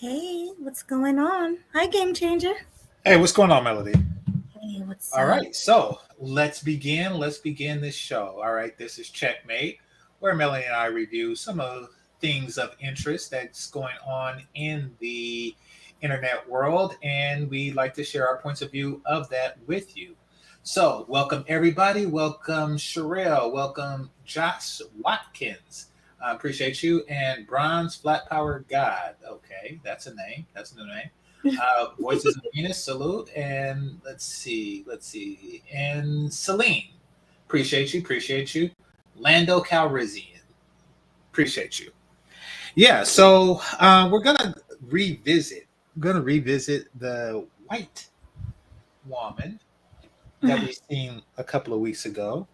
Hey, what's going on? Hi, Game Changer. Hey, what's going on, Melody? Hey, what's All up? right, so let's begin. Let's begin this show. All right, this is Checkmate, where Melody and I review some of things of interest that's going on in the internet world, and we like to share our points of view of that with you. So, welcome everybody. Welcome Sherelle. Welcome Josh Watkins. I appreciate you. And Bronze Flat Power God. Okay, that's a name. That's a new name. Voices of Venus, salute, and let's see, and Celine, appreciate you. Lando Calrissian, appreciate you. Yeah, so revisit, we're gonna revisit the white woman that we seen a couple of weeks ago,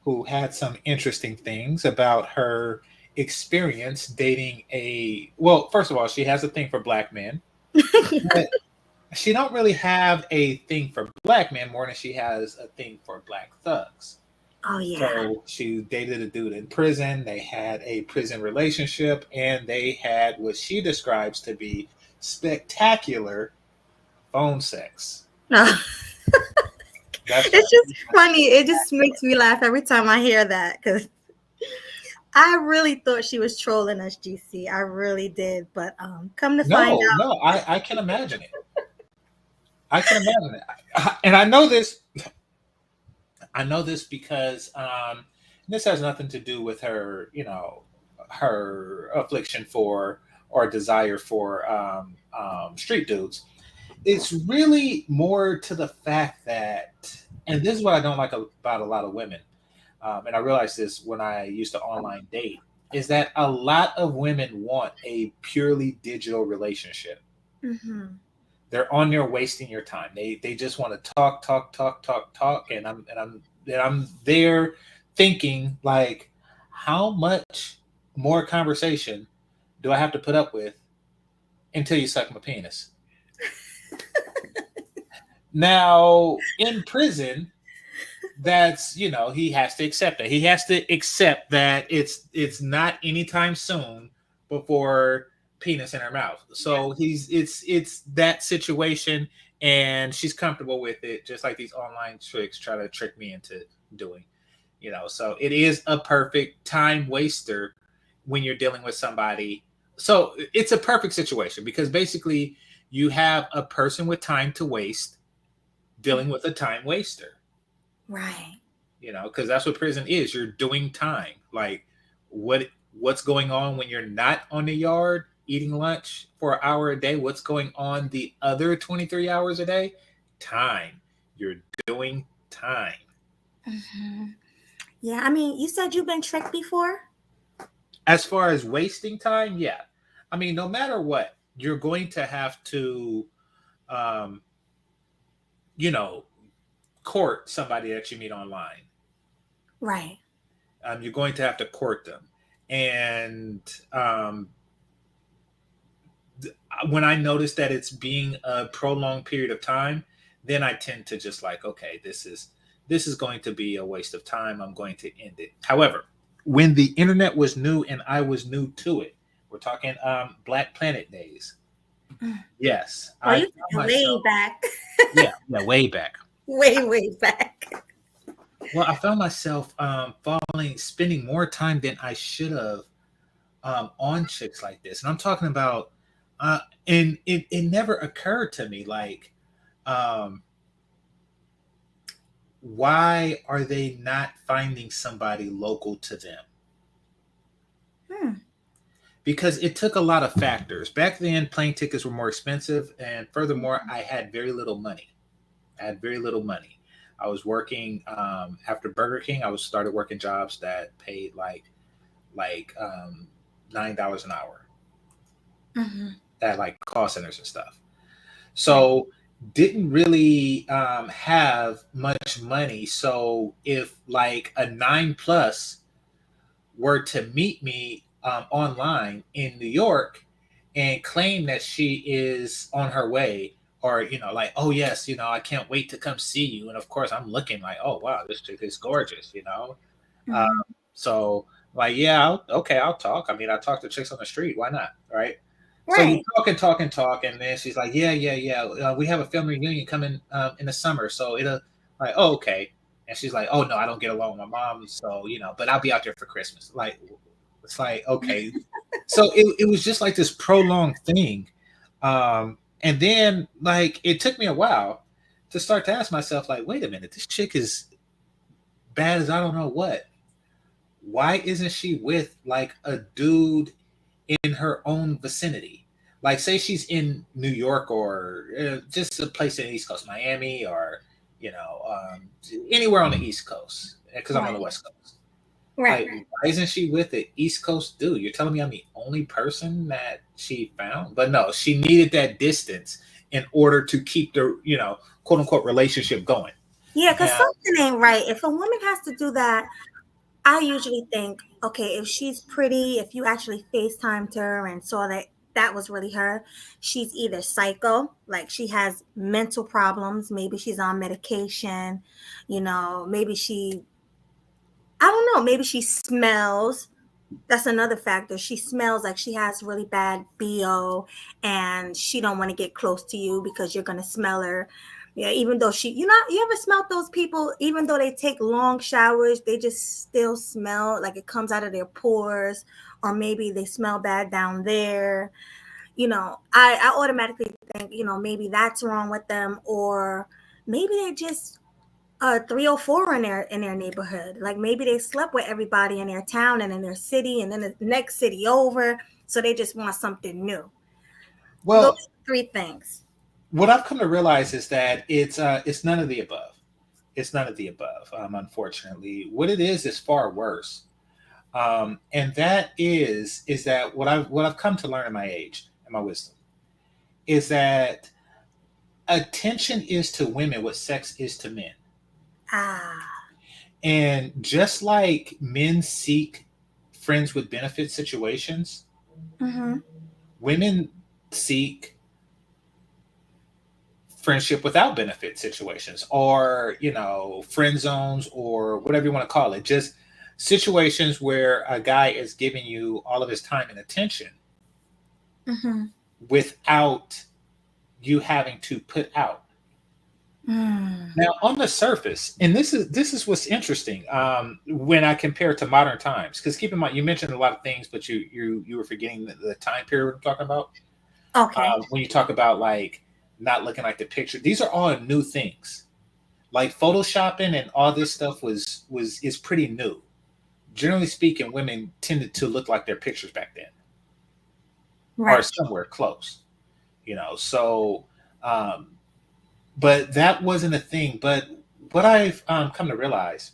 who had some interesting things about her experience dating a well. First of all, she has a thing for black men, but she don't really have a thing for black men more than she has a thing for black thugs. Oh, yeah. So she dated a dude in prison. They had a prison relationship, and they had what she describes to be spectacular phone sex. No, That's it's right. just funny. It just makes me laugh every time I hear that because I really thought she was trolling us, GC. I really did. But come to find No, out, no, I can imagine it. I can imagine it, and I know this. I know this because this has nothing to do with her, her affliction for or desire for street dudes. It's really more to the fact that, and this is what I don't like about a lot of women, and I realized this when I used to online date, is that a lot of women want a purely digital relationship. hmm They're on there wasting your time. They just want to talk, talk, talk, talk, talk, and I'm there thinking like, how much more conversation do I have to put up with until you suck my penis? Now in prison, that's he has to accept that. He has to accept that it's not anytime soon before penis in her mouth. So it's that situation, and she's comfortable with it, just like these online tricks try to trick me into doing. So it is a perfect time waster when you're dealing with somebody. So it's a perfect situation because basically you have a person with time to waste dealing with a time waster, right. because that's what prison is. You're doing time. Like what's going on when you're not on the yard eating lunch for an hour a day? What's going on the other 23 hours a day? Time. You're doing time. hmm Yeah, I mean, you said you've been tricked before. As far as wasting time, yeah. I mean, no matter what, you're going to have to, um, you know, court somebody that you meet online. Right. You're going to have to court them. And when I notice that it's being a prolonged period of time, then I tend to just like, okay, this is going to be a waste of time. I'm going to end it. However, when the internet was new and I was new to it, we're talking Black Planet days. Yes, Oh, I you found taking way myself. back. Yeah, way back. Way back. Well, I found myself spending more time than I should have on chicks like this, and I'm talking about, and it never occurred to me like, um, why are they not finding somebody local to them? Hmm. Because it took a lot of factors. Back then, plane tickets were more expensive, and furthermore, I had very little money. I had very little money. I was working after Burger King. I was started working jobs that paid like $9 an hour hmm at like call centers and stuff. So didn't really have much money. So if like a 9 plus were to meet me online in New York and claim that she is on her way, or like, oh yes, I can't wait to come see you, and of course I'm looking like, oh wow, this chick is gorgeous. Uh, hmm so like, yeah, okay, I'll talk. I mean, I talk to chicks on the street. Why not, right? So you Right. talk, and then she's like, yeah. We have a family reunion coming in the summer, so it'll like, oh, okay. And she's like, oh no, I don't get along with my mom, so but I'll be out there for Christmas. Like, it's like, okay. So it was just like this prolonged thing, and then like it took me a while to start to ask myself, like, wait a minute, this chick is bad as I don't know what. Why isn't she with like a dude in her own vicinity? Like, say she's in New York or just a place in the East Coast, Miami, or anywhere on the East Coast, because I'm on the Right. West Coast. Right. Like, why isn't she with the East Coast dude? You're telling me I'm the only person that she found? But no, she needed that distance in order to keep the quote unquote relationship going. Yeah, because And something ain't right. If a woman has to do that, I usually think, okay, if she's pretty, if you actually FaceTimed her and saw that that was really her, she's either psycho, like she has mental problems, maybe she's on medication, maybe I don't know, maybe she smells. That's another factor. She smells like she has really bad BO and she don't want to get close to you because you're going to smell her. Yeah, even though you ever smelt those people, even though they take long showers, they just still smell like it comes out of their pores, or maybe they smell bad down there. I automatically think, maybe that's wrong with them, or maybe they just 304 in their neighborhood. Like maybe they slept with everybody in their town and in their city and then the next city over. So they just want something new. Those well, three things. what I've come to realize is that it's none of the above. It's none of the above. Unfortunately, what it is far worse. And that is that what I've come to learn in my age and my wisdom is that attention is to women what sex is to men. Ah. And just like men seek friends with benefit situations, Mm-hmm. women seek friendship without benefit situations, or friend zones, or whatever you want to call it, just situations where a guy is giving you all of his time and attention Mm-hmm. without you having to put out. Mm. Now, on the surface, and this is what's interesting, when I compare it to modern times, because keep in mind you mentioned a lot of things, but you were forgetting the time period I'm talking about. Okay. When you talk about like not looking like the picture, these are all new things. Like photoshopping and all this stuff is pretty new. Generally speaking, women tended to look like their pictures back then, or Right. somewhere close. So um, but that wasn't a thing. But what I've come to realize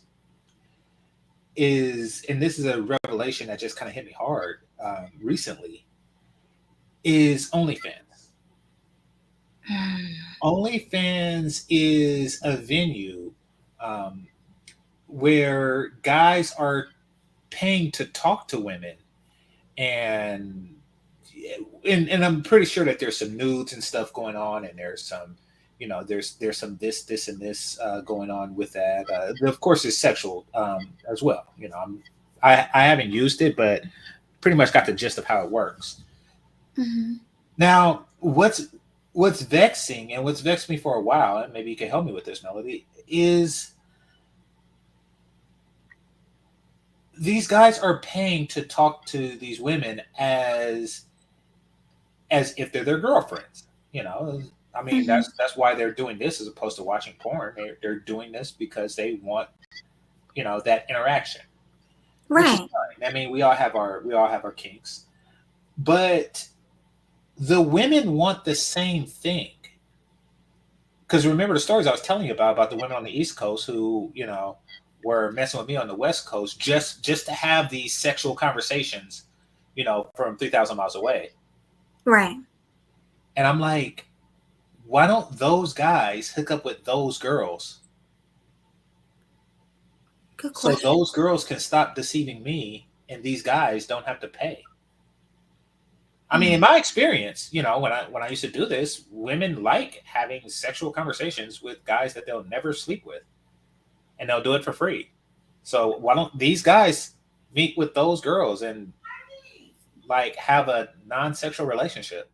is, and this is a revelation that just kind of hit me hard recently, is OnlyFans. Mm. OnlyFans is a venue um, where guys are paying to talk to women, and and I'm pretty sure that there's some nudes and stuff going on, and there's some, there's some this and this going on with that. Of course, it's sexual as well. I haven't used it, but pretty much got the gist of how it works. Mm-hmm. Now, what's vexing, and what's vexed me for a while, and maybe you can help me with this, Melody, is these guys are paying to talk to these women as if they're their girlfriends. I mean, Mm-hmm. that's why they're doing this as opposed to watching porn. They're doing this because they want that interaction, which is Right. fine. I mean, we all have our kinks, but the women want the same thing. Because remember the stories I was telling you about the women on the East Coast who were messing with me on the West Coast just to have these sexual conversations, from 3,000 miles away. Right. And I'm like, why don't those guys hook up with those girls Good so question. those girls can stop deceiving me and these guys don't have to pay? I mean, in Mm. my experience, when I used to do this, women like having sexual conversations with guys that they'll never sleep with, and they'll do it for free. So why don't these guys meet with those girls and like have a non-sexual relationship.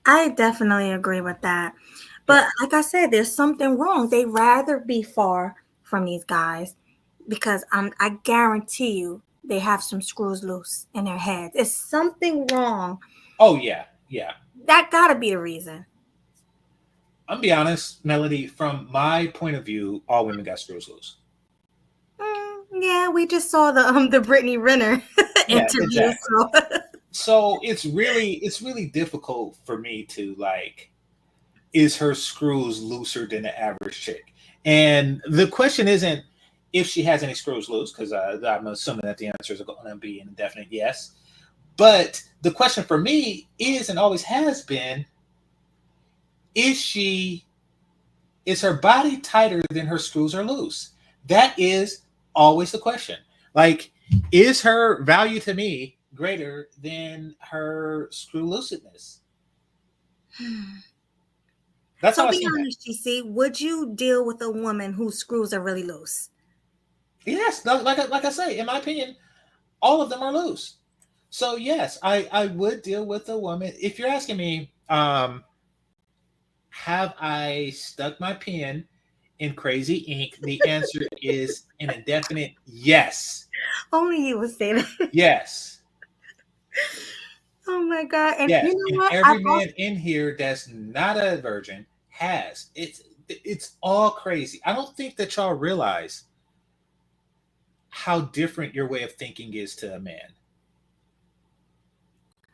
I definitely agree with that. Yeah. But like I said, there's something wrong. They rather be far from these guys because I guarantee you they have some screws loose in their heads. It's something wrong. Oh yeah, yeah. That gotta be the reason. I'm be honest, Melody. From my point of view, all women got screws loose. Yeah, we just saw the Brittany Renner Yeah, interview. exactly. So So it's really difficult for me to like, is her screws looser than the average chick? And the question isn't if she has any screws loose, because I'm assuming that the answers are going to be an indefinite yes. But the question for me is, and always has been, is she is her body tighter than her screws are loose? That is always the question. Like, is her value to me greater than her screw looseness? That's so how I be see that. honest, GC. Would you deal with a woman whose screws are really loose? Yes, like I say, in my opinion, all of them are loose. So yes, I would deal with a woman. If you're asking me, have I stuck my pen in crazy ink? The answer is an indefinite yes. Only you would say that. Yes. Oh my god! And Yes. you know And what? I've every also man in here that's not a virgin has. It's all crazy. I don't think that y'all realize how different your way of thinking is to a man.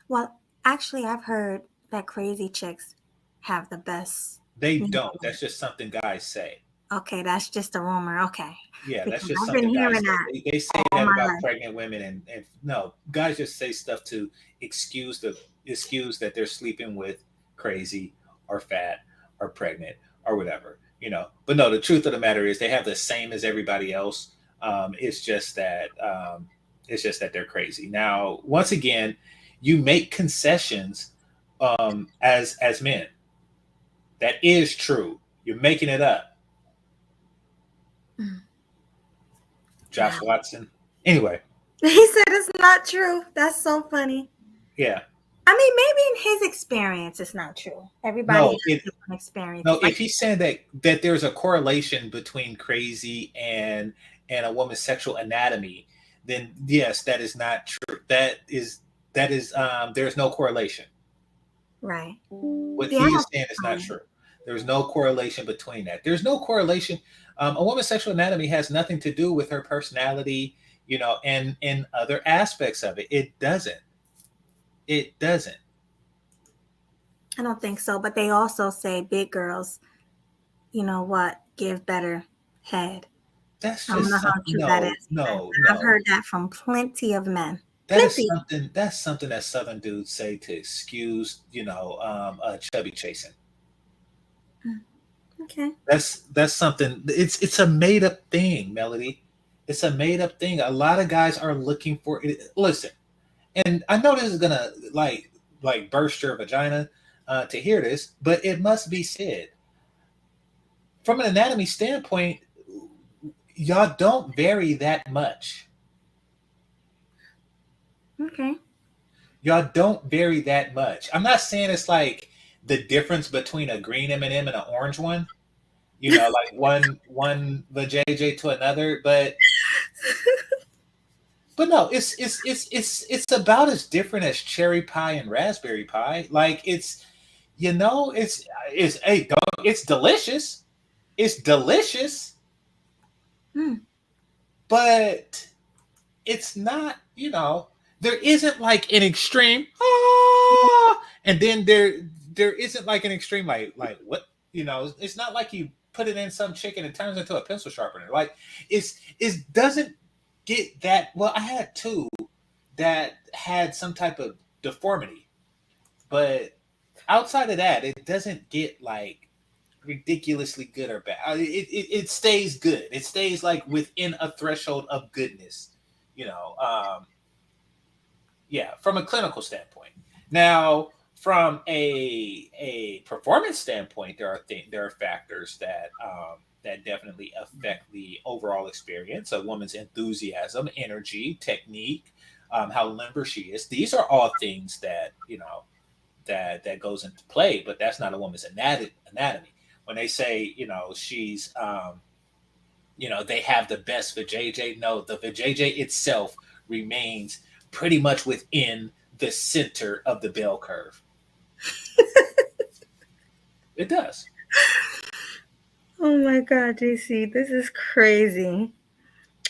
well, actually, I've heard that crazy chicks have the best. They You don't. know, That's just something guys say. okay, that's just a rumor. Okay, Yeah, that's because just I've been something guys hearing say. that They say all that my about life. pregnant women, and no, guys just say stuff to excuse that they're sleeping with crazy or fat or pregnant or whatever, you know. But no, the truth of the matter is they have the same as everybody else. It's just that they're crazy. Now, once again, you make concessions as men. That is true. You're making it up, Mm, Josh wow. Watson. Anyway, He said it's not true. That's so funny. yeah. I mean, maybe in his experience, it's not true. Everybody No, has it different no. experiences. Like, If he's saying that there's a correlation between crazy and a woman's sexual anatomy, then yes, that is not true. That is there's no correlation. right? What Yeah, I he is don't saying think is not so. true. There's no correlation between that. There's no correlation. A woman's sexual anatomy has nothing to do with her personality, and other aspects of it. It doesn't. It doesn't. I don't think so. But they also say big girls, you know what, give better head. That's I don't know just how something. true that No, is either. no, But I've no. heard that from plenty of men. That is Plenty. something. That's something that Southern dudes say to excuse, chubby chasing. Mm, okay. That's something. It's a made up thing, Melody. It's a made up thing. A lot of guys are looking for it. Listen, and I know this is gonna like burst your vagina to hear this, but it must be said. From an anatomy standpoint, y'all don't vary that much. Okay. Y'all don't vary that much. I'm not saying it's like the difference between a green M&M and an orange one. Like one vajayjay to another, but no, it's about as different as cherry pie and raspberry pie. Like it's hey, don't, it's delicious. It's delicious, Hmm. but it's not, there isn't like an extreme and then there isn't like an extreme like what, it's not like you put it in some chicken and it turns into a pencil sharpener. Like it doesn't get that. Well, I had two that had some type of deformity, but outside of that it doesn't get like ridiculously good or bad. It stays good. It stays like within a threshold of goodness, you know. Yeah, from a clinical standpoint. Now, from a performance standpoint, there are factors that definitely affect the overall experience. A woman's enthusiasm, energy, technique, how limber she is. These are all things that that goes into play, but that's not a woman's anatomy. When they say she's they have the best vajayjay. No, the vajayjay itself remains pretty much within the center of the bell curve. It does. Oh my God, JC, this is crazy.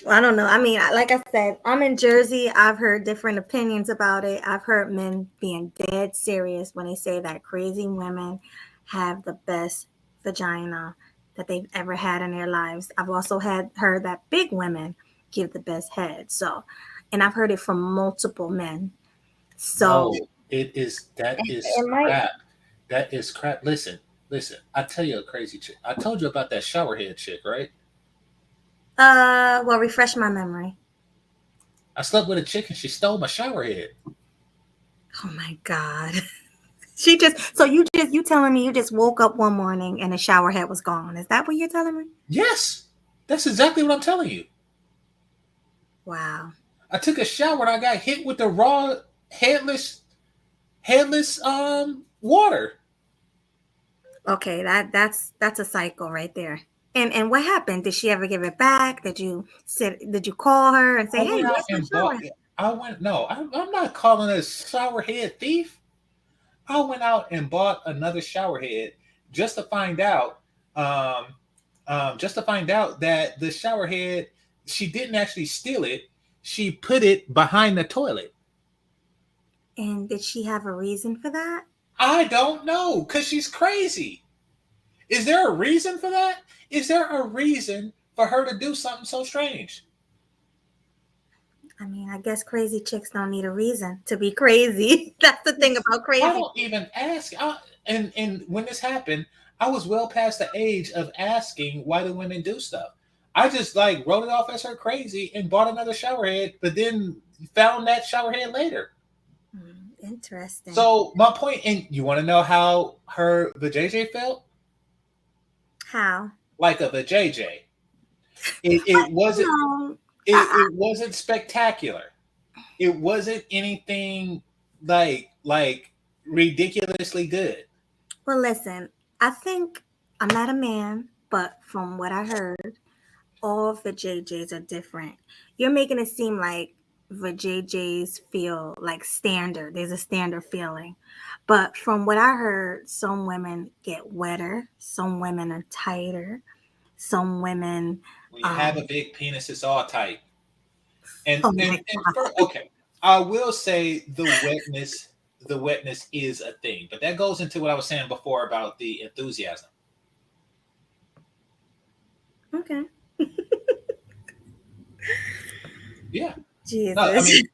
I don't know. I mean, like I said, I'm in Jersey. I've heard different opinions about it. I've heard men being dead serious when they say that crazy women have the best vagina that they've ever had in their lives. I've also heard that big women give the best head. So, and I've heard it from multiple men. So, No, it is that is it might. crap. That is crap. Listen, listen. I tell you a crazy chick. I told you about that showerhead chick, right? Well, refresh my memory. I slept with a chick and she stole my showerhead. Oh my God. She just, so you telling me you just woke up one morning and the shower head was gone. Is that what you're telling me? Yes, that's exactly what I'm telling you. Wow. I took a shower and I got hit with the raw headless water. Okay, that's a cycle right there. And what happened? Did she ever give it back? Did you call her and I say, "Hey, went out where's my and shower bought. head?" I went no. I'm not calling a shower head thief. I went out and bought another shower head just to find out, um, that the shower head she didn't actually steal it. She put it behind the toilet. And did she have a reason for that? I don't know because she's crazy. Is there a reason for that? Is there a reason for her to do something so strange? I mean, I guess crazy chicks don't need a reason to be crazy. That's the thing about I crazy. don't even ask. And when this happened, I was well past the age of asking why do women do stuff. I just like wrote it off as her crazy and bought another shower head, but then found that shower head later. Interesting. So my point, and you want to know how her vajayjay felt? How? Like a vajayjay. It wasn't. No. It wasn't spectacular. It wasn't anything like ridiculously good. Well, listen, I think I'm not a man, but from what I heard, all the JJs are different. You're making it seem like the JJs feel like standard. There's a standard feeling. But from what I heard, some women get wetter, some women are tighter, some women When you have a um big penis, it's all tight. And oh and my and for, okay, I will say the wetness is a thing, but that goes into what I was saying before about the enthusiasm. God. Okay. Yeah, no, I Jesus. mean,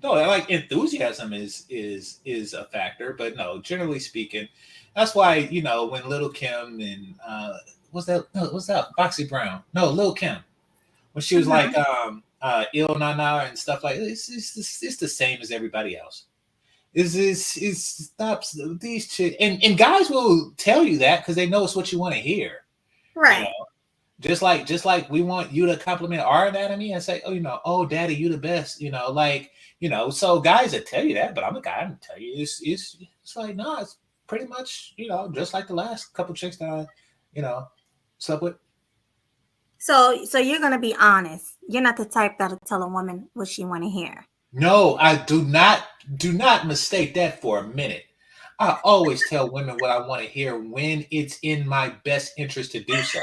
no, like enthusiasm is a factor, but no, generally speaking, that's why when Little Kim and was that Foxy Brown? No, Lil Kim when she was like Mhm. Il Nana and stuff like this. It's the same as everybody else. Is stops these chicks and guys will tell you that because they know it's what you want to hear. You know, Right. just like we want you to compliment our anatomy and say, oh, oh, daddy, you the best. So guys that tell you that, but I'm a guy and tell you it's like no, it's pretty much just like the last couple chicks that I you know slept with. So you're gonna be honest. You're not the type that'll tell a woman what she wanna hear. No, I do not mistake that for a minute. I always tell women what I want to hear when it's in my best interest to do so.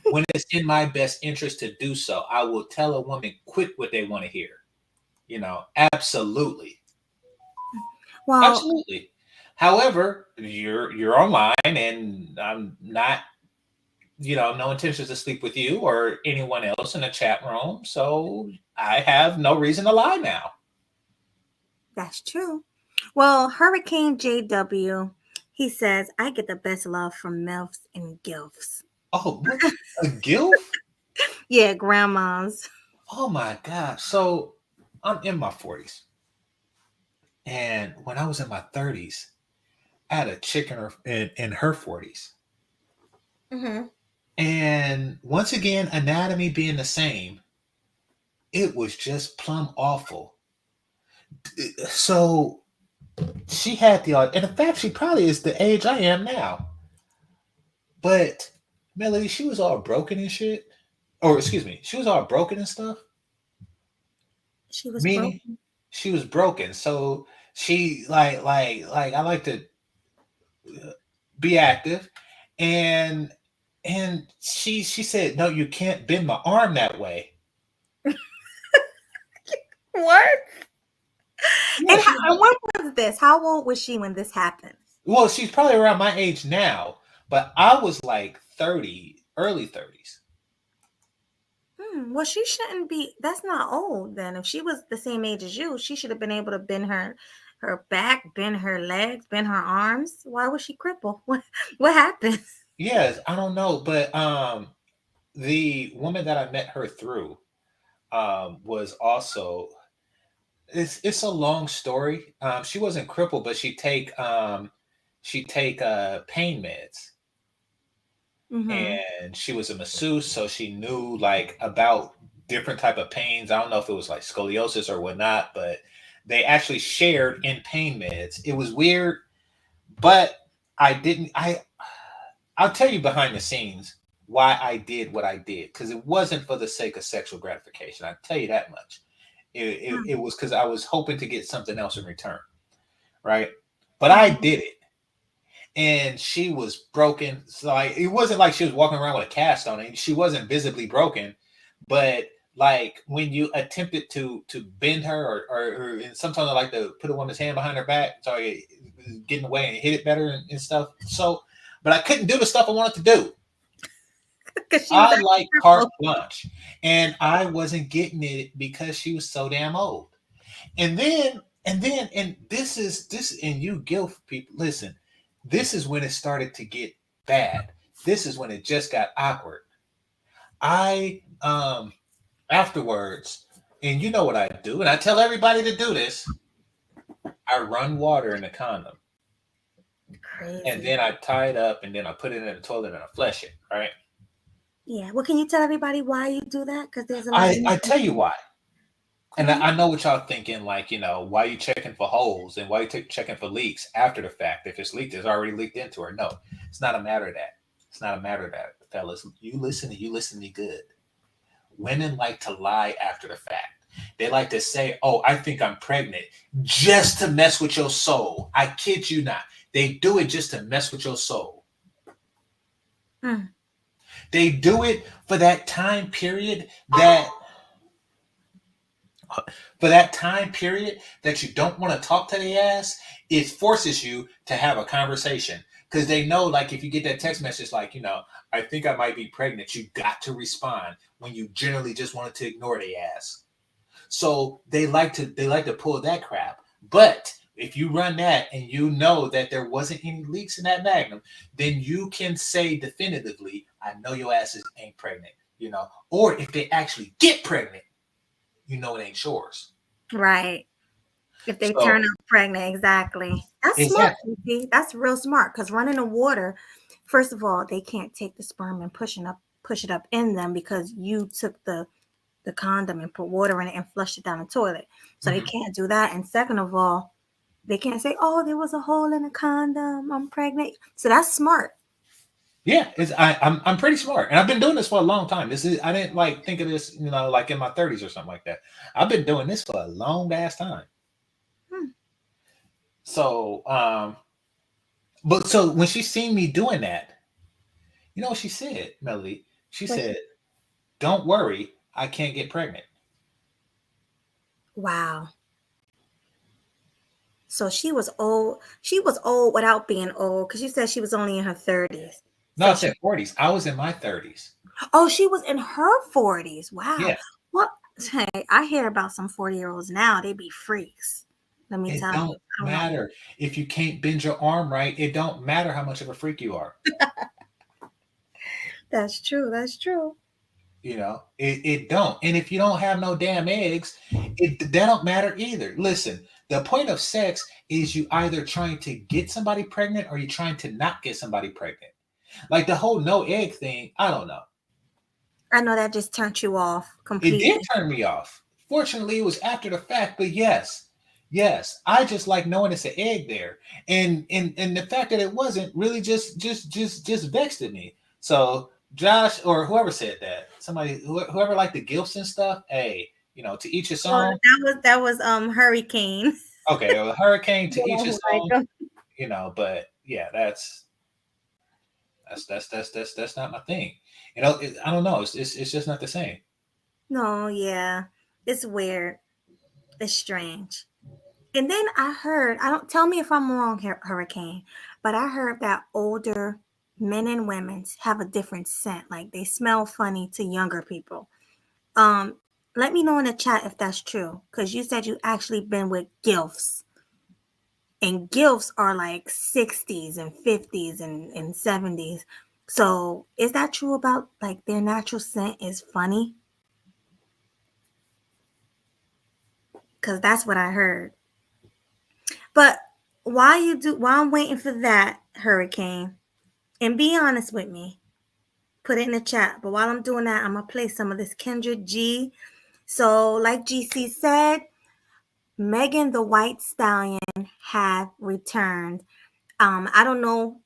When it's in my best interest to do so, I will tell a woman quick what they want to hear. Absolutely. Well, Absolutely. However, you're online and I'm not, no intentions to sleep with you or anyone else in the chat room, so I have no reason to lie now. that's true. Well, Hurricane JW, he says, I get the best love from MILFs and GILFs. Oh, what? A gilf? Yeah, grandmas. Oh my God. So I'm in my 40s. And when I was in my 30s, I had a chick in her 40s. Hmm. And once again, anatomy being the same, It was just plumb awful. So she had and in fact, she probably is the age I am now. But Melody, she was all broken and shit. Or excuse me, she was all broken and stuff. She was Meaning, broken. she was broken. So she I like to be active, and she said, no, you can't bend my arm that way. What? Yeah, she was And when was this? How old was she when this happened? well, she's probably around my age now, but I was like 30, early 30s. Well, she shouldn't be. That's not old then. If she was the same age as you, she should have been able to bend her back, bend her legs, bend her arms. Why was she crippled? What happened? Yes, I don't know, but the woman that I met her through was also it's a long story. She wasn't crippled, but she take pain meds, Mm-hmm. and she was a masseuse, so she knew like about different type of pains. I don't know if it was like scoliosis or whatnot, but they actually shared in pain meds. It was weird, but I didn't. I'll tell you behind the scenes why I did what I did, because it wasn't for the sake of sexual gratification. I tell you that much. It was because I was hoping to get something else in return, right? But I Mm-hmm. did it, and she was broken. So like, it wasn't like she was walking around with a cast on it. She wasn't visibly broken, but like when you attempted to bend her, and sometimes I like to put a woman's hand behind her back, so I get in the way and hit it better and stuff. So, but I couldn't do the stuff I wanted to do. Because she was I actually like carte crippled. blanche, and I wasn't getting it because she was so damn old. And this, and you guilt people. Listen, this is when it started to get bad. This is when it just got awkward. I afterwards, and you know what I do, and I tell everybody to do this. I run water in the condom, and Crazy. then I tie it up, and then I put it in the toilet and I flush it. Right? Yeah. Well, can you tell everybody why you do that? Because there's a lot of I tell you why. And Mhm. I know what y'all thinking, like, why you checking for holes and why you checking for leaks after the fact? If it's leaked, it's already leaked into her. No, it's not a matter of that. It's not a matter of that, fellas. You listen to me good. Women like to lie after the fact. They like to say, oh, I think I'm pregnant, just to mess with your soul. I kid you not. They do it just to mess with your soul. Mm. They do it for that time period that you don't want to talk to the ass. It forces you to have a conversation, because they know, like, if you get that text message like, I think I might be pregnant, you got to respond when you generally just wanted to ignore the ass. So they like to pull that crap. But if you run that and you know that there wasn't any leaks in that magnum, then you can say definitively, I know your asses ain't pregnant. Or if they actually get pregnant, it ain't yours. Right. If they turn So up pregnant, exactly. That's smart, exactly. Lucy. That's real smart. Because running the water, first of all, they can't take the sperm and push it up in them because you took the condom and put water in it and flushed it down the toilet. So they Mhm. can't do that. And second of all, they can't say, "Oh, there was a hole in the condom. I'm pregnant." So that's smart. Yeah, I'm pretty smart, and I've been doing this for a long time. This is I didn't like think of this, like in my 30s or something like that. I've been doing this for a long ass time. Hmm. So, but so when she seen me doing that, you know what she said, Melody? She But said, "Don't worry, I can't get pregnant." wow. So she was old. She was old without being old because you said she was only in her 30s. No, I So she said 40s. I was in my 30s. Oh, she was in her 40s. Wow. Yeah, Well, hey, I hear about some 40-year-olds now. They be freaks. Let me it tell you. don't I don't know. matter if you can't bend your arm right. It don't matter how much of a freak you are. That's true. That's true. It don't. And if you don't have no damn eggs, that don't matter either. Listen, the point of sex is you either trying to get somebody pregnant or you trying to not get somebody pregnant. Like the whole no egg thing, I don't know. I know that just turned you off It did completely. turn me off. Fortunately, it was after the fact, but yes, I just like knowing it's an egg there, and the fact that it wasn't really just vexed at me. So Josh or whoever said that, somebody whoever liked the gifts and stuff, hey, to each his Well, own. that was Hurricane. Okay, well, hurricane The to each one who his liked own, them. but yeah, that's not my thing. I don't know. It's just not the same. No, yeah. It's weird. It's strange. And then I heard, I don't tell me if I'm wrong here, Hurricane, but I heard that older men and women have a different scent. Like they smell funny to younger people. Um, Let me know in the chat if that's true. Because you said you actually been with gilfs. And gilfs are like 60s and 50s and 70s. So is that true about like their natural scent is funny? Because that's what I heard. But while I'm waiting for that, Hurricane, and be honest with me, put it in the chat. But while I'm doing that, I'm gonna play some of this Kendra G. So, like GC said, Megan the White Stallion had returned. I don't know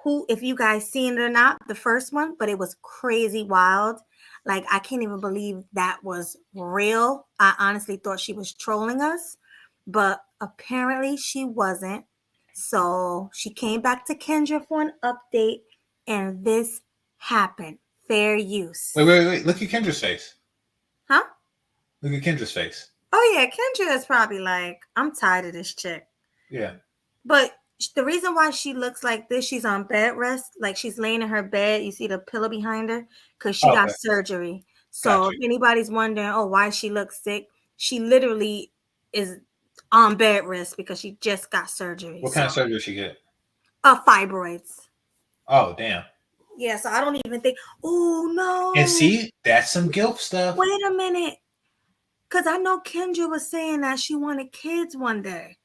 who if you guys seen it or not, the first one, but it was crazy wild. Like I can't even believe that was real. I honestly thought she was trolling us, but apparently she wasn't. So she came back to Kendra for an update, and this happened. Fair use. Wait. Look at Kendra's face. Huh? Look at Kendra's face. Oh yeah, Kendra is probably like, I'm tired of this chick. Yeah. But the reason why she looks like this, she's on bed rest, like she's laying in her bed. You see the pillow behind her because she Oh, got okay. surgery. So Gotcha. if anybody's wondering, oh, why she looks sick, she literally is on bed rest because she just got surgery. What kind of surgery did she get? Fibroids. Oh, damn. Yeah, so I don't even think. Oh And no! see, that's some guilt stuff. Wait a minute, because I know Kendra was saying that she wanted kids one day.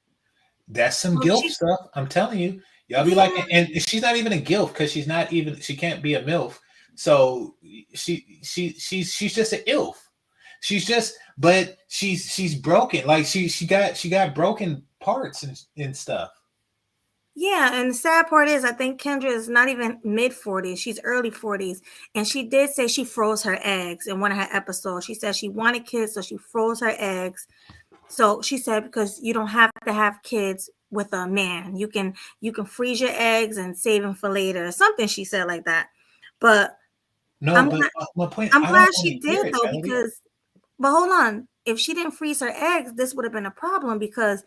That's some So guilt she, stuff. I'm telling you. Y'all be like, yeah, and she's not even a guilt because she can't be a MILF. So she's just an ILF. But she's broken. Like she got broken parts and stuff. yeah, and the sad part is, I think Kendra is not even mid 40s. She's early 40s. And she did say she froze her eggs in one of her episodes. She said she wanted kids, so she froze her eggs. So she said because you don't have to have kids with a man. You can freeze your eggs and save them for later. Or something she said like that. But No, I'm but glad, my point, I'm I don't glad want she to hear did it, though, Melody. because but hold on. If she didn't freeze her eggs, this would have been a problem because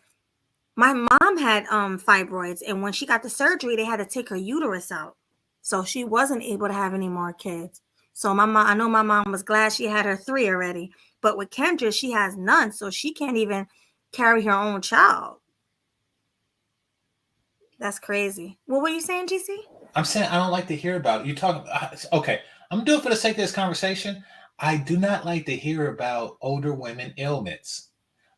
my mom had fibroids, and when she got the surgery, they had to take her uterus out. So she wasn't able to have any more kids. So I know my mom was glad she had her 3 already. But with Kendra, she has none, so she can't even carry her own child. That's crazy. What were you saying, GC? I'm saying I don't like to hear about it. You talk. Okay, I'm doing for the sake of this conversation. I do not like to hear about older women ailments.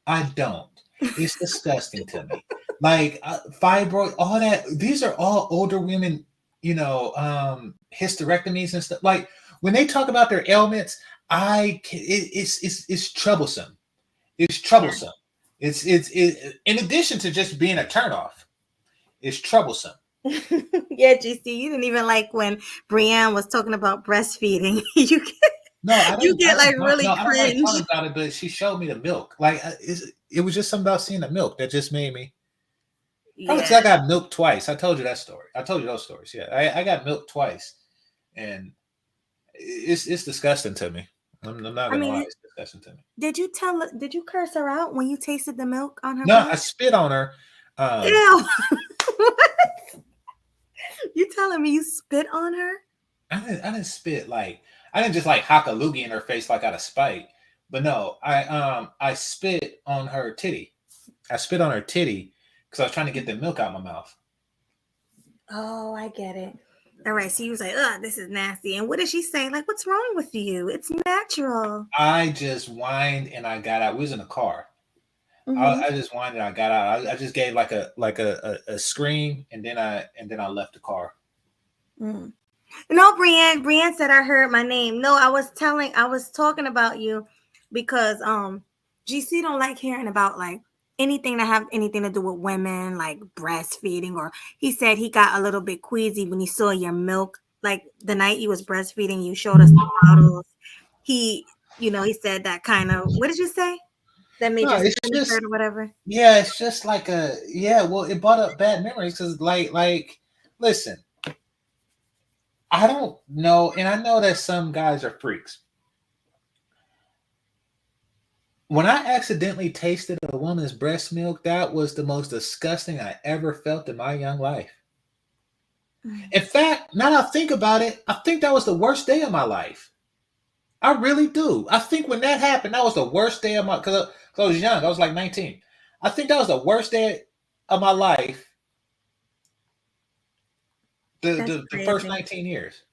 I don't. It's disgusting to me. Like fibroid, all that. These are all older women, hysterectomies and stuff. Like when they talk about their ailments, it's troublesome. It's Yeah. troublesome. In addition to just being a turnoff, it's troublesome. Yeah, GC, you didn't even like when Brienne was talking about breastfeeding. No, I You didn't. get like No, really I don't like cringe. talking about it. But she showed me the milk. Like it was just something about seeing the milk that just made me. Probably because Yeah. I got milk twice. I told you that story. I told you those stories. Yeah, I got milk twice, and it's disgusting to me. I'm not I gonna lie, mean, it's disgusting to me. did you curse her out when you tasted the milk on her No, I breast? spit on her. Ew. You telling me you spit on her? I didn't spit like I didn't just like hock a loogie in her face like out of spite. But no, I spit on her titty. I spit on her titty because I was trying to get the milk out of my mouth. Oh, I get it. All right. So you was like, "Ugh, this is nasty." And what did she say? Like, what's wrong with you? It's natural. I just whined and I got out. We was in a car. Mm-hmm. I just whined and I got out. I just gave like a scream and then I left the car. Mm. No, Brienne said I heard my name. No, I was talking about you because GC don't like hearing about like anything that have anything to do with women, like breastfeeding. Or he said he got a little bit queasy when he saw your milk, like the night you was breastfeeding. You showed us the bottles. He, he said that kind of. What did you say? That made No, your it's stomach hurt just or whatever. yeah, it's just like a yeah. Well, it brought up bad memories because listen, I don't know, and I know that some guys are freaks. When I accidentally tasted a woman's breast milk, that was the most disgusting I ever felt in my young life. In fact, now that I think about it, I think that was the worst day of my life. I really do. I think when that happened, that was the worst day of my because I was young. I was like 19. I think that was the worst day of my life. The That's the, the first crazy. 19 years.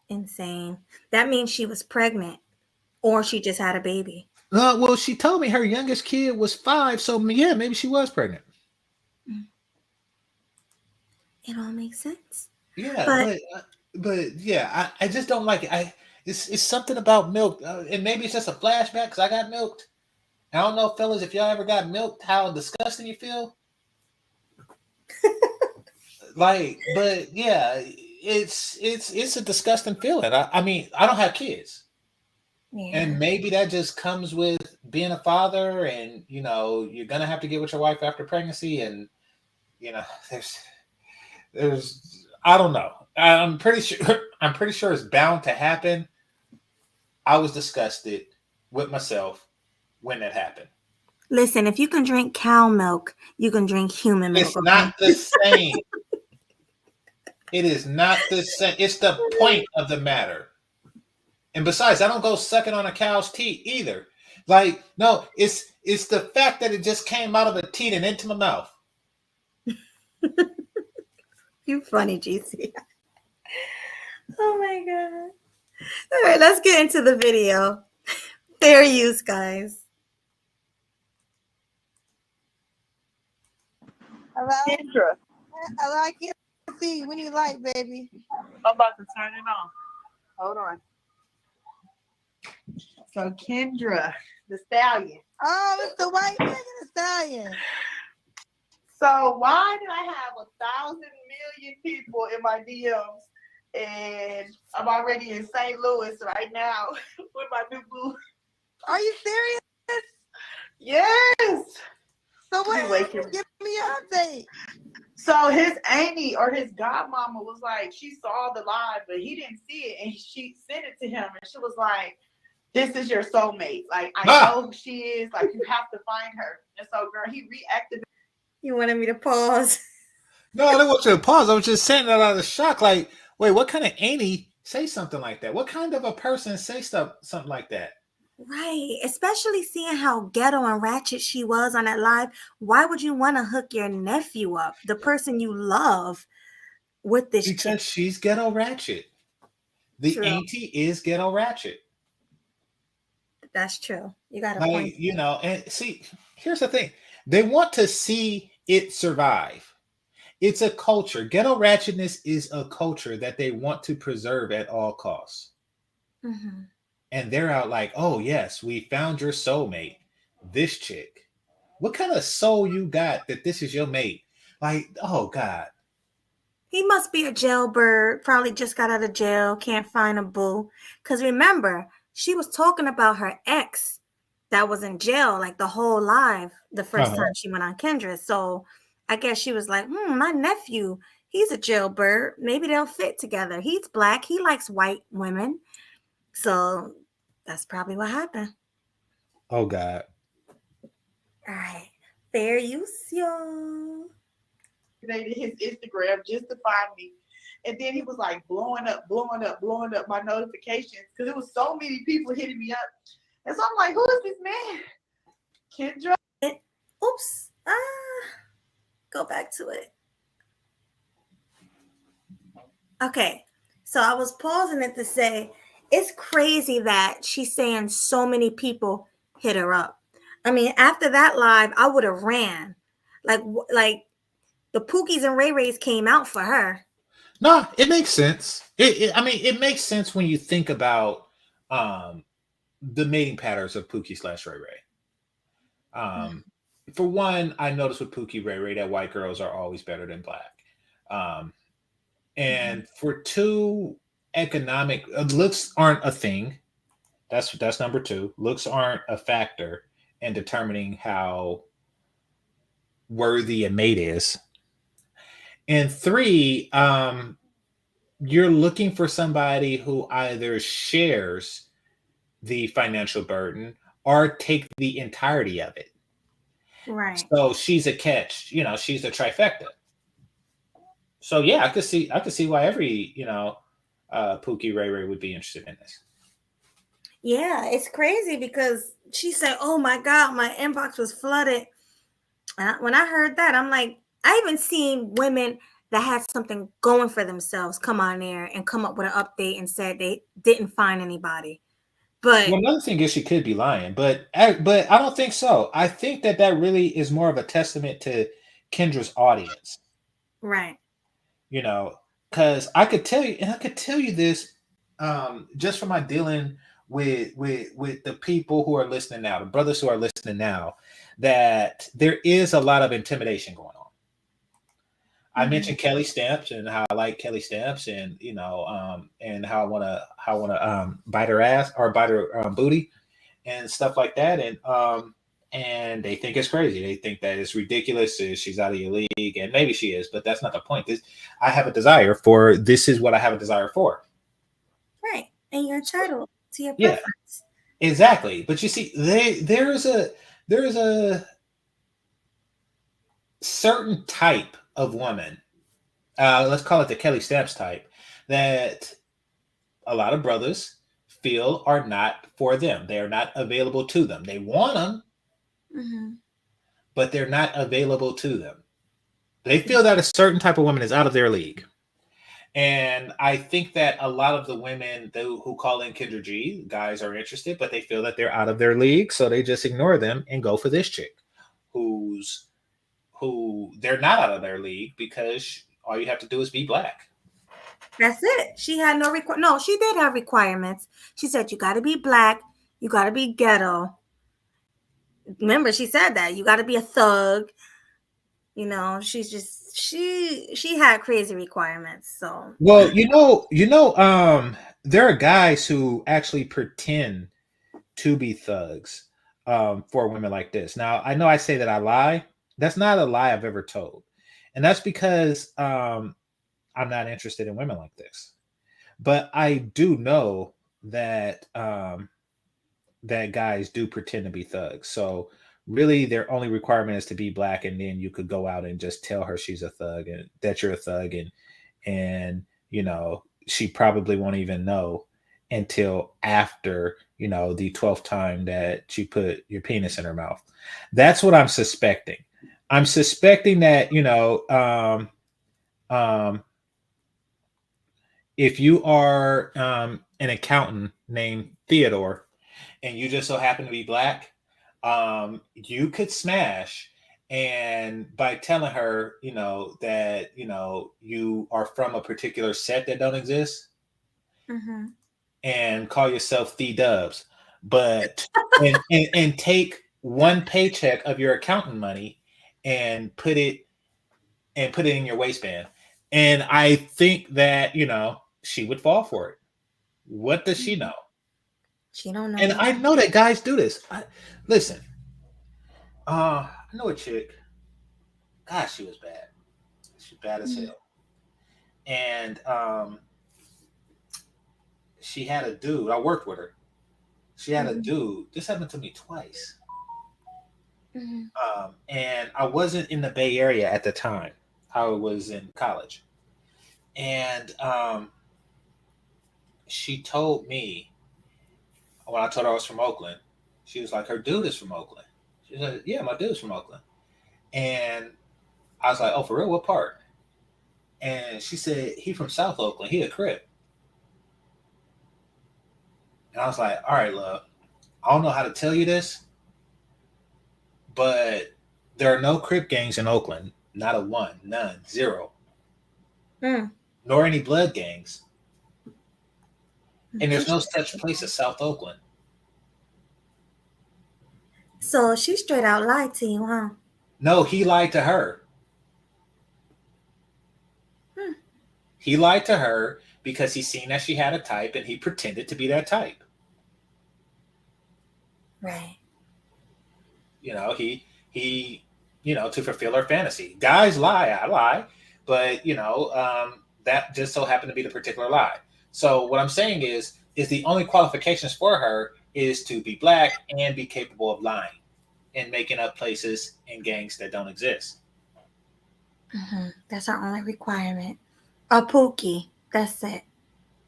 Insane. That means she was pregnant or she just had a baby. Well, she told me her youngest kid was 5, so yeah, maybe she was pregnant. It all makes sense. Yeah, But but yeah, I just don't like it. It's something about milk, and maybe it's just a flashback because I got milked. I don't know, fellas, if y'all ever got milked, how disgusting you feel. But yeah, it's a disgusting feeling. I mean, I don't have kids, yeah. and maybe that just comes with being a father, and you're gonna have to get with your wife after pregnancy, and you know, there's I don't know. I'm pretty sure I'm pretty sure it's bound to happen. I was disgusted with myself when that happened. Listen, if you can drink cow milk, you can drink human milk, It's okay? not the same. It is not the same. It's the point of the matter. And besides, I don't go sucking on a cow's teat either. Like, no, it's the fact that it just came out of a teat and into my mouth. You funny, GC. Oh my god. All right, let's get into the video. Fair use, guys. Hello? Kendra, Hello, I can't see. What do you like, baby? I'm about to turn it on. Hold on. So Kendra, the stallion. Oh, it's the white man and the stallion. So why did I have 1,000 million people in my DMs, and I'm already in St. Louis right now with my new boo? Are you serious? Yes. So what Anyway, happened? Give me an update. So his auntie or his godmama was like, she saw the live, but he didn't see it, and she sent it to him, and she was like, "This is your soulmate. Like, I know who she is. Like, you have to find her." And so, girl, he reactivated. You wanted me to pause. No, I didn't want you to pause. I was just saying that out of shock. Like, wait, what kind of auntie say something like that? What kind of a person say something like that? Right. Especially seeing how ghetto and ratchet she was on that live. Why would you want to hook your nephew up, the person you love, with this chick? Because she's ghetto ratchet. The True. auntie is ghetto ratchet. That's true. You got a Like, point. and see, here's the thing. They want to see it survive. It's a culture. Ghetto ratchetness is a culture that they want to preserve at all costs. Mm-hmm. And they're out like, oh, yes, we found your soulmate. This chick. What kind of soul you got that this is your mate? Like, oh, God. He must be a jailbird. Probably just got out of jail. Can't find a boo. Because remember, she was talking about her ex that was in jail like the whole live the first Uh-huh. time she went on Kendra. So I guess she was like, my nephew, he's a jailbird. Maybe they'll fit together. He's black. He likes white women. So that's probably what happened. Oh, God. All right. Fair use, y'all. His Instagram just to find me. And then he was like blowing up my notifications because it was so many people hitting me up. And so I'm like, who is this man? Kendra. Oops. Go back to it. Okay. So I was pausing it to say it's crazy that she's saying so many people hit her up. I mean, after that live, I would have ran. Like the Pookies and Ray Rays came out for her. No, it makes sense. I mean, it makes sense when you think about um, the mating patterns of Pookie/Ray Ray. For one, I noticed with Pookie Ray Ray that white girls are always better than black. Um, and for two, economic looks aren't a thing. That's number two. Looks aren't a factor in determining how worthy a mate is. And three, you're looking for somebody who either shares the financial burden or take the entirety of it. Right. So she's a catch, she's a trifecta. So yeah, I could see why every, Pookie Ray Ray would be interested in this. Yeah, it's crazy because she said, "Oh my God, my inbox was flooded." When I heard that, I'm like, I even seen women that had something going for themselves come on there and come up with an update and said they didn't find anybody. But Well, another thing is she could be lying, but I don't think so. I think that really is more of a testament to Kendra's audience. right. Because I could tell you, and I could tell you this, just from my dealing with the people who are listening now, the brothers who are listening now, that there is a lot of intimidation going on. I mentioned Kelly Stamps and how I like Kelly Stamps, and and how I wanna bite her ass or bite her booty and stuff like that, and they think it's crazy. They think that it's ridiculous. She's out of your league, and maybe she is, but that's not the point. I have a desire for this. Is what I have a desire for. Right, and you're entitled to your Yeah, preference. exactly. But you see, there is a certain type of woman, let's call it the Kelly Stamps type, that a lot of brothers feel are not for them. They are not available to them. They want them, but they're not available to them. They feel that a certain type of woman is out of their league. And I think that a lot of the women who call in Kendra G, guys are interested, but they feel that they're out of their league. So they just ignore them and go for this chick who they're not out of their league, because all you have to do is be black. That's it. She had no, she did have requirements. She said, you got to be black. You got to be ghetto. Remember, she said that you got to be a thug. She's just, she had crazy requirements. So, Well, there are guys who actually pretend to be thugs for women like this. Now, I know I say that I lie. That's not a lie I've ever told. And that's because I'm not interested in women like this. But I do know that that guys do pretend to be thugs. So really their only requirement is to be black, and then you could go out and just tell her she's a thug and that you're a thug, and she probably won't even know until after the 12th time that you put your penis in her mouth. That's what I'm suspecting. I'm suspecting that if you are an accountant named Theodore and you just so happen to be black, you could smash. And by telling her, that, you are from a particular set that don't exist, and call yourself The Dubs, but and take one paycheck of your accountant money and put it in your waistband. And I think that, she would fall for it. What does she know? she don't know. And I know that guys do this. Listen, I know a chick. Gosh, she was bad. She's bad as hell. And she had a dude. I worked with her. She had a dude. This happened to me twice. And I wasn't in the Bay Area at the time. I was in college. And she told me, when I told her I was from Oakland, she was like, her dude is from Oakland. She said, yeah, my dude's from Oakland. And I was like, oh, for real? What part? And she said, he from South Oakland. He a Crip. And I was like, all right, love, I don't know how to tell you this, but there are no Crip gangs in Oakland. Not a one, none, zero. Nor any blood gangs. And there's no such place as South Oakland. So she straight out lied to you, huh? No, he lied to her. Hmm. He lied to her because he seen that she had a type and he pretended to be that type. Right. He to fulfill her fantasy. Guys lie, I lie, but that just so happened to be the particular lie. So what I'm saying is the only qualifications for her is to be black and be capable of lying and making up places and gangs that don't exist. That's our only requirement. A Pookie. That's it.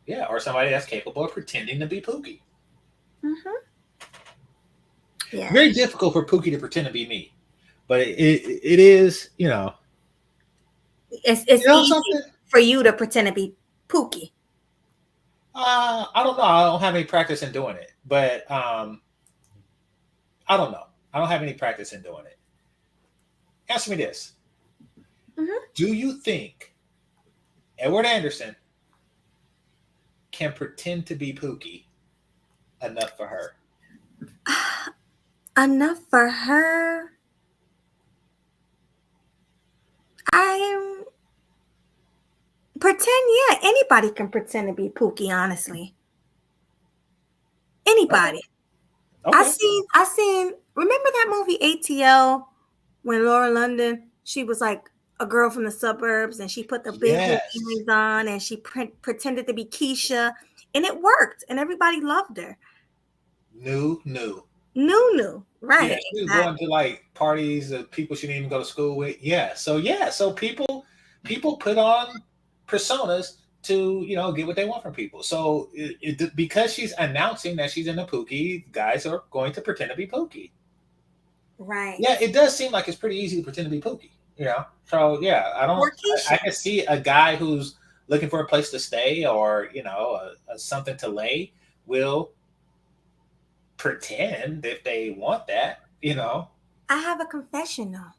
Yeah, or somebody that's capable of pretending to be Pookie. Mm-hmm. Yeah. Very difficult for Pookie to pretend to be me, but it is It's easy something. for you to pretend to be Pookie. I don't know. I don't have any practice in doing it, but I don't know. I don't have any practice in doing it. Answer me this: Mm-hmm. do you think Edward Anderson can pretend to be Pookie enough for her? Enough for her. I'm pretend. Yeah, anybody can pretend to be Pookie. Honestly, Okay. anybody. I Okay. seen. I seen. Remember that movie ATL when Laura London? She was like a girl from the suburbs, and she put the big hoop Yes. earrings on, and she pretended to be Keisha, and it worked, and everybody loved her. New. Nunu, Yeah, right? she was going Exactly. to like parties of people she didn't even go to school with. So people put on personas to get what they want from people. So because she's announcing that she's in a Pookie, guys are going to pretend to be Pookie. Right. Yeah, it does seem like it's pretty easy to pretend to be Pookie. So yeah, I don't. Or Keisha. I can see a guy who's looking for a place to stay or something to lay will pretend if they want that. I have a confession though.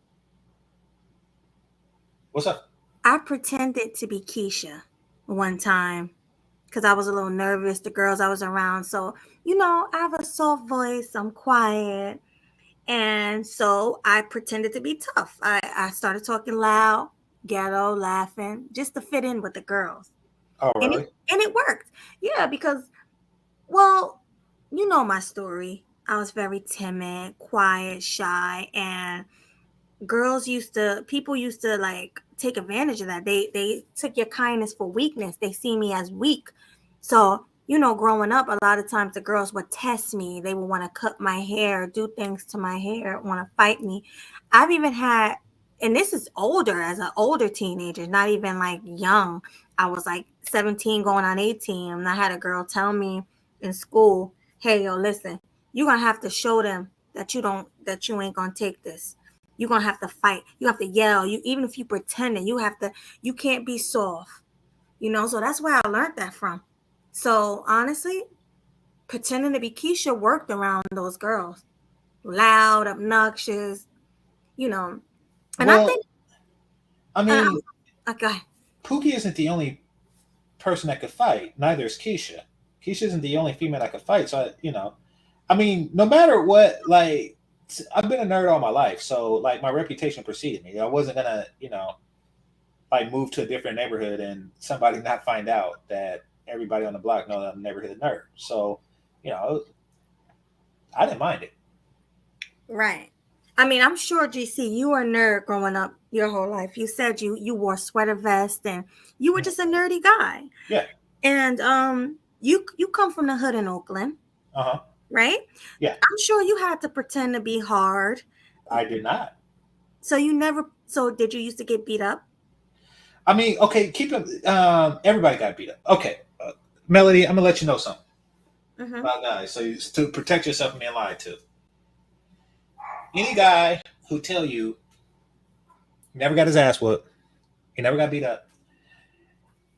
What's up? I pretended to be Keisha one time because I was a little nervous, the girls I was around. So, I have a soft voice, I'm quiet. And so I pretended to be tough. I started talking loud, ghetto, laughing, just to fit in with the girls. Oh, And really? it worked. Yeah, because, well, you know my story. I was very timid, quiet, shy, and people used to like take advantage of that. They took your kindness for weakness. They see me as weak. So, growing up, a lot of times the girls would test me. They would want to cut my hair, do things to my hair, want to fight me. I've even had, and this is older, as an older teenager, not even like young. I was like 17 going on 18, and I had a girl tell me in school, "Hey, yo, listen, you're gonna have to show them that you ain't gonna take this. You're gonna have to fight. You have to yell. You even if you pretending, you can't be soft. So that's where I learned that from. So honestly, pretending to be Keisha worked around those girls. Loud, obnoxious, you know. And I Well, think I and mean, okay. Pookie isn't the only person that could fight. Neither is Keisha. Keisha isn't the only female that could fight. I mean, no matter what, like, I've been a nerd all my life, so like my reputation preceded me. I wasn't gonna, like move to a different neighborhood and somebody not find out that everybody on the block know that I'm a neighborhood nerd. So, you know, I didn't mind it. Right. I mean, I'm sure GC, you were a nerd growing up your whole life. You said you wore sweater vests and you were just a nerdy guy. Yeah. And you come from the hood in Oakland, Uh huh. right? Yeah. I'm sure you had to pretend to be hard. I did not. So did you used to get beat up? I mean, okay, keep it. Everybody got beat up. Okay, Melody, I'm gonna let you know something Mm-hmm. about guys. To protect yourself from being lied to. Any guy who tell you he never got his ass whooped, he never got beat up,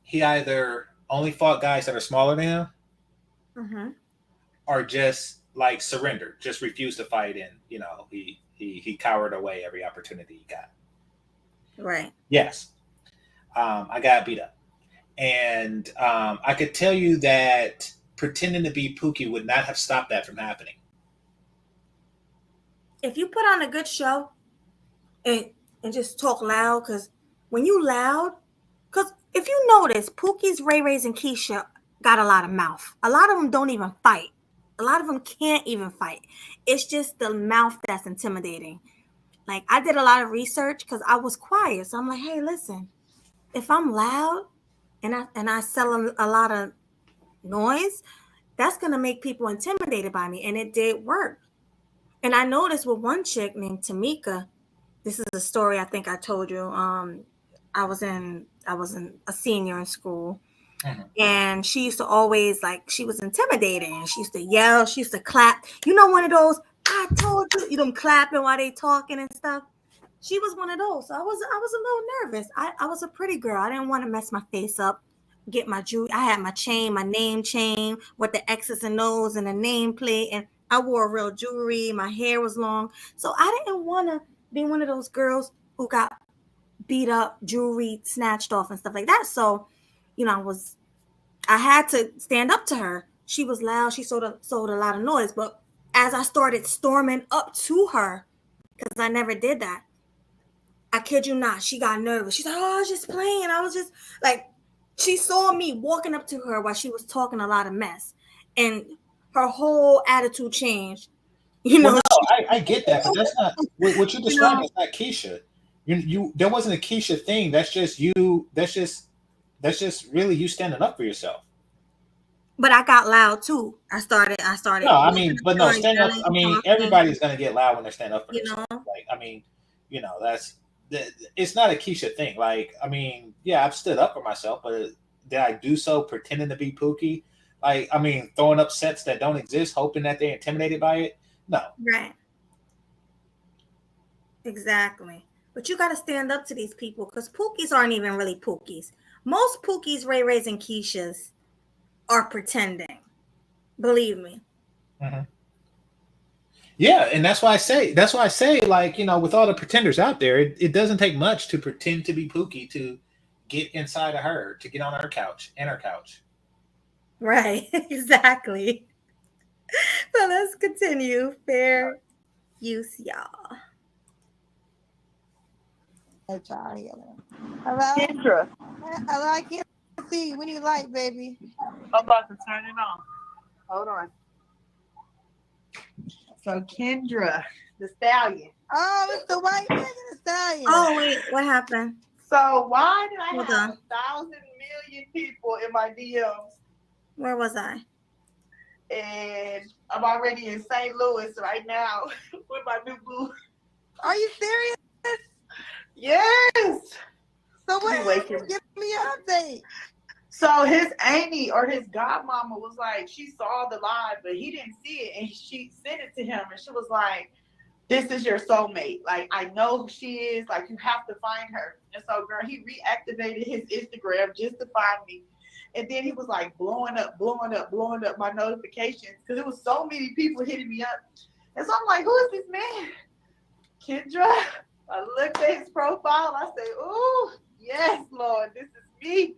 he either only fought guys that are smaller than him, Mm-hmm. or just like surrendered, just refused to fight, and he cowered away every opportunity he got. Right. Yes, I got beat up, and I could tell you that pretending to be Pookie would not have stopped that from happening. if you put on a good show and just talk loud, because when you loud, because if you notice, Pookie's, Ray Ray's, and Keisha got a lot of mouth. A lot of them don't even fight. A lot of them can't even fight. It's just the mouth that's intimidating. Like, I did a lot of research because I was quiet. So I'm like, hey, listen, if I'm loud and I sell a lot of noise, that's gonna make people intimidated by me. And it did work. And I noticed with one chick named Tamika, this is a story I think I told you. I was in a senior in school, and she used to always, like, she was intimidating. She used to yell, she used to clap. You know, one of those, I told you, you know, clapping while they talking and stuff. She was one of those. So I was a little nervous. I was a pretty girl. I didn't want to mess my face up. Get my jewelry. I had my chain, my name chain with the X's and O's and the nameplate, and I wore real jewelry. My hair was long, so I didn't want to be one of those girls who got beat up, jewelry snatched off, and stuff like that. So, you know, I had to stand up to her. She was loud. She sold a lot of noise. But as I started storming up to her, because I never did that, I kid you not, she got nervous. She's like, oh, I was just playing. I was just like, she saw me walking up to her while she was talking a lot of mess. And her whole attitude changed. You Well, know, no, I get that, but that's not what you're you describing. know, Is not Keisha. You there wasn't a Keisha thing. That's just you. That's just really you standing up for yourself. but I got loud too. I started No, I walking mean, up but to no, her, stand up. I yelling, mean, talking, everybody's gonna get loud when they stand up for you themselves. know. Like, I mean, that's it's not a Keisha thing. Like, I mean, yeah, I've stood up for myself, but did I do so pretending to be Pookie? Like, I mean, throwing up sets that don't exist, hoping that they're intimidated by it. No, Right. Exactly. But you got to stand up to these people because Pookies aren't even really Pookies. Most Pookies, Ray Rays, and Keishas are pretending. Believe me. hmm yeah, and that's why I say, like, with all the pretenders out there, it doesn't take much to pretend to be Pookie to get inside of her, to get on her couch and her couch. Right. Exactly. So let's continue. Fair use, y'all. Let y'all hear them. Hello? Kendra, Hello, I can't see. When you like, baby? I'm about to turn it on. Hold on. So Kendra, the stallion. Oh, it's the white man and the stallion. Oh, wait. What happened? So why did I Hold have on. 1,000 million people in my DMs? Where was I? And I'm already in St. Louis right now with my new boo. Are you serious? Yes. So what You waking happened? Give me an update. So his auntie or his godmama was like, she saw the live, but he didn't see it, and she sent it to him, and she was like, "This is your soulmate. Like, I know who she is. Like, you have to find her." And so, girl, he reactivated his Instagram just to find me, and then he was like blowing up my notifications because it was so many people hitting me up, and so I'm like, "Who is this man, Kendra?" I looked at his profile, and I say, "Ooh, yes, Lord, this is me."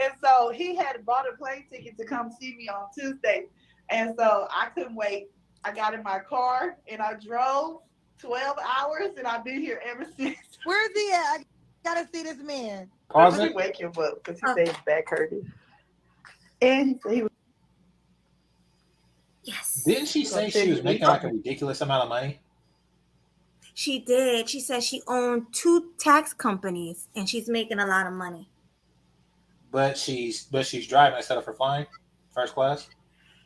And so he had bought a plane ticket to come see me on Tuesday. And so I couldn't wait. I got in my car and I drove 12 hours and I've been here ever since. Where's he at? I gotta see this man. Pause Let me it. wake him up because he said his back hurting. And he said he was Yes. Didn't she say she was making like a ridiculous amount of money? She did. She said she owned 2 tax companies and she's making a lot of money. But she's driving instead of her flying first class.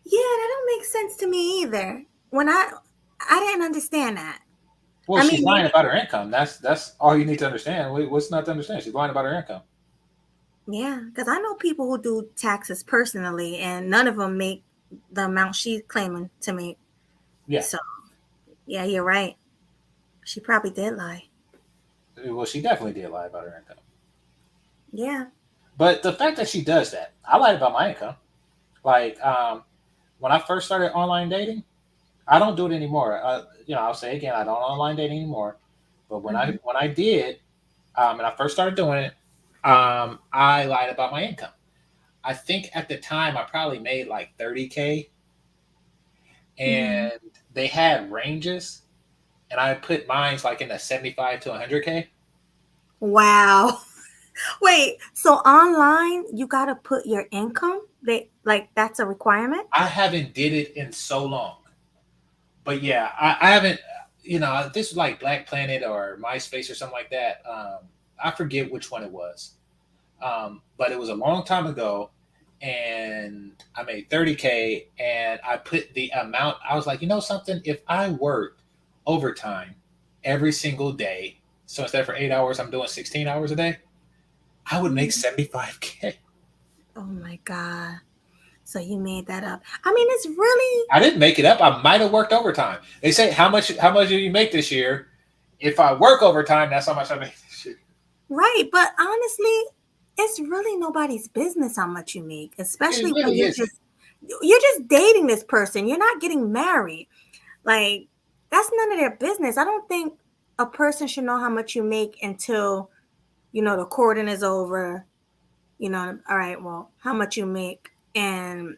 Yeah, that don't make sense to me either. When I didn't understand that. Well, I she's mean, lying about her income. That's all you need to understand. What's not to understand? She's lying about her income. yeah, because I know people who do taxes personally, and none of them make the amount she's claiming to make. Yeah. So, yeah, you're right. She probably did lie. Well, she definitely did lie about her income. Yeah. But the fact that she does that, I lied about my income. Like, when I first started online dating, I don't do it anymore. I'll say again, I don't online date anymore. But when I did, and I first started doing it, I lied about my income. I think at the time I probably made like 30K, and they had ranges. and I put mine like in the 75 to 100K. Wow. Wait, so online you gotta put your income? They like that's a requirement? I haven't did it in so long, but yeah, I haven't. This was like Black Planet or MySpace or something like that. I forget which one it was, but it was a long time ago, and I made 30K, and I put the amount. I was like, you know something, if I worked overtime every single day, so instead for 8 hours, I'm doing 16 hours a day, I would make 75K. Oh my God. So you made that up. I mean, it's really I didn't make it up. I might have worked overtime. They say how much do you make this year? If I work overtime, that's how much I make this year. right, but honestly, it's really nobody's business how much you make, It especially when really isn't. you're just dating this person. You're not getting married. Like that's none of their business. I don't think a person should know how much you make until, the courting is over. All right, well, how much you make and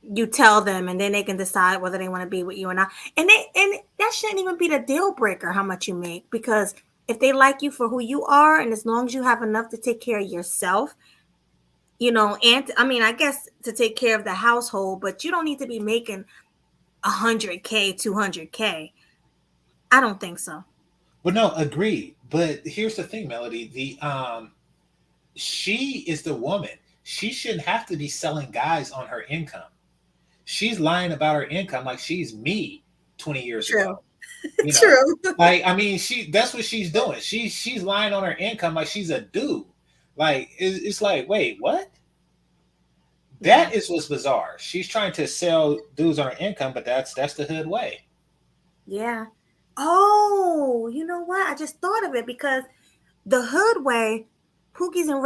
you tell them and then they can decide whether they want to be with you or not. And that shouldn't even be the deal breaker how much you make, because if they like you for who you are and as long as you have enough to take care of yourself, and I mean, I guess to take care of the household, but you don't need to be making 100K, 200K. I don't think so. But no, agreed. But here's the thing, Melody. She is the woman. She shouldn't have to be selling guys on her income. She's lying about her income like she's me 20 years True. ago. You know, True. like I mean, that's what she's doing. She's lying on her income like she's a dude. Like it's like, wait, what? Yeah. That is what's bizarre. She's trying to sell dudes on her income, but that's the hood way. Yeah. Oh, you know what? I just thought of it because the hood way, Pookies and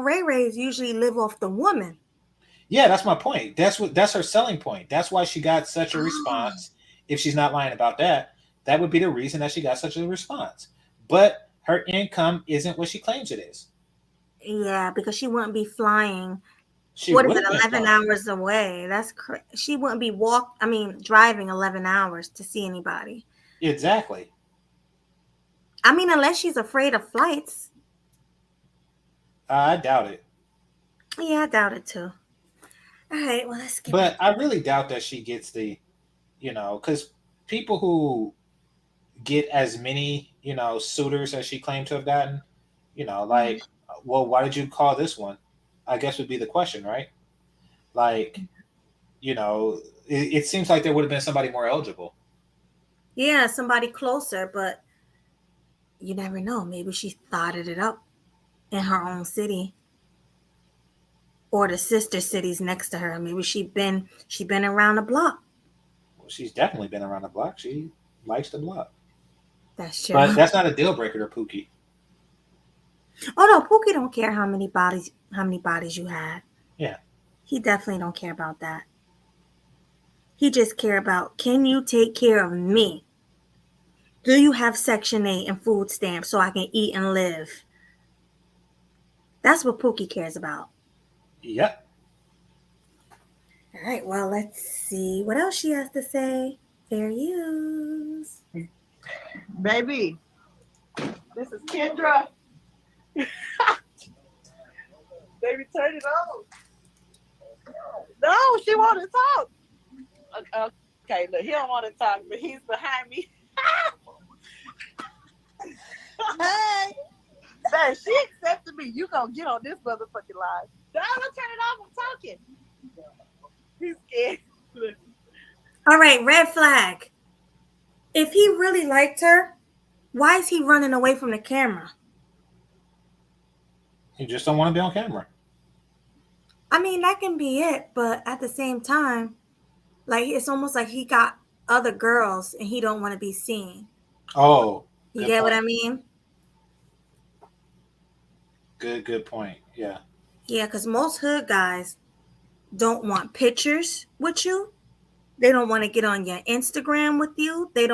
Ray Rays usually live off the woman. Yeah, that's my point. That's her selling point. That's why she got such a Oh. response. If she's not lying about that, that would be the reason that she got such a response. But her income isn't what she claims it is. Yeah, because she wouldn't be flying. She What is would it, have been 11 flying. hours away? She wouldn't be driving 11 hours to see anybody. Exactly. I mean, unless she's afraid of flights. I doubt it. Yeah, I doubt it too. All right, well, let's get back. But I really doubt that she gets because people who get as many, suitors as she claimed to have gotten, like, well, why did you call this one? I guess would be the question, right? Like, it seems like there would have been somebody more eligible. Yeah, somebody closer, but you never know. Maybe she thoughted it up in her own city or the sister cities next to her. Maybe she been around the block. Well, she's definitely been around the block. She likes the block. That's true. But that's not a deal breaker to Pookie. Oh no, Pookie don't care how many bodies you had. Yeah. He definitely don't care about that. He just care about, can you take care of me? Do you have Section 8 and food stamps so I can eat and live? That's what Pookie cares about. Yep. All right, well, let's see what else she has to say. Fair use. Baby, this is Kendra. Baby, turn it on. No, she want to talk. Okay, look, he don't want to talk, but he's behind me. Hey, man, she accepted me. You gonna get on this motherfucking live? No, I'm gonna turn it off. I'm talking. He's scared. Look. All right, red flag. If he really liked her, why is he running away from the camera? You just don't want to be on camera. I mean, that can be it, but at the same time, like it's almost like he got other girls and he don't want to be seen. Oh, You get what I mean? Good point. Yeah. Yeah, because most hood guys don't want pictures with you. They don't want to get on your Instagram with you. They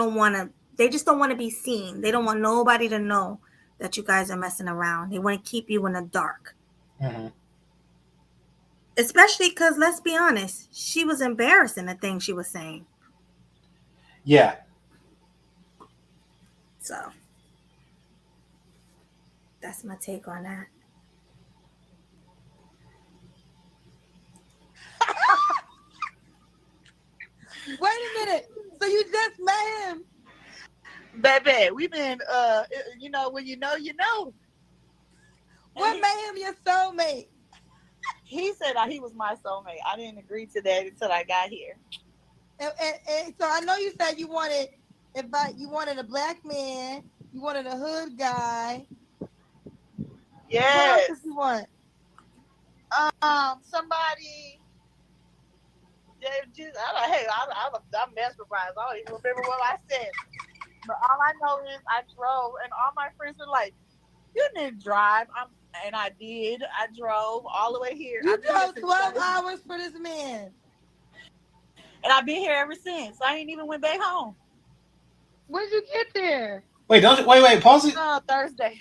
just don't want to be seen. They don't want nobody to know that you guys are messing around. They want to keep you in the dark. Mm-hmm. Especially because, let's be honest, she was embarrassing the things she was saying. Yeah. So that's my take on that. Wait a minute. So you just met him? Baby, we've been when you know, you know. What made him your soulmate? He said that he was my soulmate. I didn't agree to that until I got here. And so I know you said you wanted a black man, you wanted a hood guy. Yes. What else did you want? Somebody. I'm mesmerized. I don't even remember what I said. But all I know is I drove, and all my friends were like, "You didn't drive." And I did. I drove all the way here. You drove 12 hours for this man. And I've been here ever since. I ain't even went back home. When did you get there? Wait, pause it. Thursday.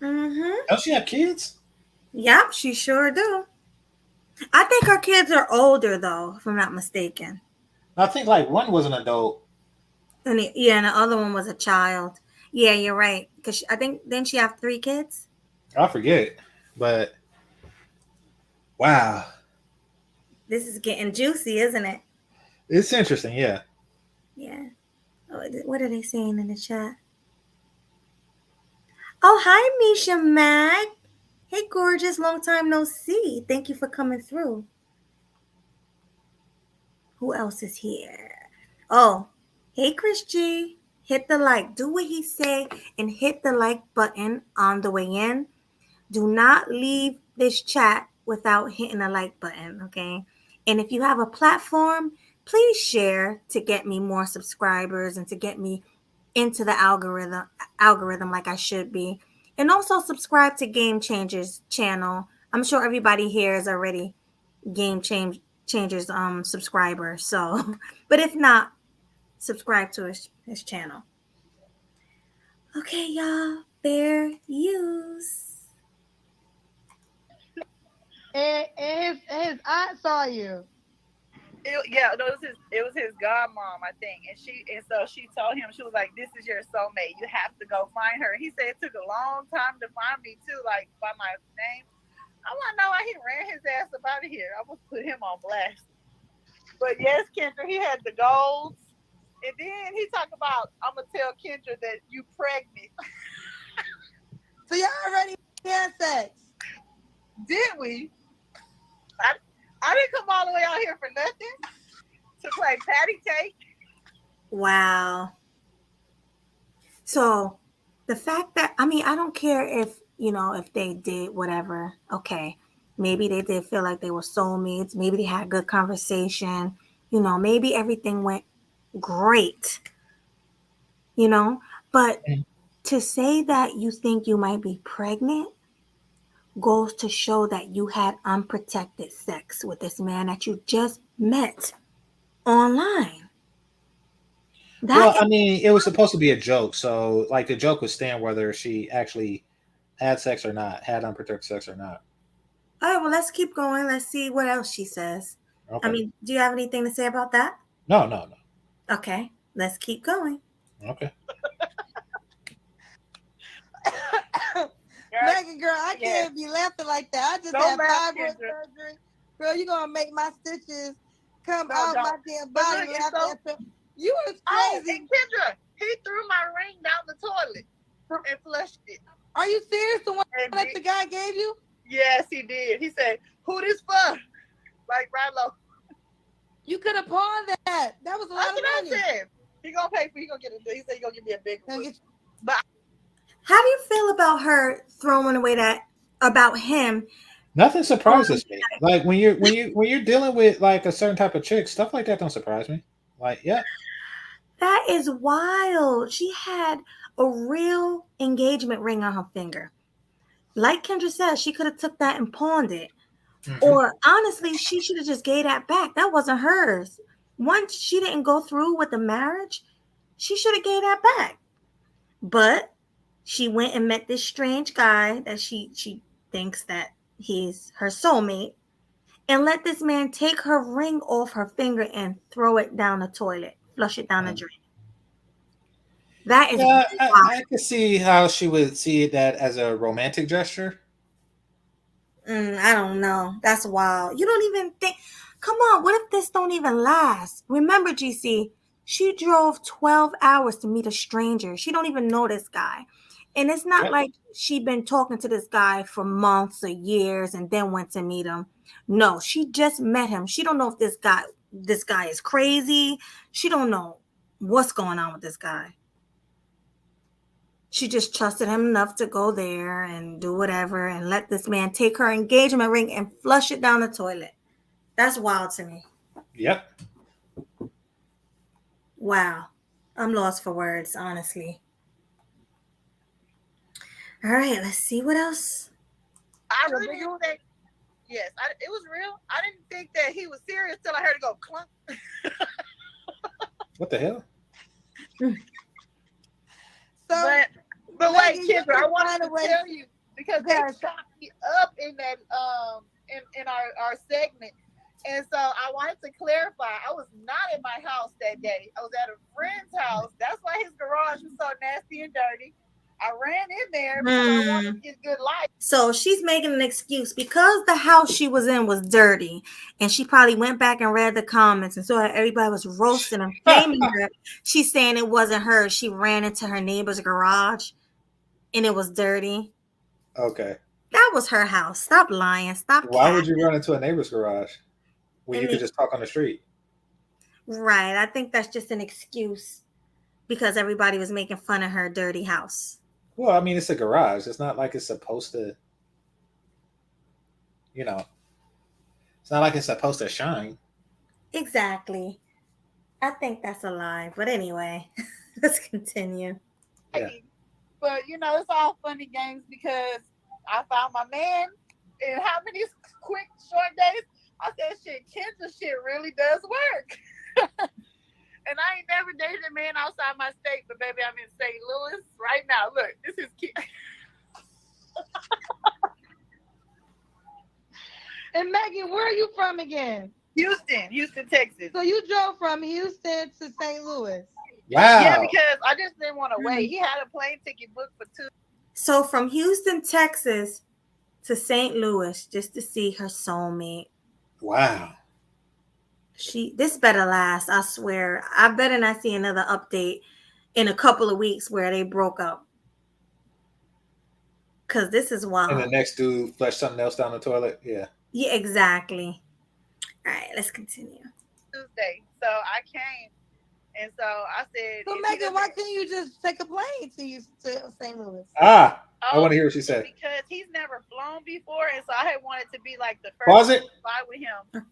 Don't she have kids? Yep, she sure do. I think her kids are older though, if I'm not mistaken. I think like one was an adult. And the other one was a child. Yeah, you're right. Because I think didn't she have 3 kids? I forget, but wow, This is getting juicy, isn't it? it's interesting. Yeah. Yeah. Oh, what are they saying in the chat? Oh, hi, Misha Mag. Hey, gorgeous. Long time no see. Thank you for coming through. Who else is here? Oh, hey, Chris G. Hit the like. Do what he say and hit the like button on the way in. Do not leave this chat without hitting the like button, okay? And if you have a platform, please share to get me more subscribers and to get me into the algorithm like I should be. And also subscribe to Game Changers channel. I'm sure everybody here is already Changers subscriber. So, but if not, subscribe to his channel. Okay, y'all. Fair use. And his aunt saw you. It was his godmom, I think, and so she told him, she was like, "This is your soulmate. You have to go find her." He said it took a long time to find me too, like by my name. I want to know why he ran his ass up out of here. I would put him on blast. But yes, Kendra, he had the goals, and then he talked about, "I'm gonna tell Kendra that you pregnant." So y'all already had sex? Did we? I didn't come all the way out here for nothing to play patty cake. Wow. So the fact that, I don't care if, if they did whatever, okay, maybe they did feel like they were soulmates. Maybe they had good conversation, maybe everything went great, but to say that you think you might be pregnant goes to show that you had unprotected sex with this man that you just met online. It was supposed to be a joke. So, like, the joke was staying whether she actually had sex or not, had unprotected sex or not. All right, well, let's keep going. Let's see what else she says. Okay. Do you have anything to say about that? No. Okay, let's keep going. Okay. Megan, girl, I can't be laughing like that. I just had fibroid surgery. Girl, you're going to make my stitches come out my damn body. You was crazy. Oh, and Kendra, he threw my ring down the toilet and flushed it. Are you serious? The one that the guy gave you? Yes, he did. He said, "Who this for?" Like Rilo. You could have pawned that. That was a lot of money. I said. He gonna pay for. He said he gonna give me a big one. But how do you feel about her throwing away about him? Nothing surprises me. Like when you're dealing with like a certain type of chick, stuff like that don't surprise me. Like, yeah. That is wild. She had a real engagement ring on her finger. Like Kendra said, she could have took that and pawned it. Mm-hmm. Or honestly, she should have just gave that back. That wasn't hers. Once she didn't go through with the marriage, she should have gave that back. But she went and met this strange guy that she thinks that he's her soulmate, and let this man take her ring off her finger and throw it down the toilet, flush it down the drain. That is Yeah, I could see how she would see that as a romantic gesture. I don't know. That's wild. You don't even think. Come on, what if this don't even last? Remember, GC, she drove 12 hours to meet a stranger. She don't even know this guy. And it's not Yep. like she been talking to this guy for months or years and then went to meet him. No, she just met him. She don't know if this guy is crazy. She don't know what's going on with this guy. She just trusted him enough to go there and do whatever and let this man take her engagement ring and flush it down the toilet. That's wild to me. Yep. Wow. I'm lost for words, honestly. All right, let's see what else. I really didn't think. Yes, it was real. I didn't think that he was serious till I heard it go clunk. What the hell? But wait, Kendra, I wanted to tell you because they chopped me up in that in our segment, and so I wanted to clarify. I was not in my house that day. I was at a friend's house. That's why his garage was so nasty and dirty. I ran in there because I wanted to get good light. So she's making an excuse because the house she was in was dirty, and she probably went back and read the comments and saw how everybody was roasting and flaming her. She's saying it wasn't her. She ran into her neighbor's garage, and it was dirty. Okay. That was her house. Stop lying. Stop. Why would you run into a neighbor's garage when you could just talk on the street? Right. I think that's just an excuse because everybody was making fun of her dirty house. Well, I mean, it's a garage. It's not like it's supposed to, it's not like it's supposed to shine. Exactly. I think that's a lie. But anyway, let's continue. Yeah. But, it's all funny games because I found my man in how many quick, short days? I said, Kendra shit really does work. And I ain't never dated a man outside my state, but baby, I'm in St. Louis right now. Look, this is cute. And Megan, where are you from again? Houston, Texas. So you drove from Houston to St. Louis. Wow. Yeah, because I just didn't want to wait. He had a plane ticket booked for 2. So from Houston, Texas to St. Louis just to see her soulmate. Wow. This better last, I swear. I better not see another update in a couple of weeks where they broke up. Because this is wild. And the next dude flushed something else down the toilet. Yeah. Yeah, exactly. All right, let's continue. Tuesday. So I came. And so I said. So Megan, why can't you just take a plane to St. Louis? I want to hear what she said. Because he's never flown before. And so I had wanted to be like the first Pause it. to fly with him.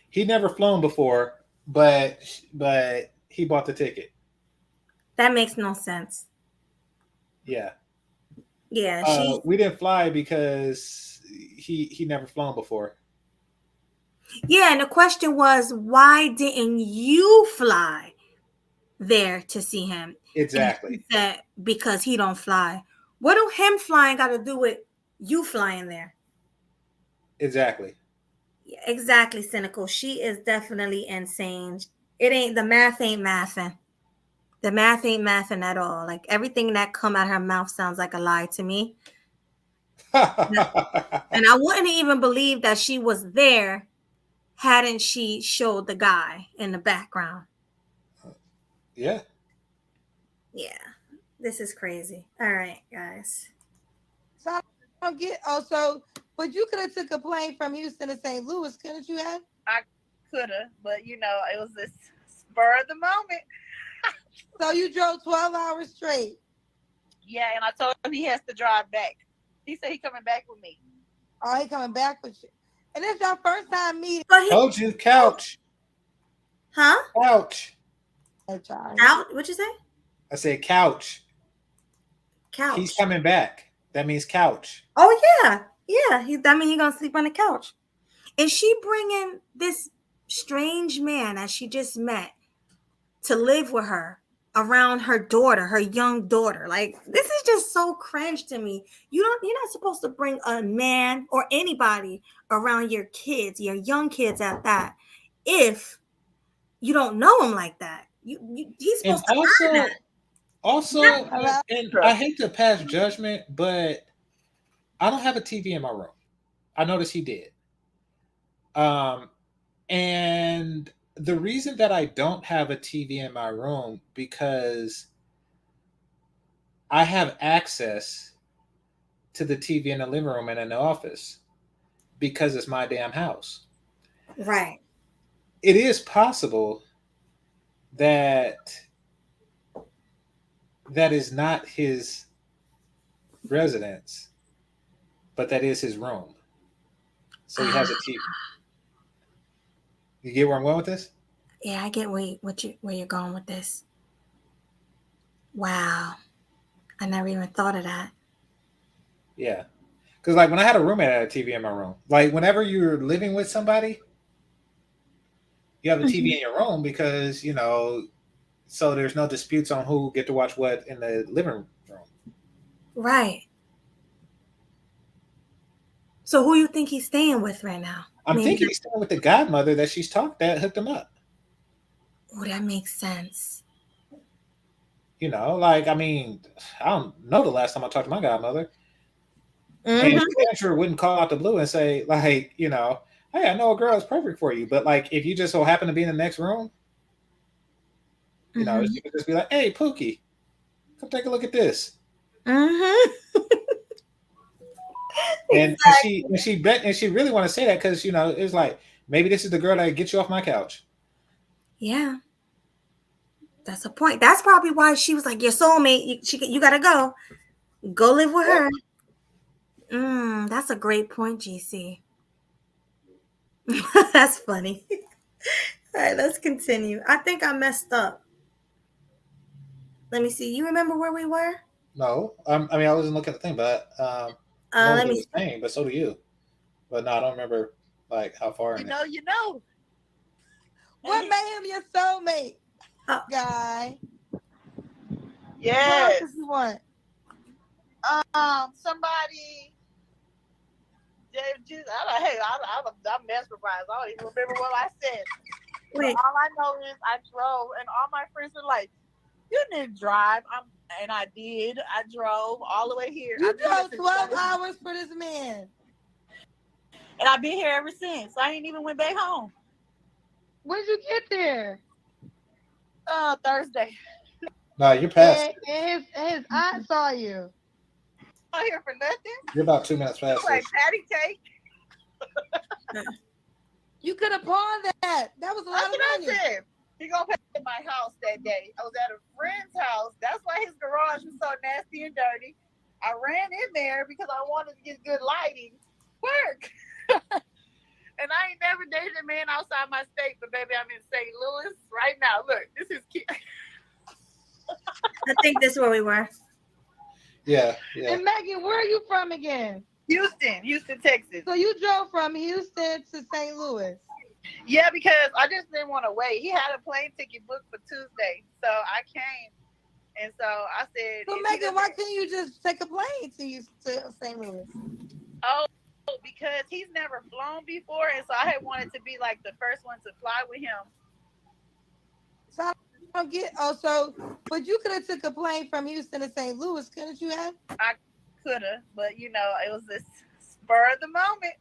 He never flown before, but he bought the ticket. That makes no sense. Yeah. Yeah. We didn't fly because he never flown before. Yeah, and the question was, why didn't you fly there to see him? Exactly. That because he don't fly. What do him flying got to do with you flying there? Exactly. Yeah, exactly, cynical. She is definitely insane. The math ain't mathing. The math ain't mathing at all. Like everything that come out her mouth sounds like a lie to me. And I wouldn't even believe that she was there hadn't she showed the guy in the background. Yeah. Yeah. This is crazy. All right, guys. So I don't get but you could have took a plane from Houston to St. Louis, couldn't you have? I could have, but it was this spur of the moment. So you drove 12 hours straight. Yeah, and I told him he has to drive back. He said he coming back with me. Oh, he coming back with you. And it's your first time meeting. Told you, couch. Huh? Couch. Out? What'd you say? I said couch. Couch. He's coming back. That means couch. Oh, yeah. Yeah. That means he's going to sleep on the couch. And she bringing this strange man that she just met to live with her around her daughter, her young daughter. Like, this is just so cringe to me. You're not supposed to bring a man or anybody around your kids, your young kids at that, if you don't know them like that. He's And supposed to earn that. also, Yeah. and I hate to pass judgment, but I don't have a TV in my room. I noticed he did. Um, and the reason that I don't have a TV in my room because I have access to the TV in the living room and in the office because it's my damn house. Right. It is possible that that is not his residence, but that is his room. So he has a TV. You get where I'm going with this? Yeah, I get where you're going with this. Wow, I never even thought of that. Yeah. Because, like, when I had a roommate, I had a TV in my room. Like, whenever you're living with somebody, you have a TV in your room because, so there's no disputes on who get to watch what in the living room. Right. So who you think he's staying with right now? I'm thinking he's staying with the godmother that she's talked that hooked him up. Oh, that makes sense. Like, I mean, I don't know the last time I talked to my godmother. Mm-hmm. And Andrew wouldn't call out the blue and say, like, hey, I know a girl is perfect for you. But, like, if you just so happen to be in the next room, she could just be like, hey, Pookie, come take a look at this. Mm-hmm. And she really want to say that because, it's like, maybe this is the girl that gets you off my couch. Yeah. That's a point. That's probably why she was like, your soulmate, you got to go. Go live with her. That's a great point, GC. That's funny. All right, let's continue. I think I messed up. Let me see. You remember where we were? No. I mean, I wasn't looking at the thing, but I know what it was saying, but so do you. But no, I don't remember, like, how far. You know. What made him your soulmate, guy? Yes. What else you want? Somebody. I'm mesmerized. I don't even remember what I said. Wait. All I know is I drove, and all my friends were like, "You didn't drive." And I did. I drove all the way here. You drove 12 hours for this man, and I've been here ever since. I ain't even went back home. When did you get there? Thursday. No, you're past. And his aunt saw you. Not here for nothing. You're about 2 minutes past. Like patty cake. You could have pawned that. That was a lot of money. I said. He gonna pay at my house that day. I was at a friend's house. That's why his garage was so nasty and dirty. I ran in there because I wanted to get good lighting. Work. And I ain't never dated a man outside my state, but baby, I'm in St. Louis right now. Look, this is cute. I think this is where we were. Yeah. And Megan, where are you from again? Houston, Texas. So you drove from Houston to St. Louis. Yeah, because I just didn't want to wait. He had a plane ticket booked for Tuesday, so I came, and so I said, "So Megan, why can't you just take a plane to St. Louis?" Oh, because he's never flown before, and so I had wanted to be like the first one to fly with him. So I don't get. But you could have took a plane from Houston to St. Louis, couldn't you have? I could have, but it was this spur of the moment.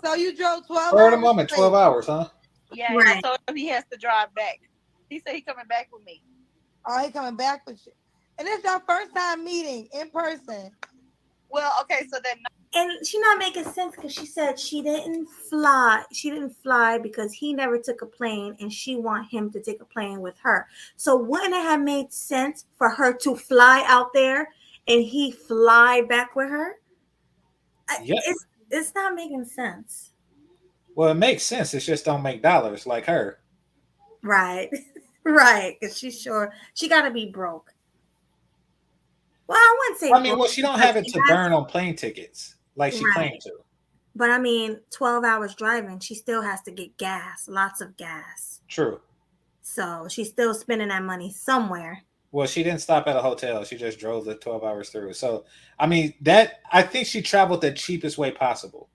So you drove 12 hours? Spur of the moment, 12 hours, huh? Yeah, right. So he has to drive back. He said he's coming back with me. Oh, he's coming back with you. And it's our first time meeting in person. Well, okay, so then. And she's not making sense because she said she didn't fly. She didn't fly because he never took a plane and she want him to take a plane with her. So wouldn't it have made sense for her to fly out there and he fly back with her? Yeah. It's not making sense. Well, it makes sense. It just don't make dollars like her. Right. Right. Because she's sure she got to be broke. Well, I wouldn't say. I mean, she don't have it to burn on plane tickets like she claimed to. But I mean, 12 hours driving, she still has to get gas, lots of gas. True. So she's still spending that money somewhere. Well, she didn't stop at a hotel. She just drove the 12 hours through. So, I mean, I think she traveled the cheapest way possible.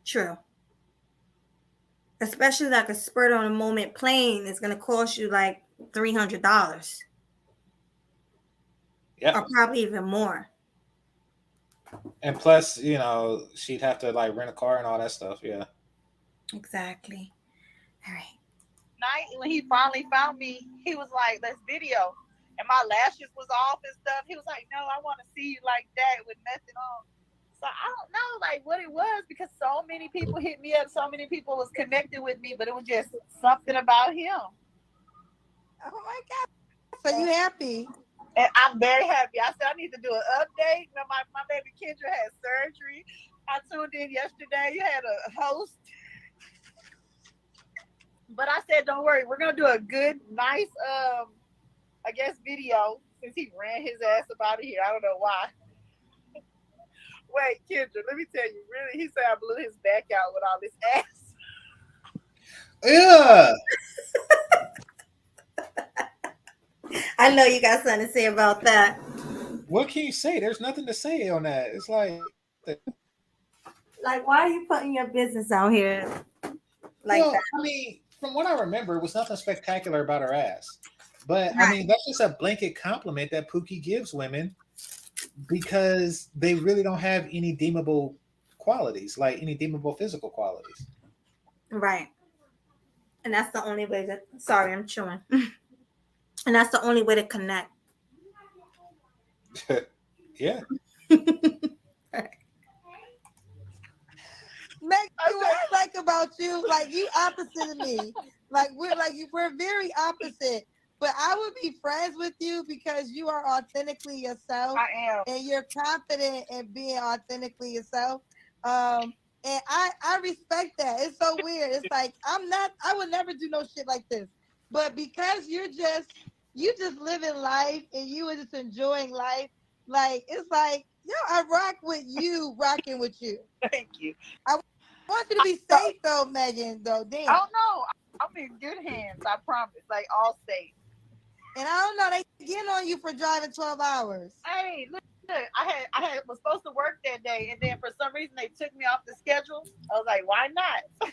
True. especially like a spurt on a moment plane is going to cost you like $300 Yeah. or probably even more. And plus, she'd have to like rent a car and all that stuff. Yeah. Exactly. All right. Night when he finally found me, he was like, "Let's video," and my lashes was off and stuff. He was like, "No, I want to see you like that with nothing on." So I don't know like what it was because so many people hit me up, so many people was connected with me, but it was just something about him. Oh my God. So you happy? And I'm very happy. I said I need to do an update. Now my baby Kendra had surgery. I tuned in yesterday. You had a host. But I said, don't worry, we're gonna do a good, nice I guess video since he ran his ass up out of here. I don't know why. Wait, Kendra, let me tell you, really, he said I blew his back out with all this ass. Yeah. I know you got something to say about that. What can you say? There's nothing to say on that. It's like Like, why are you putting your business out here like well, that? I mean, from what I remember, it was nothing spectacular about her ass. But I Right. mean, that's just a blanket compliment that Pookie gives women because they really don't have any deemable qualities, like any deemable physical qualities. Right. And that's the only way to, sorry, I'm chewing. And that's the only way to connect. Yeah. Meg, what I like about you, like you opposite of me. We're very opposite. But I would be friends with you because you are authentically yourself. I am. And you're confident in being authentically yourself. And I respect that. It's so weird. It's like I would never do no shit like this. But because you just living life and you are just enjoying life, like it's like, I rock with you, rocking with you. Thank you. I want you to be safe though, Megan, though. Damn. I don't know. I'm in good hands, I promise. Like all safe. And I don't know, they get on you for driving 12 hours. Hey, look, I was supposed to work that day, and then for some reason they took me off the schedule. I was like, why not?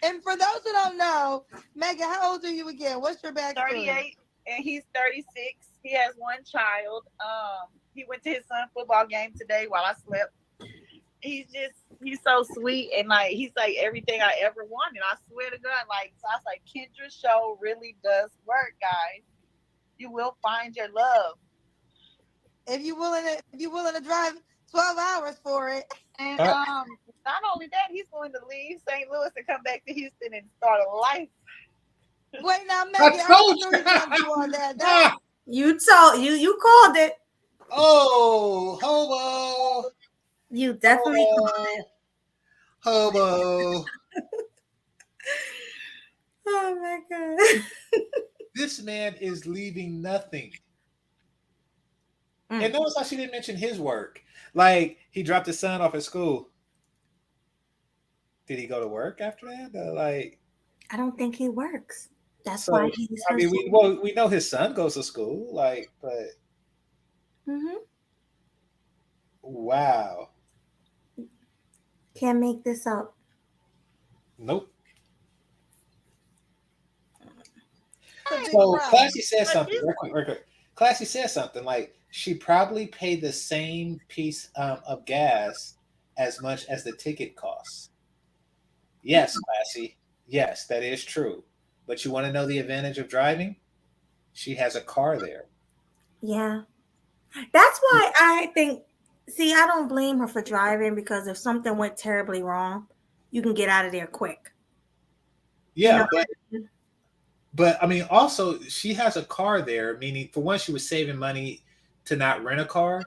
And for those who don't know, Megan, how old are you again? What's your backstory? 38, and he's 36. He has one child. He went to his son's football game today while I slept. He's so sweet, and like he's like everything I ever wanted. I swear to God, like so I was like, Kendra's show really does work, guys. You will find your love. If you're willing to drive 12 hours for it. And not only that, he's going to leave St. Louis and come back to Houston and start a life. Wait, now, Megan, I'm sure he's gonna do all that. You called it. Oh, hobo. You definitely Hobo. Oh my God. This man is leaving nothing. And notice how she didn't mention his work. Like, he dropped his son off at school. Did he go to work after that? I don't think he works. That's why he's. I mean, we know his son goes to school, but. Mm-hmm. Wow. Can't make this up. Nope. So Classy said something. Real quick. Classy said something like she probably paid the same piece of gas as much as the ticket costs. Yes, Classy. Yes, that is true. But you want to know the advantage of driving? She has a car there. Yeah. That's why I think, see, I don't blame her for driving because if something went terribly wrong, you can get out of there quick. Yeah, but I mean, also she has a car there, meaning for one, she was saving money to not rent a car,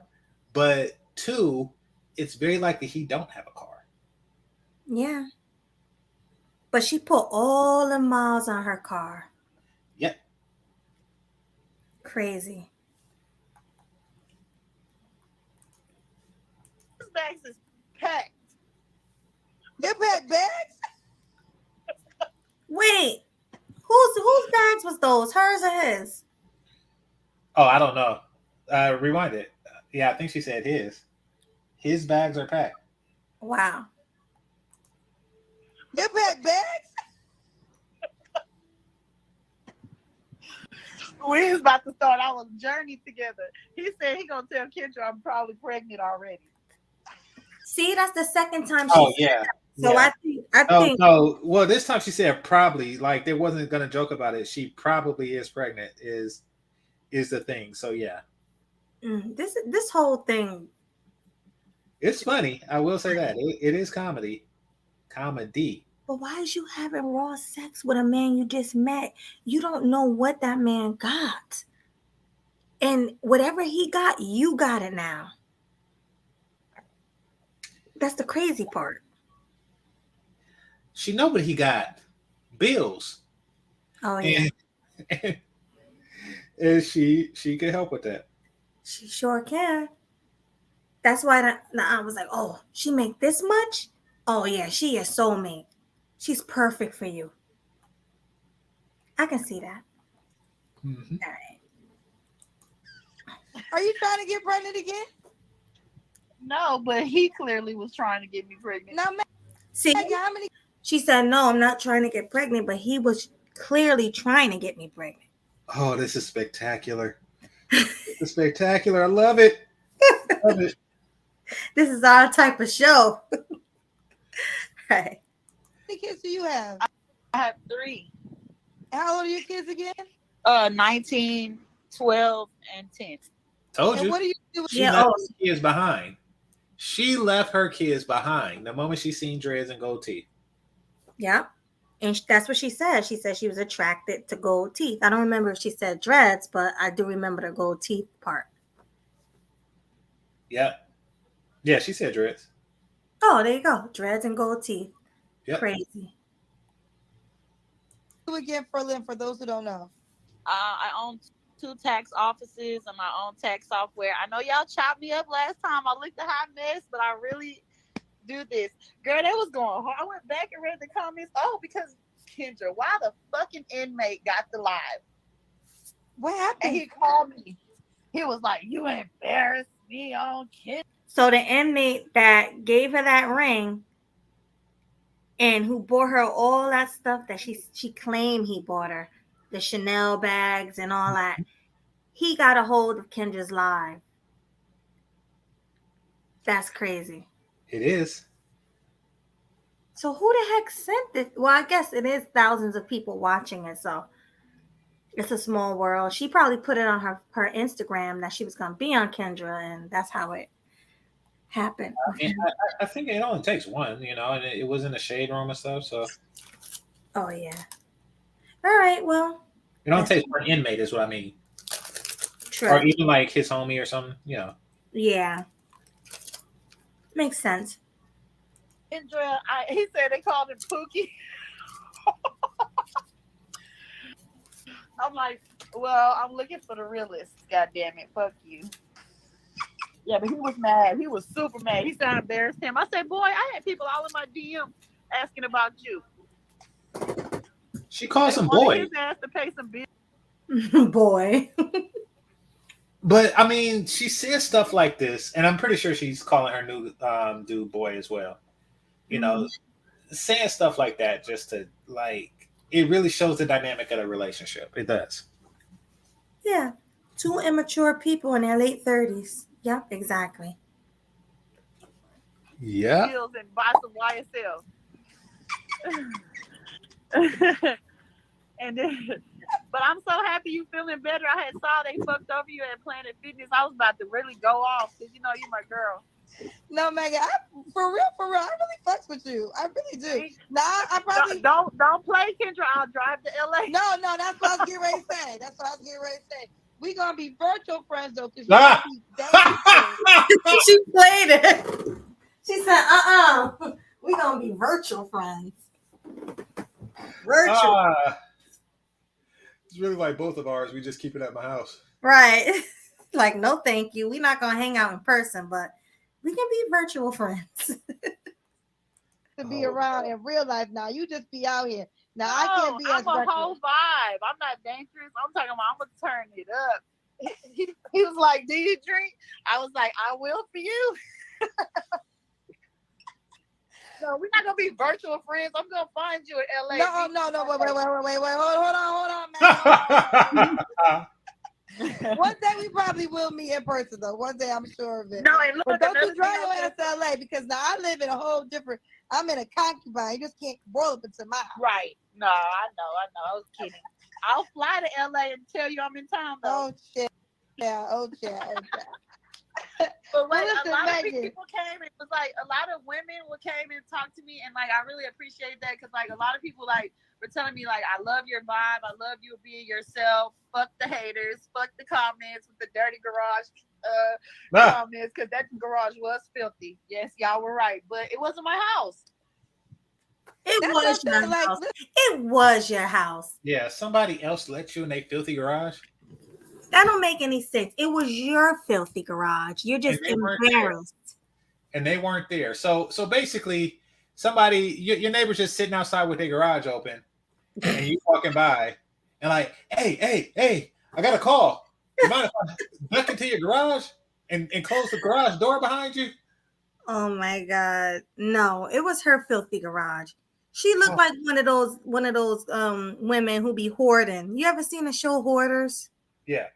but two, it's very likely he don't have a car. Yeah. But she put all the miles on her car. Yep. Crazy. His bags is packed. Your packed bags? Wait. Whose bags was those? Hers or his? Oh, I don't know. Rewind it. Yeah, I think she said his. His bags are packed. Wow. You pack bags? We was about to start our journey together. He said he gonna tell Kendra I'm probably pregnant already. See, that's the second time Oh she said yeah. that. So Yeah. I think No. Well, this time she said probably. Like they wasn't gonna joke about it. She probably is pregnant. Is the thing. So yeah, this whole thing. it's funny. I will say that it is comedy. Comedy. But why is you having raw sex with a man you just met? You don't know what that man got. And whatever he got, you got it now. That's the crazy part. She know what he got. Bills. Oh yeah. And she can help with that. She sure can. That's why I was like, oh, she make this much? Oh yeah, she is soulmate. She's perfect for you. I can see that. Mm-hmm. All right. Are you trying to get pregnant again? No, but he clearly was trying to get me pregnant. Now, See, how many? she said, no, I'm not trying to get pregnant, but he was clearly trying to get me pregnant. Oh, this is spectacular. It's spectacular. I love it. Love it. This is our type of show. Right. How many kids do you have? I have 3. How old are your kids again? 19, 12, and 10. Told And you. what do you do with She left her kids behind. She left her kids behind the moment she seen dreads and gold teeth. Yeah. And that's what she said. She said she was attracted to gold teeth. I don't remember if she said dreads, but I do remember the gold teeth part. Yeah. Yeah, she said dreads. Oh, there you go. Dreads and gold teeth. Yep. Crazy. do again for Lynn, for those who don't know? I own 2 tax offices and my own tax software. I know y'all chopped me up last time. I looked a hot mess, but I really do this. Girl, that was going hard. I went back and read the comments. Oh, because Kendra, why the fucking inmate got the live? What happened? And he called me. He was like, you embarrassed me on Kendra. So the inmate that gave her that ring and who bought her all that stuff that she claimed he bought her, the Chanel bags and all that, he got a hold of Kendra's live. That's crazy. It is. So who the heck sent it? Well, I guess it is thousands of people watching it, so it's a small world. She probably put it on her Instagram that she was going to be on Kendra, and that's how it happened. I think it only takes one, and it was in the shade room and stuff, so. Oh, yeah. All right, well. It only takes one inmate is what I mean. True. Or even like his homie or something, Yeah. Makes sense. Kendra, he said they called him Pookie. I'm like, well, I'm looking for the realist. God damn it, fuck you. Yeah, but he was mad. He was super mad. He said I embarrassed him. I said, boy, I had people all in my DM asking about you. She calls him They wanted boy. his ass to pay some bills. Boy. But I mean, she says stuff like this, and I'm pretty sure she's calling her new dude boy as well. Saying stuff like that just to it really shows the dynamic of the relationship. It does. Yeah. 2 immature people in their late 30s. Yep, exactly. Yeah. Bills and buy some YSL. And then, but I'm so happy you feeling better. I had saw they fucked over you at Planet Fitness. I was about to really go off because you my girl. No, Megan, for real, I really fucks with you. I really do. Now, I probably don't play, Kendra. I'll drive to LA. No, that's what I was getting ready to say. We gonna be virtual friends though, because She played it. She said, we gonna be virtual friends. Virtual. It's really like both of ours. We just keep it at my house. Right. Like, no, thank you. We're not gonna hang out in person, but we can be virtual friends. To be around in real life now. You just be out here. Now No, I can't be I'm as a virtual. whole vibe. I'm not dangerous. I'm talking about I'm gonna turn it up. He was like, do you drink? I was like, I will for you. No, we're not gonna be virtual friends. I'm gonna find you in LA. No. Wait. Hold on, man. One day we probably will meet in person, though. One day I'm sure of it. No, and look, but don't you drive your ass to LA because now I live in a whole different. I'm in a concubine. You just can't roll up into my house. Right. No, I know. I was kidding. I'll fly to LA and tell you I'm in town, though. Oh shit. Yeah. But like, a lot of people came, it was like a lot of women came and talked to me, and like I really appreciate that because like a lot of people like were telling me like I love your vibe, I love you being yourself. Fuck the haters, fuck the comments with the dirty garage comments because that garage was filthy. Yes, y'all were right, but it wasn't my house. It was your house. It was your house. Yeah, somebody else let you in a filthy garage. That don't make any sense. It was your filthy garage. You're just embarrassed. And they weren't there. So basically, somebody, your neighbor's just sitting outside with their garage open, and you walking by, and like, hey, I got a call. You mind if I duck into your garage and close the garage door behind you? Oh my God. No, it was her filthy garage. She looked like one of those women who be hoarding. You ever seen the show Hoarders? Yeah.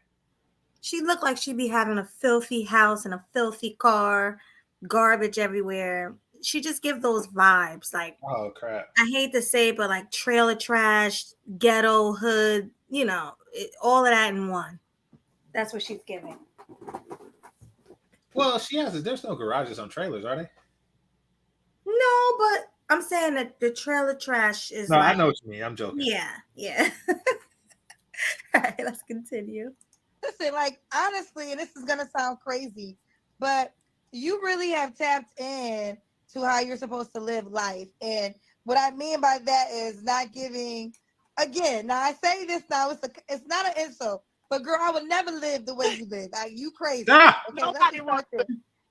She looked like she'd be having a filthy house and a filthy car, garbage everywhere. She just give those vibes. Like, oh crap. I hate to say it, but like trailer trash, ghetto, hood, all of that in one. That's what she's giving. Well, she has. There's no garages on trailers, are they? No, but I'm saying that the trailer trash is. No, I know what you mean. I'm joking. Yeah. All right, let's continue. Listen, like honestly, and this is gonna sound crazy, but you really have tapped in to how you're supposed to live life. And what I mean by that is not giving. Again, now I say this now, it's not an insult, but girl, I would never live the way you live. Like, you crazy. Nobody wants it.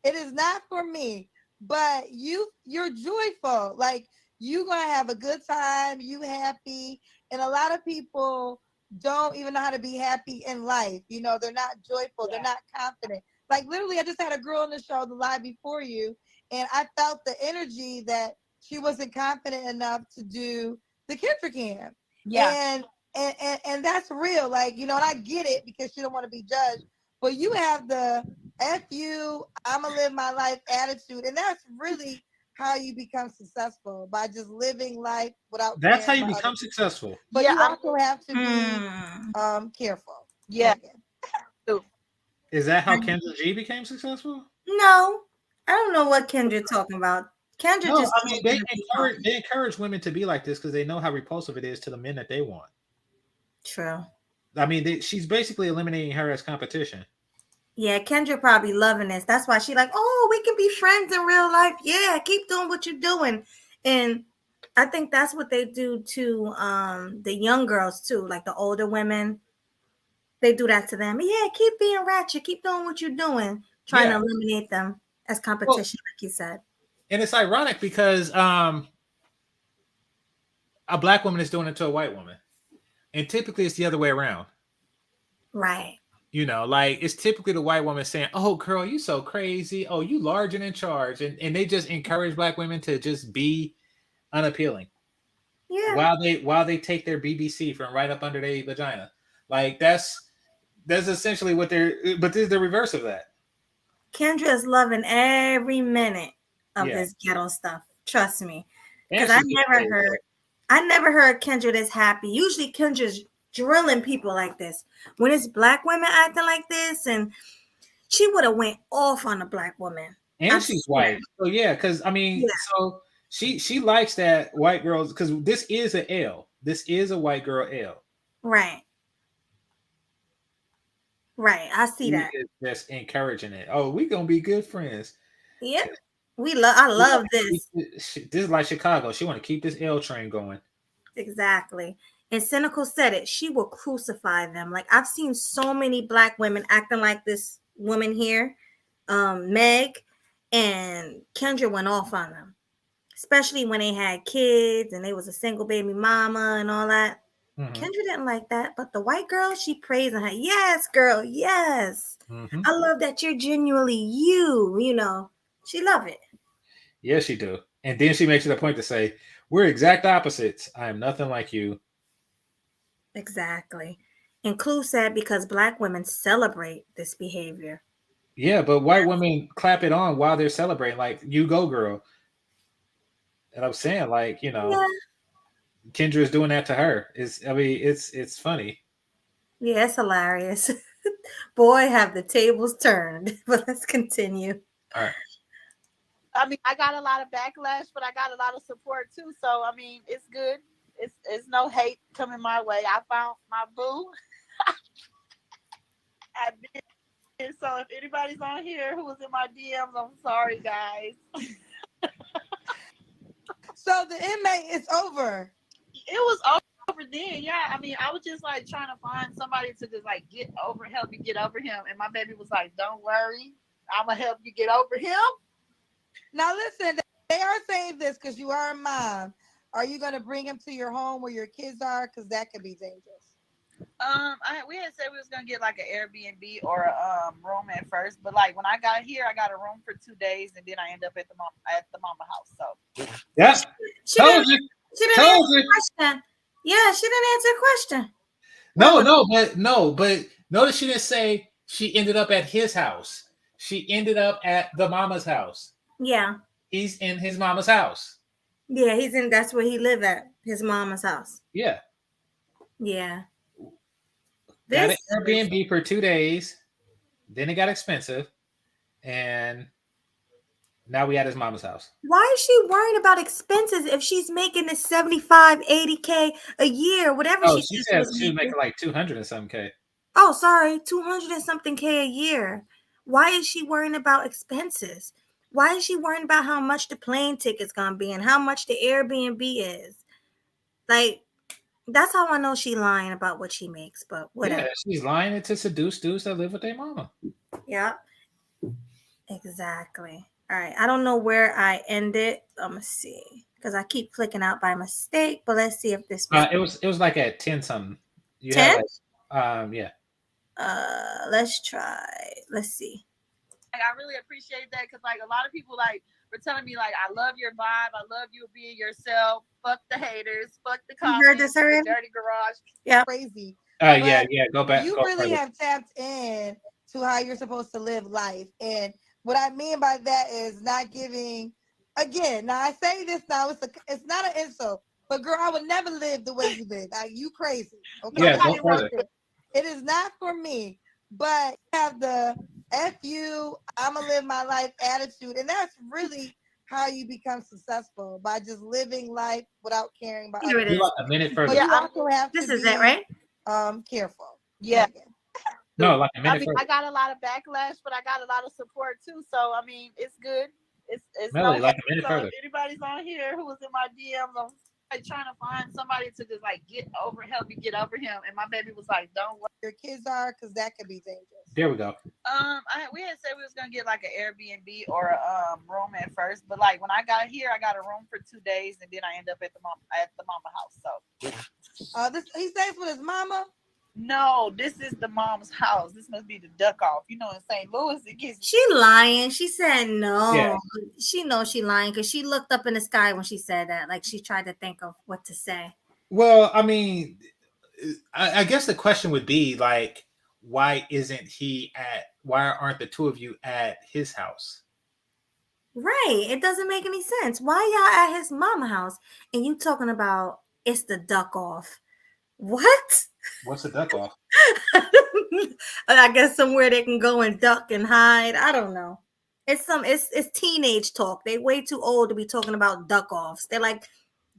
It is not for me, but you're joyful. Like, you're gonna have a good time, you happy, and a lot of people don't even know how to be happy in life. They're not joyful, they're not confident. Like, literally, I just had a girl on the show the live before you, and I felt the energy that she wasn't confident enough to do the Kendra camp. Yeah. And that's real. Like, and I get it because you don't want to be judged, but you have the F you, I'ma live my life attitude. And that's really how you become successful, by just living life without. That's how you become successful. But you also have to be careful. Yeah. Is that how Kendra G became successful? No, I don't know what Kendra talking about. Kendra they encourage women to be like this because they know how repulsive it is to the men that they want. True. I mean, she's basically eliminating her as competition. Yeah, Kendra probably loving this. That's why she like, oh, we can be friends in real life. Yeah, keep doing what you're doing. And I think that's what they do to the young girls too, like the older women. They do that to them. Yeah, keep being ratchet. Keep doing what you're doing. Trying to eliminate them as competition, like you said. And it's ironic because a black woman is doing it to a white woman. And typically it's the other way around. Right. Like it's typically the white woman saying, oh, girl, you so crazy. Oh, you large and in charge. And they just encourage black women to just be unappealing. Yeah. While they take their BBC from right up under their vagina. Like that's essentially what but this is the reverse of that. Kendra is loving every minute of this ghetto stuff. Trust me. Because I never heard Kendra this happy. Usually Kendra's drilling people like this. When it's black women acting like this, and she would have went off on a black woman. And she's white. So because so she likes that white girls, because this is an L. This is a white girl L. Right. Right. I see that. Just encouraging it. Oh, we gonna be good friends. Yeah. I love this. This is like Chicago. She want to keep this L train going. Exactly. And Cynical said it. She will crucify them. Like, I've seen so many black women acting like this woman here, Meg, and Kendra went off on them, especially when they had kids and they was a single baby mama and all that. Mm-hmm. Kendra didn't like that, but the white girl, she praising her. Yes, girl. Yes. Mm-hmm. I love that you're genuinely you. She love it. Yes, she do. And then she makes it a point to say, "We're exact opposites. I am nothing like you." Exactly. And Clue said because black women celebrate this behavior. Yeah, but white women clap it on while they're celebrating, like "You go, girl." And I'm saying, like, Yeah. Kendra is doing that to her. It's funny. Yeah, it's hilarious. Boy, have the tables turned. But let's continue. All right. I mean, I got a lot of backlash, but I got a lot of support too. So I mean, it's good. It's no hate coming my way. I found my boo. I did. So if anybody's on here who was in my DMs, I'm sorry, guys. So the inmate is over. It was over then. Yeah, I mean, I was just like trying to find somebody to just like help me get over him. And my baby was like, "Don't worry, I'm gonna help you get over him." Now listen, they are saying this because you are a mom. Are you gonna bring him to your home where your kids are? Because that could be dangerous. We had said we was gonna get like an Airbnb or a room at first, but like when I got here, I got a room for 2 days, and then I end up at the mama house. So Yeah. She Told didn't, you. she didn't Told answer you. the question. Yeah, she didn't answer a question. But notice she didn't say she ended up at his house. She ended up at the mama's house. Yeah. He's in his mama's house. Yeah, that's where he live at, his mama's house. Yeah. Yeah. Got an Airbnb for 2 days. Then it got expensive. And now we at his mama's house. Why is she worried about expenses if she's making the 75, 80K a year, whatever Oh, she she said said she was making like 200 and something K. Oh, sorry, 200 and something K a year. Why is she worrying about expenses? Why is she worrying about how much the plane ticket's gonna be and how much the Airbnb is? Like, that's how I know she lying about what she makes, but whatever. Yeah, she's lying to seduce dudes that live with their mama. Yeah. Exactly. All right. I don't know where I ended. I'm gonna see. Because I keep clicking out by mistake, but let's see if this was it was like at 10 something. You 10? had like, yeah. Let's try. Let's see. Like, I really appreciate that because like a lot of people like were telling me like, "I love your vibe. I love you being yourself. Fuck the haters. Fuck the comments. You heard this already? Dirty garage." Yeah. Crazy. Yeah. Go back. You really have tapped in to how you're supposed to live life. And what I mean by that is not giving, again, now I say this now, it's not an insult, but girl, I would never live the way you live. Like, you crazy. Okay? Yeah, go further. It is not for me, but you have the F you, I'm going to live my life attitude. And that's really how you become successful, by just living life without caring about Here it others. is. A minute further. But you also have This to is be, it, right? careful. Yeah. No, like a minute I mean, further. I got a lot of backlash, but I got a lot of support too. So I mean, it's good. It's Melody, no like hate. a minute So further. if anybody's on here who was in my DMs, I'm like trying to find somebody to just like help me get over him. And my baby was like, "Don't worry, your kids are," because that could be dangerous. There we go. we had said we was gonna get like an Airbnb or a room at first, but like when I got here, I got a room for 2 days, and then I end up at the mama house. So he stays with his mama. no, this is the mom's house. This must be the duck off. You know, in St. Louis, it gets. She lying. She said no. Yeah. She knows she lying because she looked up in the sky when she said that. Like she tried to think of what to say. Well, I mean, I guess the question would be like, why aren't the two of you at his house? Right. It doesn't make any sense. Why y'all at his mama house and you talking about it's the duck off? What? What's the duck off? I guess somewhere they can go and duck and hide. I don't know. It's teenage talk. They way too old to be talking about duck offs. They're like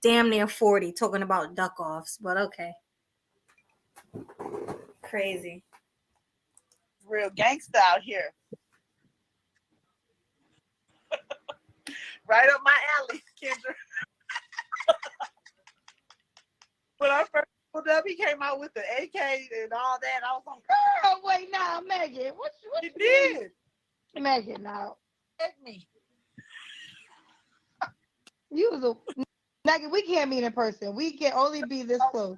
damn near 40 talking about duck offs, but okay. Crazy. Real gangsta out here. Right up my alley, Kendra. When I first pulled up, he came out with the AK and all that. I was like, "Oh, wait, now, Megan, what he did? Megan, now, Hit me. you was a Megan. We can't meet in person. We can only be this close.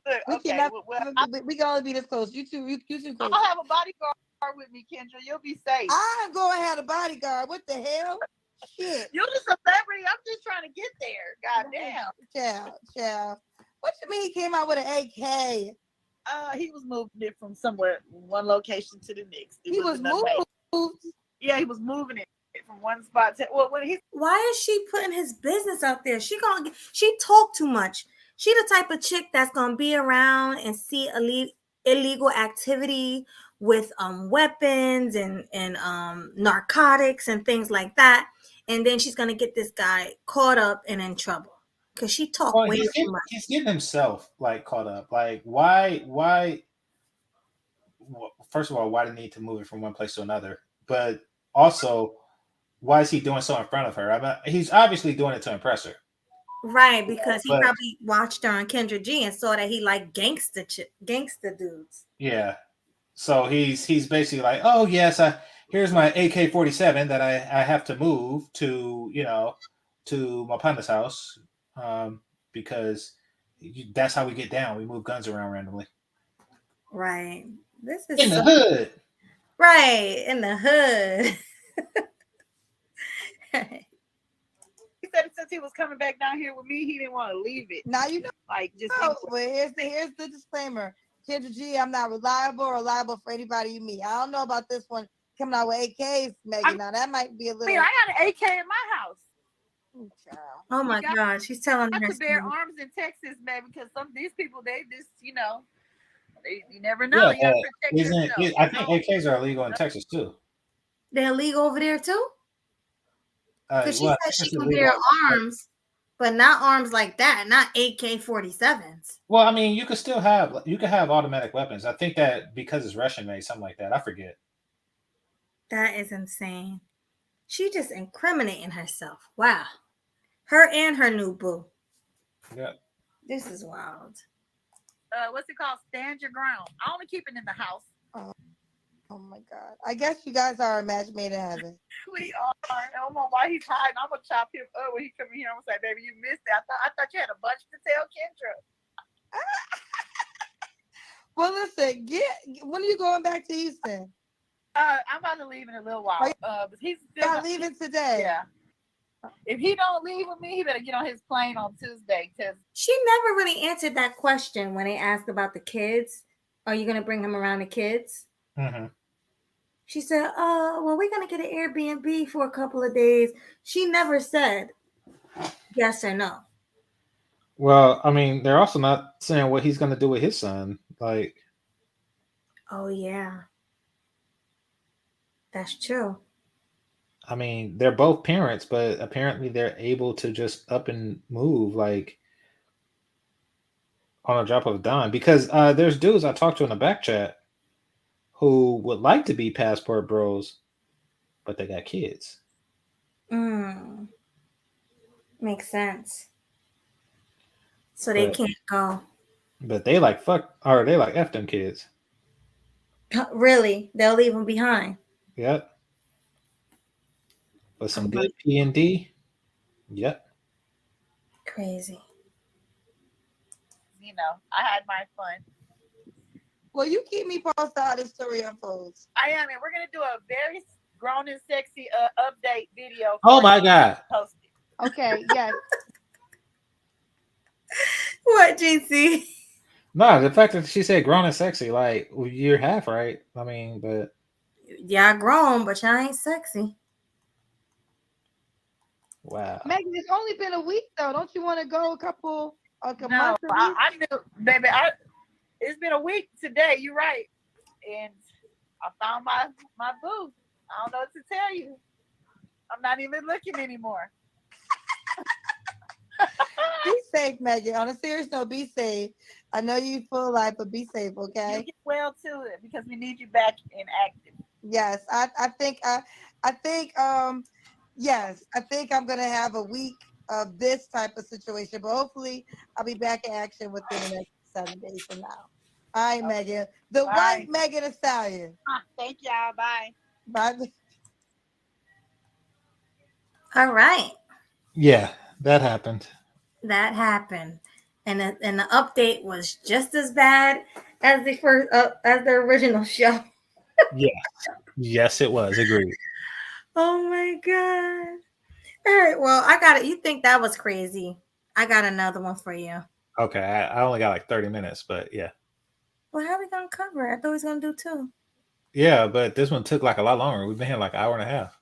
Look, We okay, cannot. well, We can only be this close. You two close. I'll have a bodyguard with me, Kendra. You'll be safe. I'm going to have a bodyguard. What the hell? shit. You're the celebrity. I'm just trying to get there. Goddamn. Child. What you mean he came out with an AK? He was moving it from somewhere, one location to the next. He was moved. Yeah, he was moving it from one spot to Why is she putting his business out there? She talk too much. She the type of chick that's gonna be around and see illegal activity with weapons and narcotics and things like that, and then she's gonna get this guy caught up and in trouble because she talk way too much. He's getting himself like caught up. Like why? First of all, why the need to move it from one place to another? But also, why is he doing so in front of her? I mean, he's obviously doing it to impress her. Right, because he probably watched her on Kendra G and saw that he liked gangster dudes. Yeah. So he's basically like, oh yes, here's my AK-47 that I have to move to to my partner's house, because that's how we get down. We move guns around randomly. Right. This is in the hood. Right, in the hood. He said since he was coming back down here with me, he didn't want to leave it. Now you know, like just. Well, here's the disclaimer. Kendra G, I'm not reliable for anybody you meet. I don't know about this one coming out with AKs, Megan. Now that might be a little. I got an AK in my house. Oh my God, she's telling her to bear arms in Texas, man, because some of these people, they just, you never know. Yeah, you protect yourself, I think AKs are illegal in Texas too. They're illegal over there too? Because she said she can bear arms, but not arms like that, not AK-47s. Well, I mean, you could have automatic weapons. I think that because it's Russian made, something like that. I forget. That is insane. She just incriminating herself. Wow. Her and her new boo. Yeah. This is wild. What's it called? Stand your ground. I only keep it in the house. Oh my God. I guess you guys are a match made in heaven. We are. I don't know why he's hiding. I'm going to chop him up when he come in here. I'm going to say, baby, you missed it. I thought you had a bunch to tell Kendra. Well, listen, when are you going back to Houston? I'm about to leave in a little while. But he's still leaving today. Yeah. If he don't leave with me, he better get on his plane on Tuesday. She never really answered that question when they asked about the kids. Are you going to bring him around the kids? Mm-hmm. She said, well, we're going to get an Airbnb for a couple of days. She never said yes or no. Well, I mean, they're also not saying what he's going to do with his son. Like, oh, yeah. That's true. I mean, they're both parents, but apparently they're able to just up and move like on a drop of a dime. Because there's dudes I talked to in the back chat who would like to be passport bros, but they got kids. Makes sense. So they can't go. But they like fuck, or they like F them kids. Really? They'll leave them behind. Yep. With some good P&D. Yep. Crazy. I had my fun. Well, you keep me posted how this story unfolds. I am, and we're gonna do a very grown and sexy update video. Oh my God. Okay, yes. What, JC? No, the fact that she said grown and sexy, like, you're half right. I mean, but y'all grown, but y'all ain't sexy. Wow. Megan, it's only been a week though. Don't you want to go a couple months? I knew, baby. It's been a week today. You're right, and I found my boo. I don't know what to tell you. I'm not even looking anymore. Be safe, Megan. On a serious note, be safe. I know you full life, but be safe, okay? You get well to it because we need you back in active. Yes, I think yes, I think I'm gonna have a week of this type of situation, but hopefully I'll be back in action within the next 7 days from now. All right, Megan. The white Megan Thee Stallion. Thank y'all. Bye. Bye. All right. Yeah, that happened. That happened. And the update was just as bad as the first as the original show. Yeah. Yes, it was. Agreed. Oh my God. All right. Well, I got it. You think that was crazy? I got another one for you. Okay, I only got like 30 minutes, but yeah. Well, how are we gonna cover it? I thought we was gonna do two. Yeah, but this one took like a lot longer. We've been here like an hour and a half.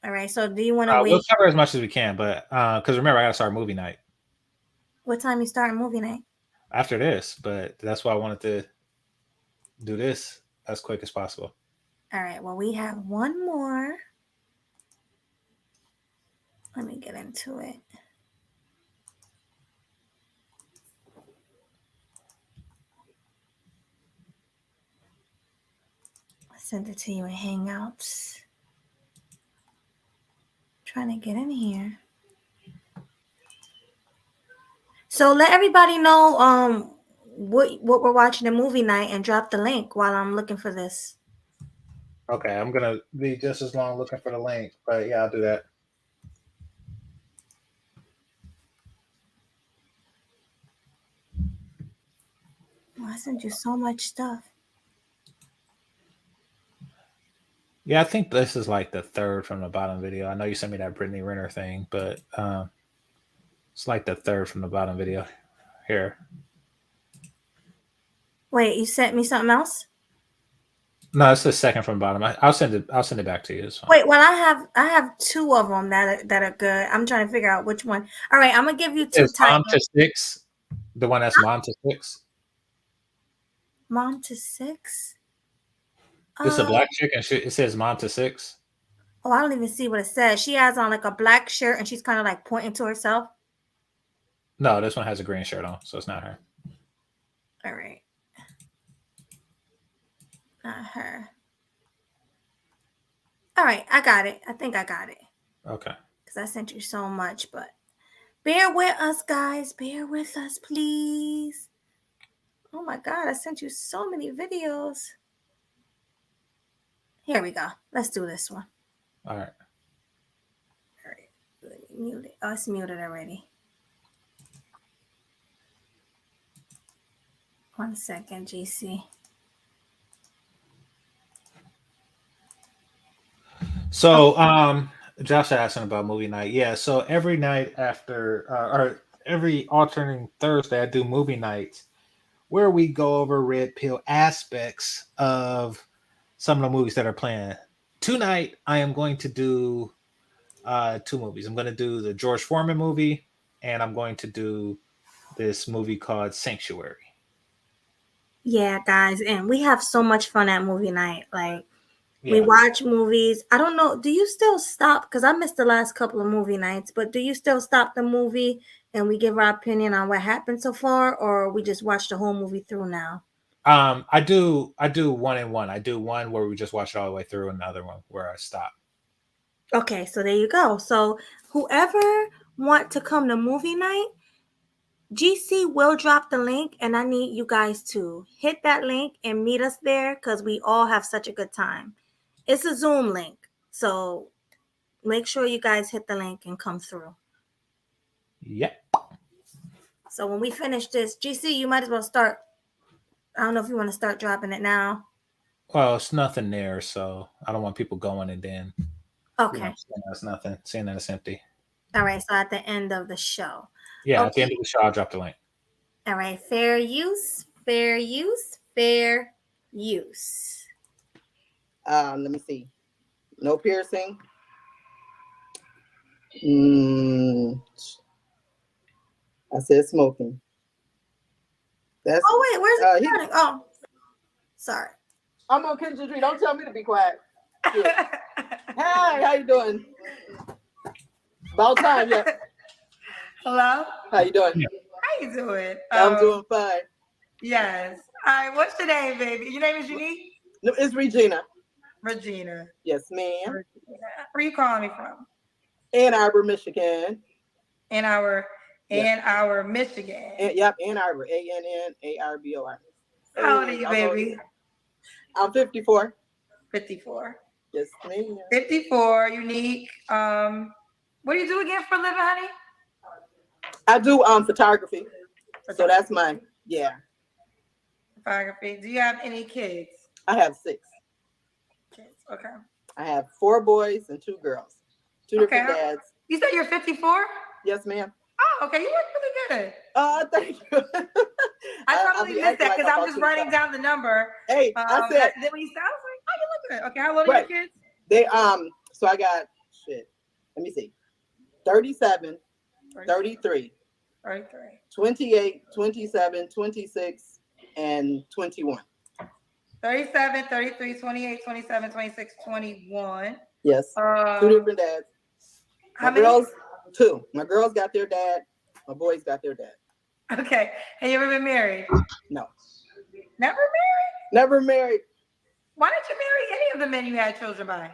All right. So, do you want to We'll wait? cover as much as we can, but because remember, I got to start movie night What time you starting movie night? after this. But that's why I wanted to do this as quick as possible. All right. Well, we have one more. Let me get into it. I sent it to you in Hangouts. Trying to get in here. So let everybody know what we're watching in movie night and drop the link while I'm looking for this. Okay, I'm gonna be just as long looking for the link, but yeah, I'll do that. Oh, I sent you so much stuff. Yeah, I think this is like the third from the bottom video. I know you sent me that Brittany Renner thing, but it's like the third from the bottom video here. Wait, you sent me something else? No, it's the second from the bottom. I'll send it. I'll send it back to you. Wait, well, I have two of them that are good. I'm trying to figure out which one. All right, I'm gonna give you two It's titles. Mom to Six, the one that's Mom to Six. Mom to Six. It's a black chick, and it says Mom to Six. Oh, I don't even see what it says. She has on like a black shirt, and she's kind of like pointing to herself. No, this one has a green shirt on, so it's not her. All right, not her. All right, I got it. I think I got it. Okay. Because I sent you so much, but bear with us, guys. Bear with us, please. Oh my God, I sent you so many videos. Here we go. Let's do this one. All right. All right. Let me mute it. Oh, it's muted already. 1 second, GC. So, Josh asked about movie night. Yeah, so every night after, or every alternating Thursday, I do movie nights where we go over red pill aspects of some of the movies that are playing. Tonight, I am going to do two movies. I'm going to do the George Foreman movie, and I'm going to do this movie called Sanctuary. Yeah, guys, and we have so much fun at movie night. Like, Yeah. we watch movies. I don't know. Do you still stop? Because I missed the last couple of movie nights, but do you still stop the movie and we give our opinion on what happened so far, or we just watch the whole movie through now? I do one and one. I do one where we just watch it all the way through, and another one where I stop. Okay, so there you go. So whoever want to come to movie night, GC will drop the link, and I need you guys to hit that link and meet us there because we all have such a good time. It's a Zoom link, so make sure you guys hit the link and come through. Yep. So when we finish this, GC, you might as well start. I don't know if you want to start dropping it now. Well, it's nothing there, so I don't want people going and then Okay. That's nothing. Seeing that it's empty. All right. So at the end of the show. Yeah, okay. At the end of the show, I'll drop the link. All right. Fair use. Fair use. Fair use. Let me see. No piercing. I said smoking. That's. Oh wait, where's the Oh, sorry. I'm on Kendra Tree. Don't tell me to be quiet. Yeah. Hi, how you doing? About time, yeah. Hello. How you doing? How you doing? I'm doing fine. Yes. All right. What's your name, baby? Your name is Unique? No, it's Regina. Regina. Yes, ma'am. Where you calling me from? Ann Arbor, Michigan. Ann Arbor, Michigan. Yep, Ann Arbor. ANNARBOR. How old are you, baby? I'm 54. 54. Yes, ma'am. 54, Unique. What do you do again for a living, honey? I do photography. So that's my Photography. Do you have any kids? I have 6 kids. Okay. I have 4 boys and 2 girls. 2 different dads. You said you're 54? Yes, ma'am. Oh, okay. You look really good. Thank you. I totally missed that because I'm just writing down the number. Hey, I said. Then when you said, I was like, oh, you look good. Okay, how old are your kids? They So I got Let me see. 37, 33, 28, 27, 26, and 21. 37, 33, 28, 27, 26, 21. Yes. 2 different dads. How many? Girls, 2. My girls got their dad. My boys got their dad. Okay. Have you ever been married? No. Never married? Never married. Why didn't you marry any of the men you had children by?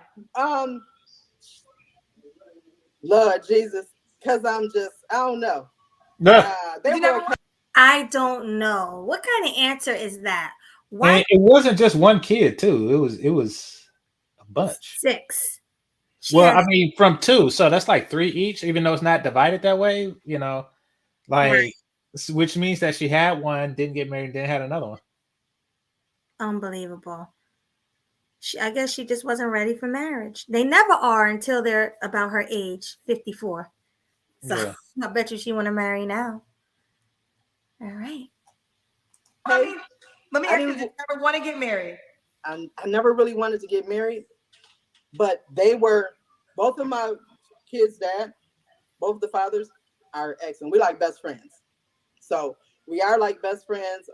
Lord Jesus, because I don't know. I don't know. What kind of answer is that? Why? And it wasn't just one kid too. It was a bunch. 6. Well, I mean, from 2, so that's like 3 each, even though it's not divided that way. Like, which means that she had one, didn't get married, then had another one. Unbelievable. I guess she just wasn't ready for marriage. They never are until they're about her age, 54. So yeah. I bet you she want to marry now. All right. I mean, let me ask you, did you ever want to get married? I never really wanted to get married, but they were, both of my kids' dad, both of the fathers are ex, and we like best friends. So we are like best friends.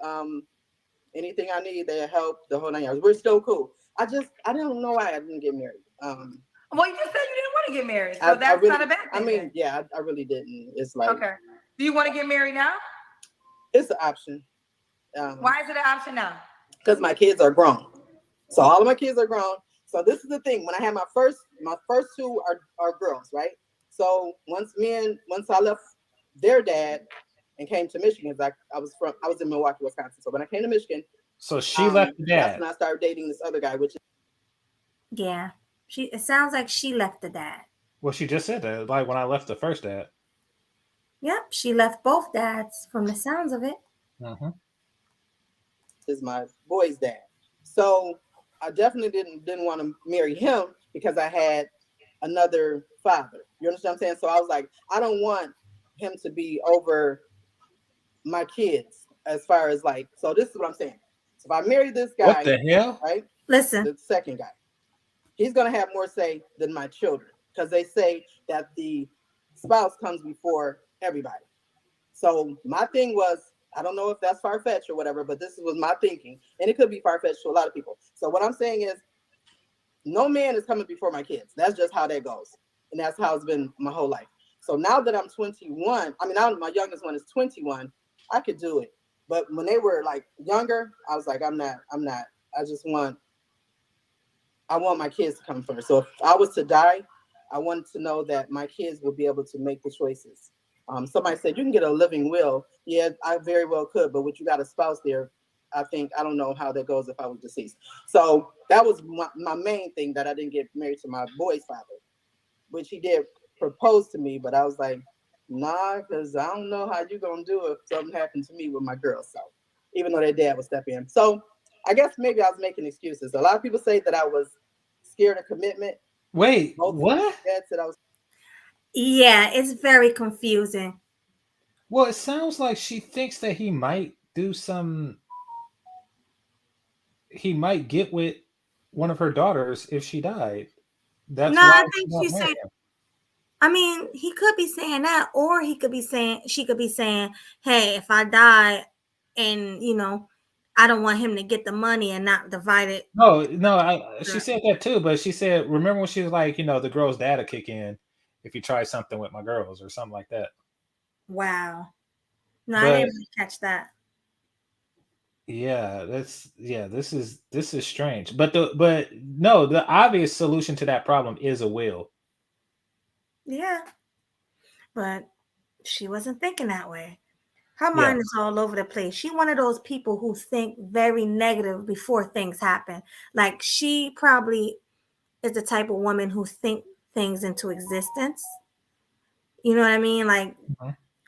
Anything I need, they help, the whole 9 yards. We're still cool. I don't know why I didn't get married. Well, you just said you didn't want to get married, so that's not a bad thing. I mean, yeah, I really didn't. It's like, okay. Do you want to get married now? It's an option. Why is it an option now? Because my kids are grown. So all of my kids are grown. So this is the thing. When I had my first 2 are girls, right? So once I left their dad and came to Michigan, I was in Milwaukee, Wisconsin. So when I came to Michigan, so she left the dad. That's when I started dating this other guy, which is yeah. It sounds like she left the dad. Well, she just said that, like when I left the first dad. Yep, she left both dads from the sounds of it. Mm-hmm. Is my boy's dad. So I definitely didn't want to marry him because I had another father. You understand what I'm saying? So I was like, I don't want him to be over my kids as far as like, so this is what I'm saying. So if I marry this guy, what the hell? Right? Listen. The second guy, he's going to have more say than my children because they say that the spouse comes before everybody. So my thing was, I don't know if that's far-fetched or whatever, but this was my thinking. And it could be far-fetched to a lot of people. So what I'm saying is, no man is coming before my kids. That's just how that goes. And that's how it's been my whole life. So now that I'm 21, my youngest one is 21, I could do it. But when they were like younger, I was like, I'm not. I want my kids to come first. So if I was to die, I wanted to know that my kids would be able to make the choices. Somebody said, you can get a living will. Yeah, I very well could, but what you got a spouse there, I don't know how that goes if I was deceased. So that was my main thing, that I didn't get married to my boy's father, which he did propose to me, but I was like, nah, because I don't know how you're going to do it if something happened to me with my girls. So even though their dad would step in. So I guess maybe I was making excuses. A lot of people say that I was scared of commitment. Wait, what? Dad said I was. Yeah, it's very confusing. Well, it sounds like she thinks that he might get with one of her daughters if she died. That's no, why I think she's saying. I mean, he could be saying that, or she could be saying, "Hey, if I die, and I don't want him to get the money and not divide it." No, she said that too, but she said, remember when she was like, the girl's dad will kick in if you try something with my girls or something like that. Wow. No, I didn't really catch that. Yeah, this is strange. But the obvious solution to that problem is a will. Yeah. But she wasn't thinking that way. Her mind is all over the place. She's one of those people who think very negative before things happen. Like, she probably is the type of woman who think things into existence. You know what I mean? Like,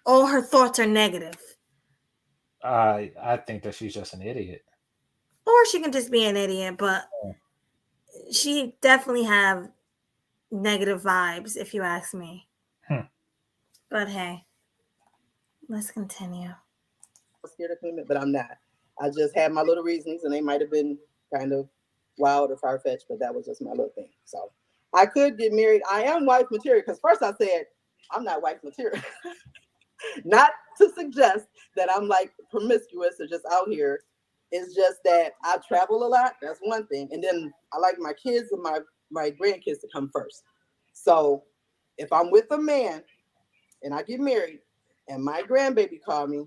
all her thoughts are negative. I think that she's just an idiot. Or she can just be an idiot, but she definitely have negative vibes, if you ask me. But hey, let's continue. Scared of commitment, but I'm not. I just had my little reasonings, and they might have been kind of wild or far fetched, but that was just my little thing. So I could get married. I am wife material because first I said I'm not wife material. Not to suggest that I'm like promiscuous or just out here. It's just that I travel a lot. That's one thing, and then I like my kids and my grandkids to come first. So if I'm with a man and I get married, and my grandbaby call me,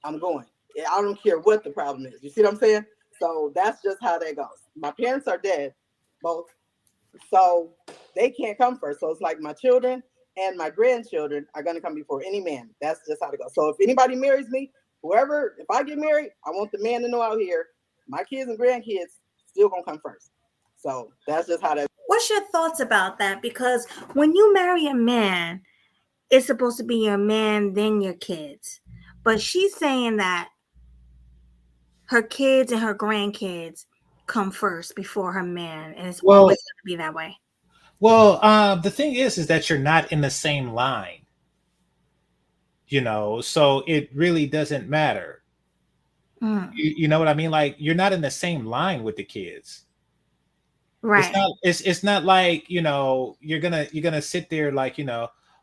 I'm going. I don't care what the problem is. You see what I'm saying? So that's just how that goes. My parents are dead, both. So they can't come first. So it's like my children and my grandchildren are going to come before any man. That's just how it goes. So if anybody marries me, whoever, if I get married, I want the man to know out here, my kids and grandkids still going to come first. So that's just how that. What's your thoughts about that? Because when you marry a man, it's supposed to be your man, then your kids. But she's saying that her kids and her grandkids come first before her man, and it's Well, always going to be that way. well, the thing is that you're not in the same line, so it really doesn't matter. Mm, You know what I mean? Like you're not in the same line with the kids. It's right. not. It's not like you're gonna sit there like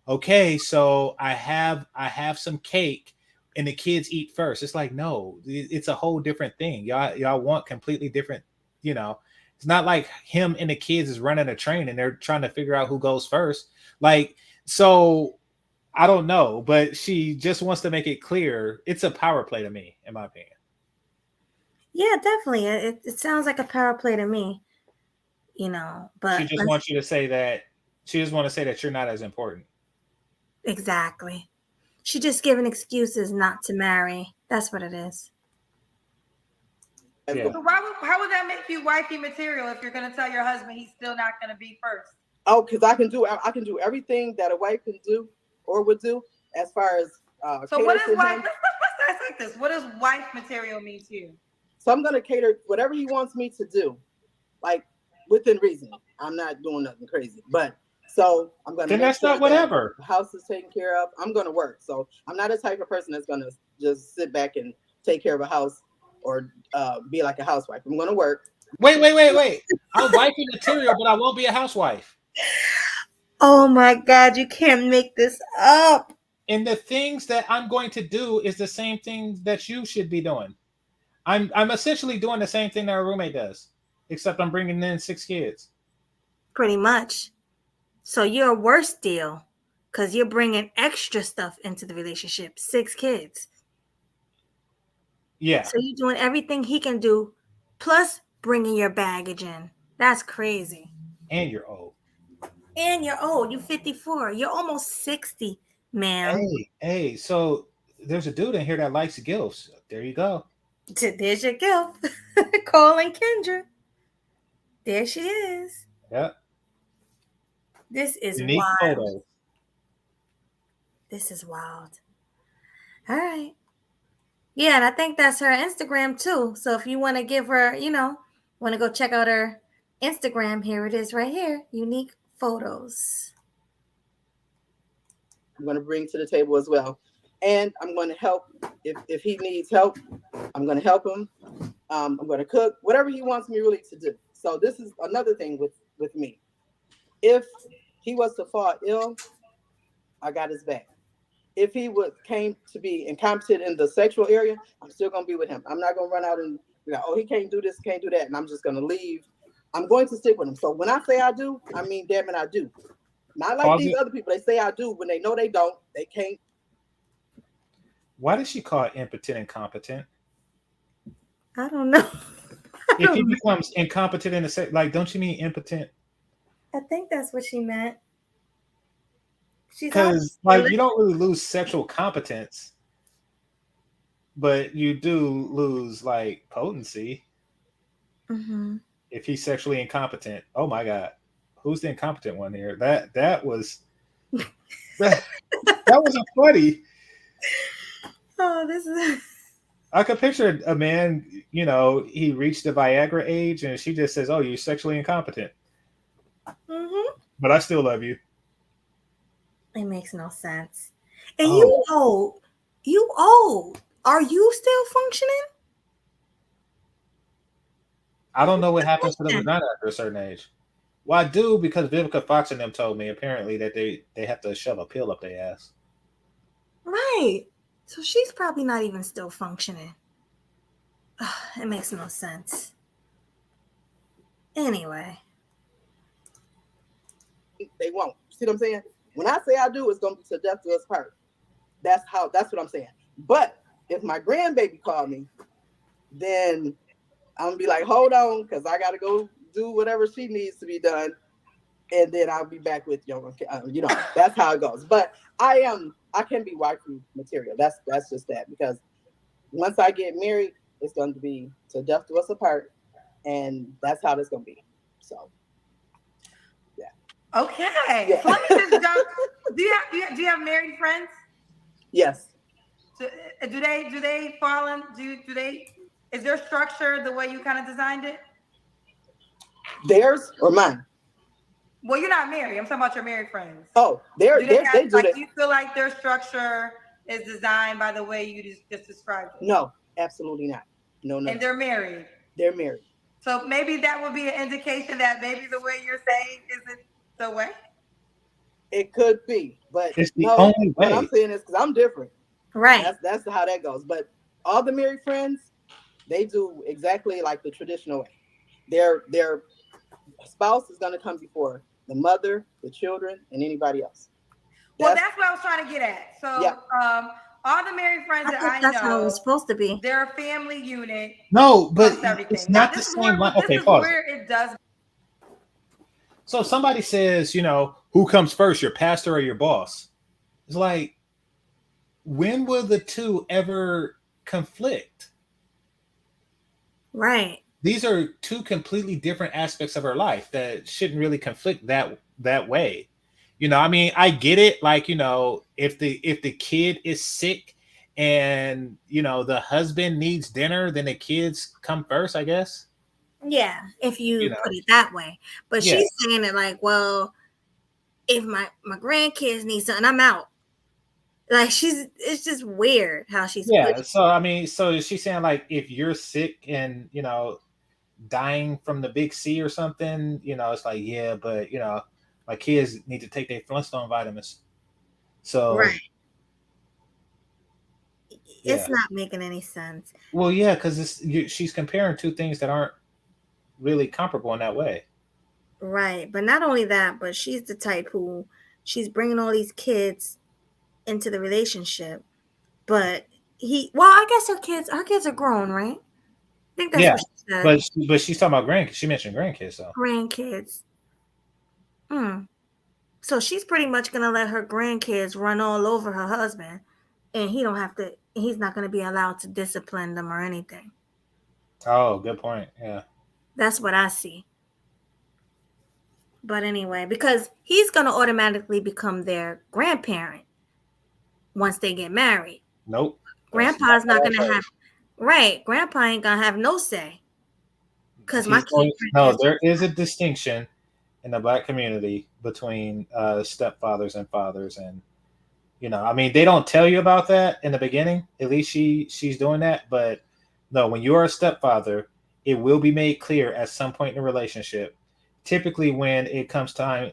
okay, so I have some cake, and the kids eat first. It's like no, it's a whole different thing. Y'all want completely different. You know, it's not like him and the kids is running a train and they're trying to figure out who goes first. Like so, I don't know, but she just wants to make it clear. It's a power play to me, in my opinion. Yeah, definitely. It sounds like a power play to me, She but just wants you to say that. She just want to say that you're not as important. exactly. She just giving excuses not to marry. That's what it is. Yeah. So how would that make you wifey material if you're gonna tell your husband he's still not gonna be first? Oh, because I can do everything that a wife can do or would do as far as So what cater is to wife? him. Let's ask like this. What does wife material mean to you? So I'm gonna cater whatever he wants me to do, like within reason. I'm not doing nothing crazy, but so I'm gonna Then make that's sure not that whatever. the house is taken care of. I'm gonna work. So I'm not the type of person that's gonna just sit back and take care of a house or be like a housewife. I'm gonna work. Wait. I'm wifey material, but I won't be a housewife. Oh my God, you can't make this up. And the things that I'm going to do is the same thing that you should be doing. I'm essentially doing the same thing that a roommate does, except I'm bringing in 6 kids. Pretty much. So you're a worse deal because you're bringing extra stuff into the relationship. 6 kids. Yeah, So you're doing everything he can do, plus bringing your baggage in. That's crazy. and you're old. And you're old. You're 54. You're almost 60, ma'am. Hey. So there's a dude in here that likes gilfs. There you go. There's your gift. Cole and Kendra. There she is. Yeah, This is unique wild. photos. This is wild. All right. Yeah, and I think that's her Instagram too. So if you want to give her, want to go check out her Instagram, here it is right here. Unique photos. I'm gonna bring to the table as well, and I'm going to help if he needs help. I'm going to help him. I'm going to cook whatever he wants me really to do. So this is another thing with me. If he was to fall ill, I got his back. If he came to be incompetent in the sexual area, I'm still gonna be with him. I'm not gonna run out and be like, oh, he can't do this, can't do that, and I'm just gonna leave. I'm going to stick with him. So when I say I do, I mean damn it, I do. Not like Pause these it. other people. They say I do when they know they don't. They can't. Why does she call it impotent incompetent? I don't know. If he becomes incompetent in the sex, like, don't you mean impotent? I think that's what she meant. She's Because like you don't really lose sexual competence, but you do lose like potency Mm-hmm. if he's sexually incompetent. Oh my god, who's the incompetent one here? That was that wasn't funny. Oh, this is. I could picture a man, he reached the Viagra age, and she just says, "Oh, you're sexually incompetent, Mm-hmm. but I still love you." It makes no sense. And you old. You old. Are you still functioning? I don't know what happens to the vagina after a certain age. Well, I do because Vivica Fox and them told me apparently that they have to shove a pill up their ass. Right. So she's probably not even still functioning. It makes no sense. Anyway. They won't. See what I'm saying? When I say I do, it's gonna be to death to us part. That's what I'm saying. But if my grandbaby called me, then I'm gonna be like, hold on, because I gotta go do whatever she needs to be done, and then I'll be back with you. You know, that's how it goes. But I can be wifey material. That's just that, because once I get married, it's going to be to death do us apart, and that's how it's gonna be. So. Okay. Yeah. So let me just jump. Do you have married friends? Yes. So, do they fall in? Do they? Is their structure the way you kind of designed it? Theirs or mine? Well, you're not married. I'm talking about your married friends. Oh, they do that. Do you feel like their structure is designed by the way you just described it? No, absolutely not. No. And they're married. They're married. So maybe that would be an indication that maybe the way you're saying isn't the way. It could be, but it's the only way. What I'm saying is because I'm different. Right. That's how that goes. But all the married friends, they do exactly like the traditional way. Their spouse is going to come before the mother, the children, and anybody else. Well, that's what I was trying to get at. So, yeah. All the married friends that I know, that's how it's supposed to be. They're a family unit. No, but it's not the same. Okay, pause. Where it does. So somebody says, you know, who comes first, your pastor or your boss? It's like, when will the two ever conflict? Right. These are two completely different aspects of her life that shouldn't really conflict that way. You know, I mean, I get it. Like, you know, if the kid is sick and, you know, the husband needs dinner, then the kids come first, I guess. Yeah, if you put it that way. But she's saying it like, well, if my grandkids need something, I'm out. Like it's just weird how she's. Yeah. So I mean, so is she saying like, if you're sick and, you know, dying from the big C or something, you know, it's like, yeah, but, you know, my kids need to take their Flintstone vitamins. So right. It's not making any sense. Well, yeah, because she's comparing two things that aren't really comparable in that way. Right. But not only that, but she's the type who she's bringing all these kids into the relationship. But I guess her kids are grown, right? I think that's what she said. But she's talking about grandkids. She mentioned grandkids, so. Grandkids. So she's pretty much going to let her grandkids run all over her husband. And he's not going to be allowed to discipline them or anything. Oh, good point. Yeah. That's what I see. But anyway, because he's going to automatically become their grandparent once they get married. Nope. Grandpa's not going to have, right. Grandpa ain't going to have no say. Because there is a distinction in the Black community between stepfathers and fathers. And, you know, I mean, they don't tell you about that in the beginning. At least she's doing that. But no, when you are a stepfather, it will be made clear at some point in the relationship. Typically when it comes down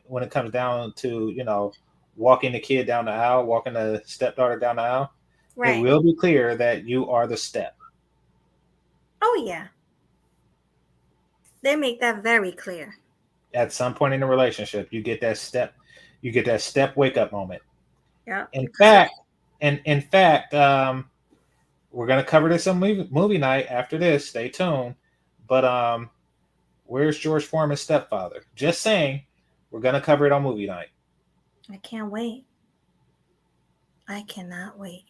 to, you know, walking the kid down the aisle, walking the stepdaughter down the aisle, right. It will be clear that you are the step. Oh, yeah. They make that very clear. At some point in the relationship, you get that step wake up moment. Yeah. In fact, we're gonna cover this on movie night after this. Stay tuned. But where's George Foreman's stepfather? Just saying, we're gonna cover it on movie night. I can't wait. I cannot wait.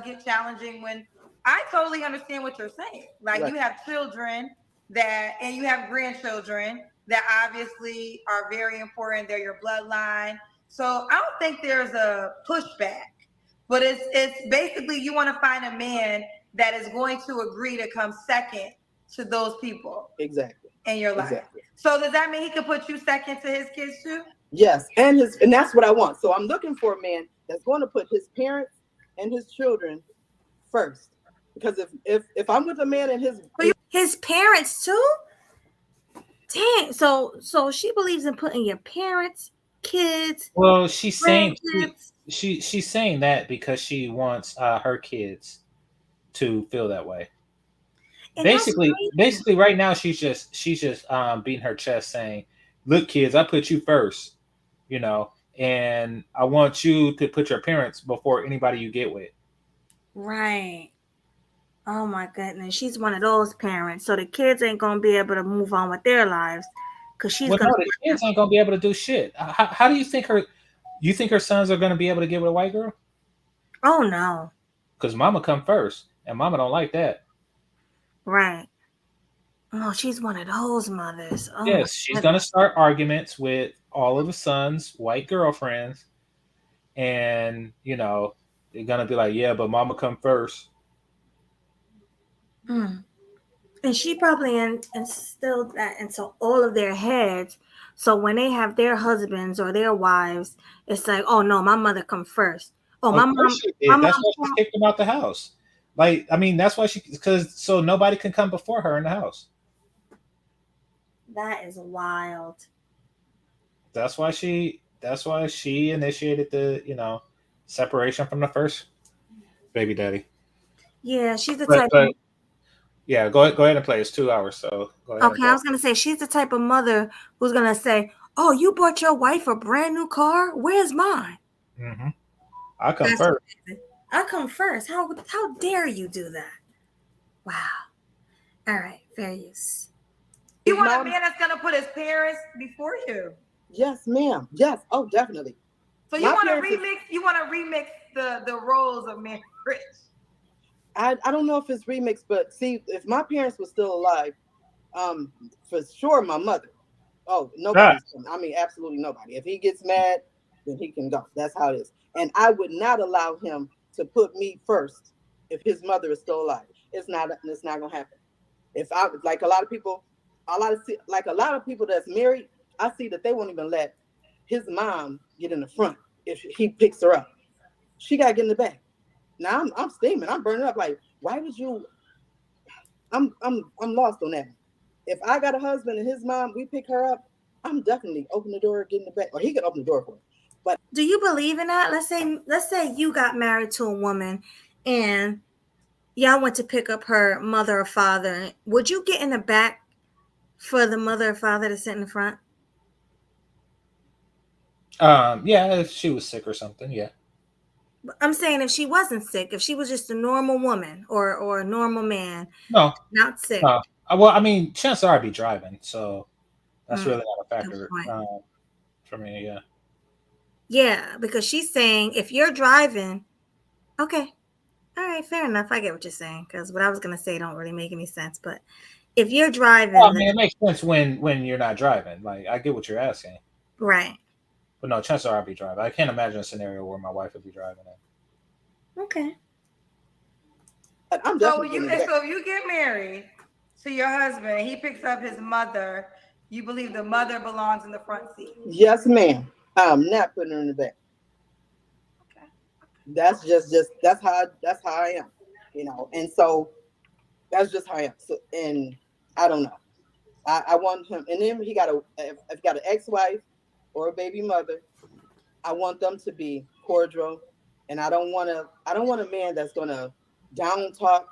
Get challenging when I totally understand what you're saying. Like right. You have children and you have grandchildren that obviously are very important. They're your bloodline. So I don't think there's a pushback, but it's basically you want to find a man that is going to agree to come second to those people. Exactly. In your life. Exactly. So does that mean he could put you second to his kids too? Yes, and that's what I want. So I'm looking for a man that's going to put his parents and his children first. Because if I'm with a man and his parents too. Dang. So she believes in putting your parents, kids, Well, she's saying grandkids. she's saying that because she wants her kids to feel that way. And that's crazy. Basically, right now she's just beating her chest, saying, "Look, kids, I put you first, you know, and I want you to put your parents before anybody you get with." Right. Oh my goodness. She's one of those parents. So the kids ain't gonna be able to move on with their lives because she's Well, gonna. no, the kids ain't gonna be able to do shit. How do you think her? You think her sons are gonna be able to get with a white girl? Oh no. Because Mama come first, and Mama don't like that. Right. Oh, she's one of those mothers. Oh my Yes, she's goodness. gonna start arguments with all of the sons' white girlfriends, and they're gonna be like, "Yeah, but Mama come first." Mm. And she probably instilled that into all of their heads. So when they have their husbands or their wives, it's like, oh no, my mother come first. Oh, Of course she my did. That's why she mom. kicked him out the house. Like, I mean, that's why because so nobody can come before her in the house. That is wild. That's why she initiated the separation from the first baby daddy. Yeah, she's the But type of. but yeah, go ahead and play. It's 2 hours, so go ahead and Okay, play. I was gonna say she's the type of mother who's gonna say, "Oh, you bought your wife a brand new car. Where's mine?" Mm-hmm. I come That's first. amazing. I come first. How dare you do that? Wow. All right, fair use. You want a man that's gonna put his parents before you. Yes, ma'am. Yes. Oh, definitely. So you want to remix? You want to remix the roles of marriage? I don't know if it's remix, but see, if my parents were still alive, for sure my mother. Oh, nobody's. I mean, absolutely nobody. If he gets mad, then he can go. That's how it is. And I would not allow him to put me first if his mother is still alive. It's not. It's not gonna happen. If I like a lot of people, a lot of people that's married, I see that they won't even let his mom get in the front if he picks her up. She gotta get in the back. Now I'm steaming. I'm burning up. Like, why would you? I'm lost on that. If I got a husband and his mom, we pick her up, I'm definitely open the door, get in the back, or he can open the door for her. But Do you believe in that? Let's say you got married to a woman and y'all went to pick up her mother or father. Would you get in the back for the mother or father to sit in the front? Yeah, if she was sick or something, yeah. I'm saying if she wasn't sick, if she was just a normal woman or a normal man, No, not sick. no. Well, I mean, chances are I'd be driving, so that's really not a Good factor point. for me. Yeah. Yeah, because she's saying if you're driving, okay, all right, fair enough. I get what you're saying because what I was gonna say don't really make any sense. But if you're Well, driving, I mean, it makes sense when you're not driving. Like, I get what you're asking, right? but no, chances are I'd be driving. I can't imagine a scenario where my wife would be driving it. Okay. I'm So definitely if you get married to your husband, he picks up his mother. You believe the mother belongs in the front seat? Yes, ma'am. I'm not putting her in the back. Okay. That's that's how I am, And so that's just how I am. So, and I don't know. I want him, and then if he got an ex-wife or a baby mother, I want them to be cordial, and I don't want a man that's gonna down talk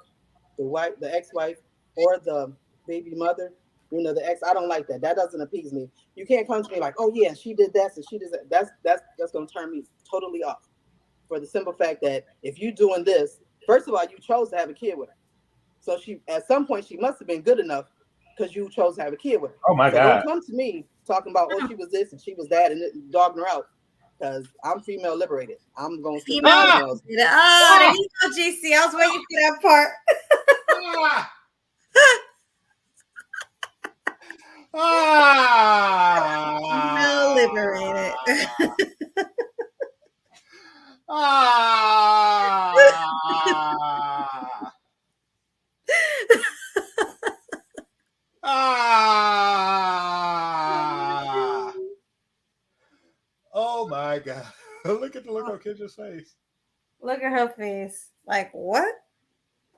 the ex-wife or the baby mother. The ex. I don't like that. That doesn't appease me. You can't come to me like, oh yeah, she did that, and she did that. That's gonna turn me totally off. For the simple fact that if you doing this, first of all, you chose to have a kid with her. So at some point she must have been good enough because you chose to have a kid with her. Oh my So God. don't come to me talking about, oh, she was this and she was that and dogging her out. Because I'm female liberated. I'm going to Female liberated. Oh, there you go, GC. I was waiting for that part. Female liberated. my God. Look at the look on Kendra's face. Look at her face. Like, what?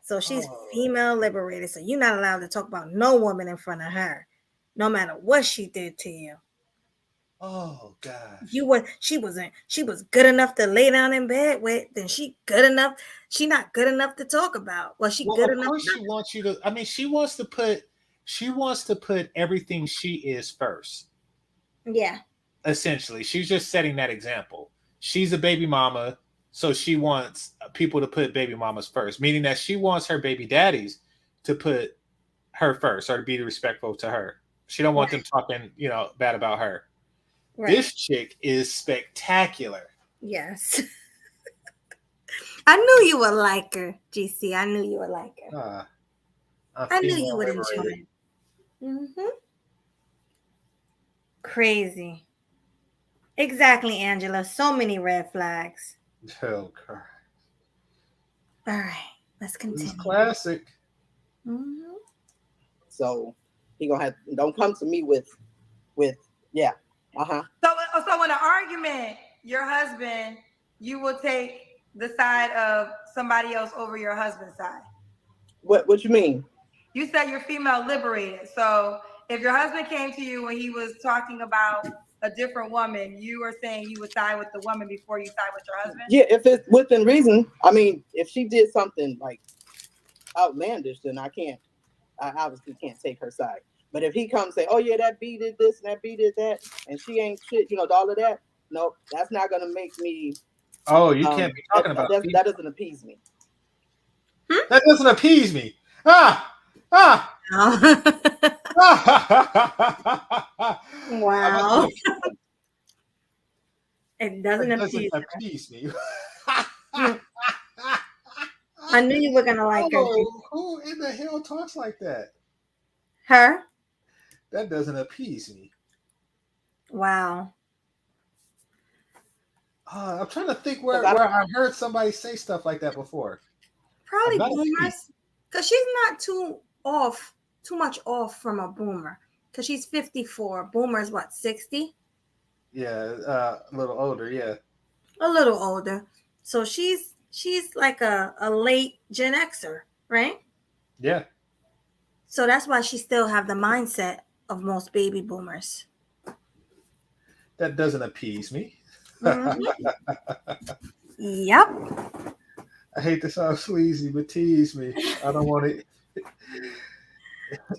So she's female liberated. So you're not allowed to talk about no woman in front of her, no matter what she did to you. Oh gosh. She was good enough to lay down in bed with, then she good enough. She not good enough to talk about. Well, she good Of enough. course she wants you to. I mean, she wants to put everything she is first. Yeah. Essentially, she's just setting that example. She's a baby mama, so she wants people to put baby mamas first, meaning that she wants her baby daddies to put her first or to be respectful to her. She don't want them talking, bad about her. Right. This chick is spectacular. Yes. I knew you would like her, GC. I knew you would like her. I knew you would enjoy it. Mm-hmm. Crazy. Exactly, Angela. So many red flags. Oh, God. All right. Let's continue. This is classic. Mm-hmm. So he gonna have, don't come to me with yeah. So in an argument, your husband, you will take the side of somebody else over your husband's side. What you mean? You said you're female liberated. So if your husband came to you and he was talking about a different woman, you are saying you would side with the woman before you side with your husband? Yeah, if it's within reason. I mean, if she did something like outlandish, then I obviously can't take her side. But if he comes and say, oh yeah, that B did this and that B did that, and she ain't shit, all of that, no, that's not gonna make me. Oh, you can't be talking about that doesn't appease me. That doesn't appease me. Wow. It doesn't appease me. I knew you were gonna like her. Who in the hell talks like that? Her? That doesn't appease me. Wow. I'm trying to think where I heard somebody say stuff like that before. Probably boomers, because she's not too much off from a boomer. Because she's 54. Boomer's what, 60? Yeah, a little older. Yeah, a little older. So she's like a late Gen Xer, right? Yeah. So that's why she still have the mindset of most baby boomers. That doesn't appease me. Mm-hmm. Yep. I hate to sound sleazy, but tease me. I don't want it.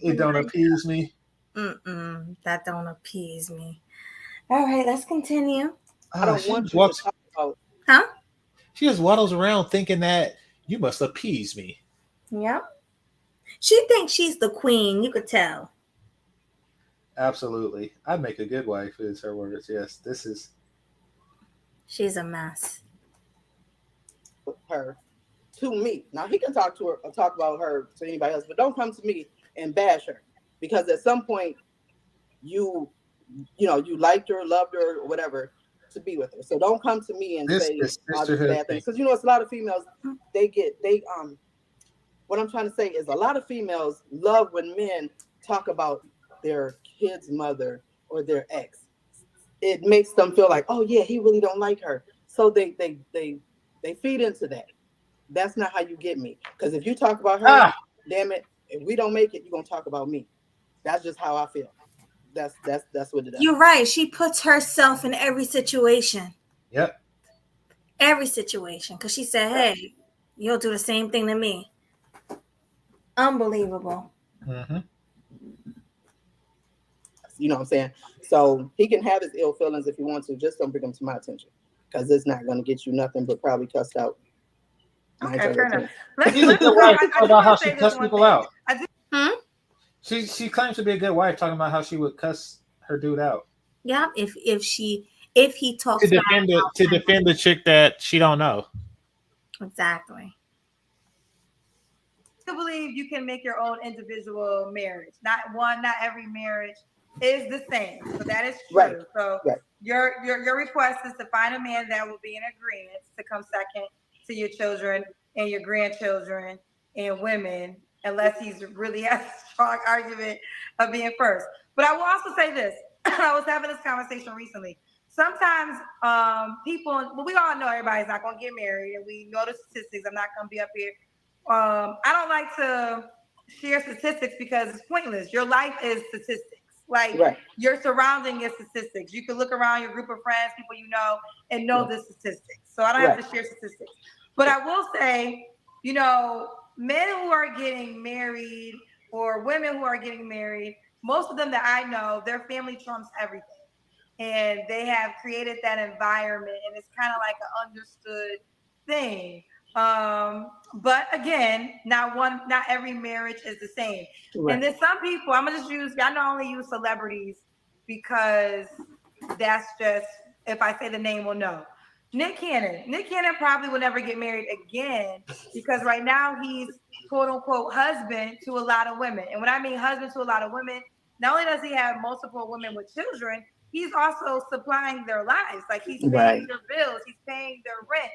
It don't appease me. That don't appease me. All right, let's continue. I don't want you to talk about. Huh? She just waddles around thinking that you must appease me. Yep. She thinks she's the queen. You could tell. Absolutely. I'd make a good wife, is her words. Yes, she's a mess. Her to me. Now he can talk to her or talk about her to anybody else, but don't come to me and bash her, because at some point you liked her, loved her, or whatever to be with her. So don't come to me and say all these bad things, because it's a lot of females. What I'm trying to say is a lot of females love when men talk about their kid's mother or their ex. It makes them feel like, oh yeah, he really don't like her. So they feed into that. That's not how you get me. Because if you talk about her, damn it, if we don't make it, you're gonna talk about me. That's just how I feel. That's what it is. You're right. She puts herself in every situation. Yep. Every situation. Because she said, hey, you'll do the same thing to me. Unbelievable. Mm-hmm. You know what I'm saying? So he can have his ill feelings if he wants to. Just don't bring them to my attention, because it's not going to get you nothing but probably cussed out. Okay, fair enough. Let's talk about how she cussed people out. She claims to be a good wife, talking about how she would cuss her dude out. Yeah, if he talks to defend the chick that she don't know. Exactly. I believe you can make your own individual marriage. Not every marriage is the same. So that is true. Right. So your request is to find a man that will be in agreement to come second to your children and your grandchildren and women, unless he's really has a strong argument of being first. But I will also say this. I was having this conversation recently. sometimes people, well, we all know everybody's not going to get married, and we know the statistics. I'm not going to be up here. I don't like to share statistics because it's pointless. Your life is statistics. Like your surrounding is statistics. You can look around your group of friends, people you know, and know the statistics. So I don't have to share statistics. But I will say, you know, men who are getting married or women who are getting married, most of them that I know, their family trumps everything. And they have created that environment, and it's kind of like an understood thing. But again, not every marriage is the same. And then some people, I'm gonna just use, I not only use celebrities because that's just, if I say the name, we'll know. Nick Cannon probably will never get married again because right now he's quote unquote husband to a lot of women. And when I mean husband to a lot of women, not only does he have multiple women with children, he's also supplying their lives. Like he's paying their bills, he's paying their rent.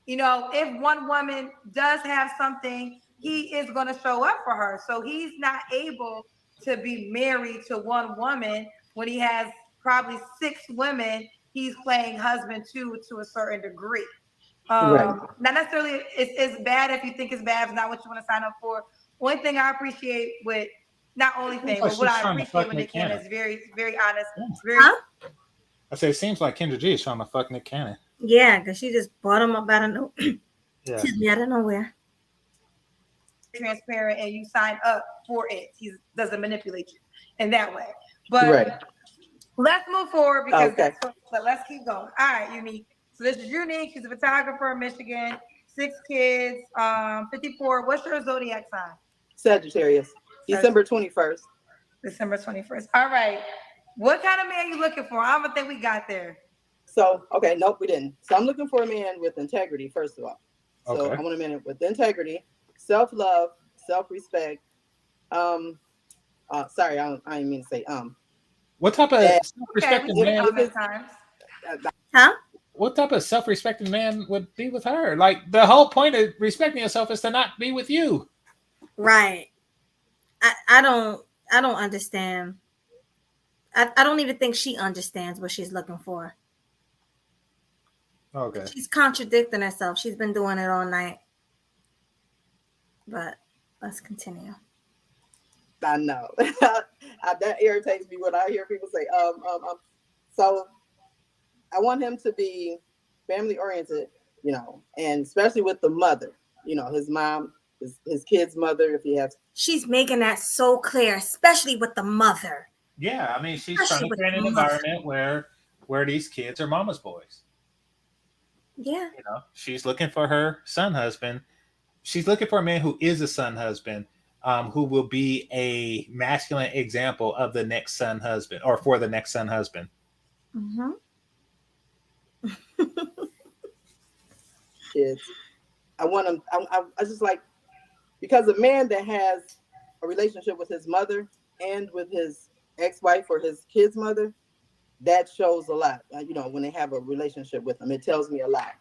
You know, if one woman does have something, he is going to show up for her. So he's not able to be married to one woman when he has probably 6 women he's playing husband to a certain degree. Not necessarily it's bad if you think it's bad, it's not what you want to sign up for. One thing I appreciate with, not only thing, but what I appreciate with Nick Cannon is very, very honest. I say it seems like Kendra G is trying to fuck Nick Cannon. Yeah, because she just bought him up out of nowhere. Transparent, and you sign up for it. He doesn't manipulate you in that way. But let's move forward because let's keep going. All right, Unique. So this is Unique. She's a photographer in Michigan, 6 kids, 54. What's your zodiac sign? Sagittarius. December 21st. December 21st. All right. What kind of man are you looking for? I don't think we got there. So, nope, we didn't. So I'm looking for a man with integrity, first of all. So I want a man with integrity, self-love, self-respect. Sorry, I didn't mean to say What type of self-respecting man? What type of self-respecting man would be with her? Like the whole point of respecting yourself is to not be with you. Right. I don't understand. I don't even think she understands what she's looking for. Okay. She's contradicting herself. She's been doing it all night. But let's continue. I know. That irritates me when I hear people say, So I want him to be family oriented, you know, and especially with the mother, you know, his mom, his kid's mother, if he has. She's making that so clear, especially with the mother. Yeah, I mean, she's trying to create an environment where these kids are mama's boys. Yeah. You know, she's looking for her son husband. She's looking for a man who is a son husband, who will be a masculine example of the next son husband or for the next son husband. Mm-hmm. Kids. I want him. I just like, because a man that has a relationship with his mother and with his ex-wife or his kid's mother, that shows a lot. You know, when they have a relationship with them, it tells me a lot.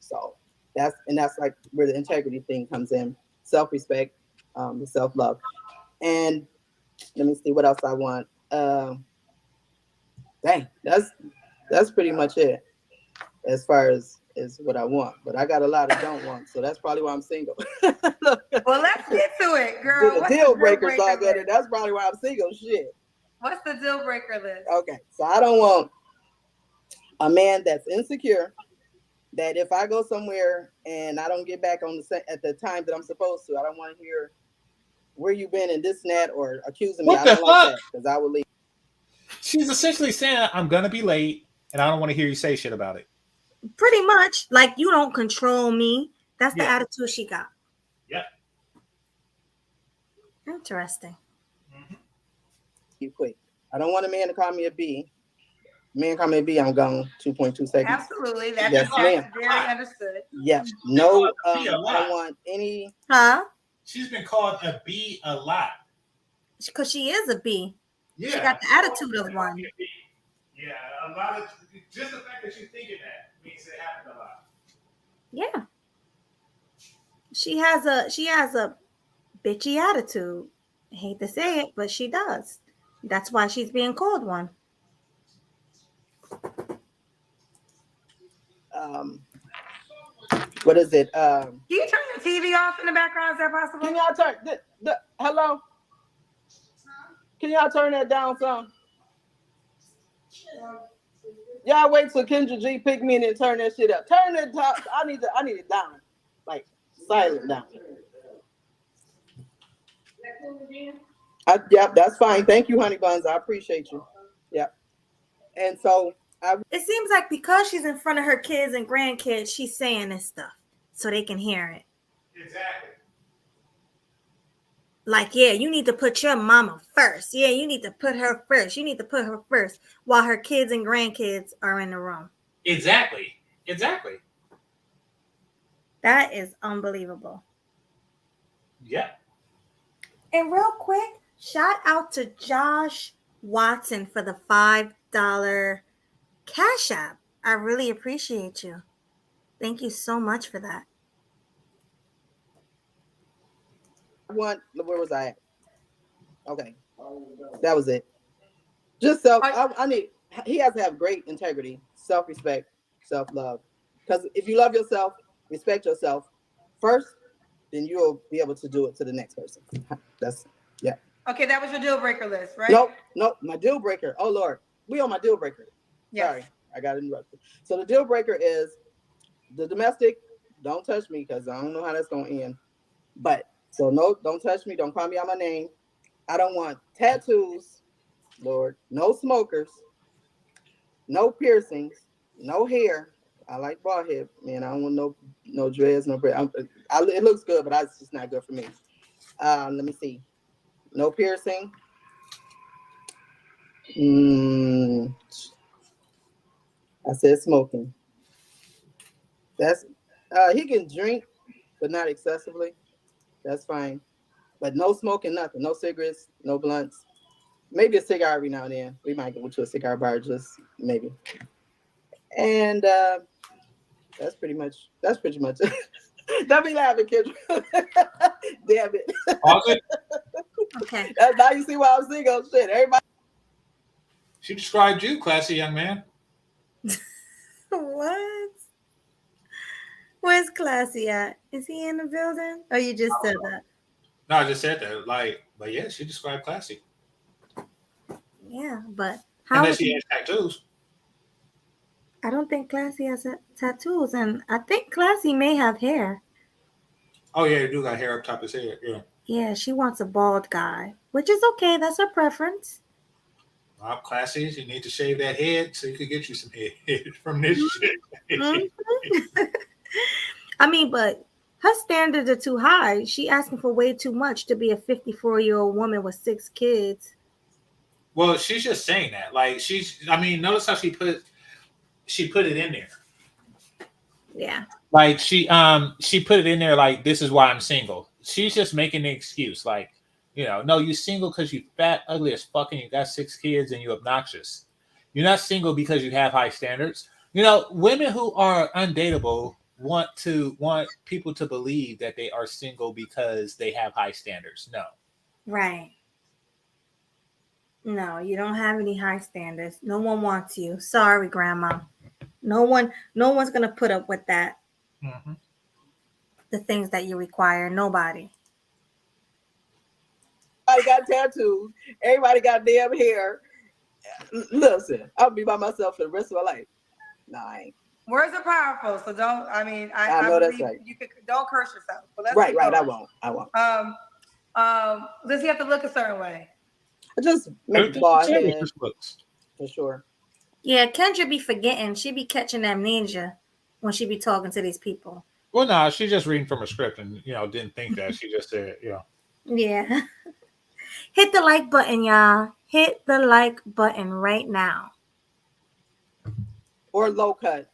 So that's like where the integrity thing comes in, self-respect, the self-love, and let me see what else I want. That's pretty much it as far as what I want. But I got a lot of don't want, so that's probably why I'm single. Well, let's get to it, girl. The deal breakers all good, and that's probably why I'm single. Shit. What's the deal breaker list? Okay, so I don't want a man that's insecure, that if I go somewhere and I don't get back on at the time that I'm supposed to, I don't want to hear where you been and this and that, or accusing me. What the fuck? Like that, because I will leave. She's essentially saying, I'm going to be late, and I don't want to hear you say shit about it. Pretty much. Like, you don't control me. That's the attitude she got. Yeah. Interesting. You quick. I don't want a man to call me a B. Man call me a B, I'm gone 2.2 seconds. Absolutely. That's very understood. Yeah. No, I don't want any. Huh? She's been called a B a lot. Because she is a B. Yeah. She got the attitude of one. Yeah, a lot of, just the fact that you're thinking that means it happened a lot. Yeah. She has a bitchy attitude. I hate to say it, but she does. That's why she's being called one. what is it? Can you turn your TV off in the background? Is that possible? Can y'all turn hello? Can y'all turn that down some? Y'all wait till Kendra G pick me and then turn that shit up. Turn it down. I need it down. Like silent down. Yep, that's fine. Thank you, honey buns. I appreciate you. Yep. And so It seems like because she's in front of her kids and grandkids, she's saying this stuff so they can hear it. Exactly. Like, yeah, you need to put your mama first. Yeah, you need to put her first. You need to put her first while her kids and grandkids are in the room. Exactly. That is unbelievable. Yeah. And real quick, shout out to Josh Watson for the $5 Cash App. I really appreciate you. Thank you so much for that. where was I at? Okay. That was it. Just self. He has to have great integrity, self-respect, self-love. Because if you love yourself, respect yourself first, then you'll be able to do it to the next person. Yeah. Okay, that was your deal breaker list, right? Nope. My deal breaker. Oh Lord, we on my deal breaker. Yes. Sorry, I got interrupted. So the deal breaker is the domestic. Don't touch me because I don't know how that's gonna end. But so no, don't touch me. Don't call me out my name. I don't want tattoos, Lord. No smokers. No piercings. No hair. I like bald head, man. I don't want no dreads, no bread. It looks good, but it's just not good for me. Let me see. No piercing. I said smoking. That's he can drink, but not excessively. That's fine. But no smoking, nothing. No cigarettes, no blunts. Maybe a cigar every now and then. We might go to a cigar bar, just maybe. And that's pretty much it. Don't be laughing, Kendra. Damn it. Pause Okay. Now you see why I'm single. Shit, everybody. She described you, classy young man. What? Where's Classy at? Is he in the building? Or you just said that? No, I just said that. But yeah, she described classy. Yeah, but how? Unless she has tattoos. I don't think Classy has tattoos, and I think Classy may have hair. Oh yeah, you do got hair up top of his head. Yeah. Yeah, she wants a bald guy, which is okay. That's her preference. Well, classy, you need to shave that head so you could get you some head from this shit. Mm-hmm. I mean, but her standards are too high. She asking for way too much to be a 54-year-old woman with 6 kids. Well, she's just saying that. Like notice how she put it in there. Yeah. Like she put it in there like this is why I'm single. She's just making the excuse like, no, you single because you fat, ugly as fucking, you got 6 kids and you obnoxious. You're not single because you have high standards. Women who are undateable want people to believe that they are single because they have high standards. No. Right. No, you don't have any high standards. No one wants you. Sorry, Grandma. No one's gonna put up with that. Mm-hmm. The things that you require. Nobody. I got tattoos. Everybody got damn hair. Listen, I'll be by myself for the rest of my life. No, I ain't. Words are powerful, so don't. I mean, I know that's right. You don't curse yourself. But let's right. I won't. Does he have to look a certain way? I just make the bald head for sure. Yeah, Kendra be forgetting. She be catching amnesia when she be talking to these people. Well, no, she's just reading from a script and didn't think that. She just said, Yeah. Hit the like button, y'all. Hit the like button right now. Or low cut.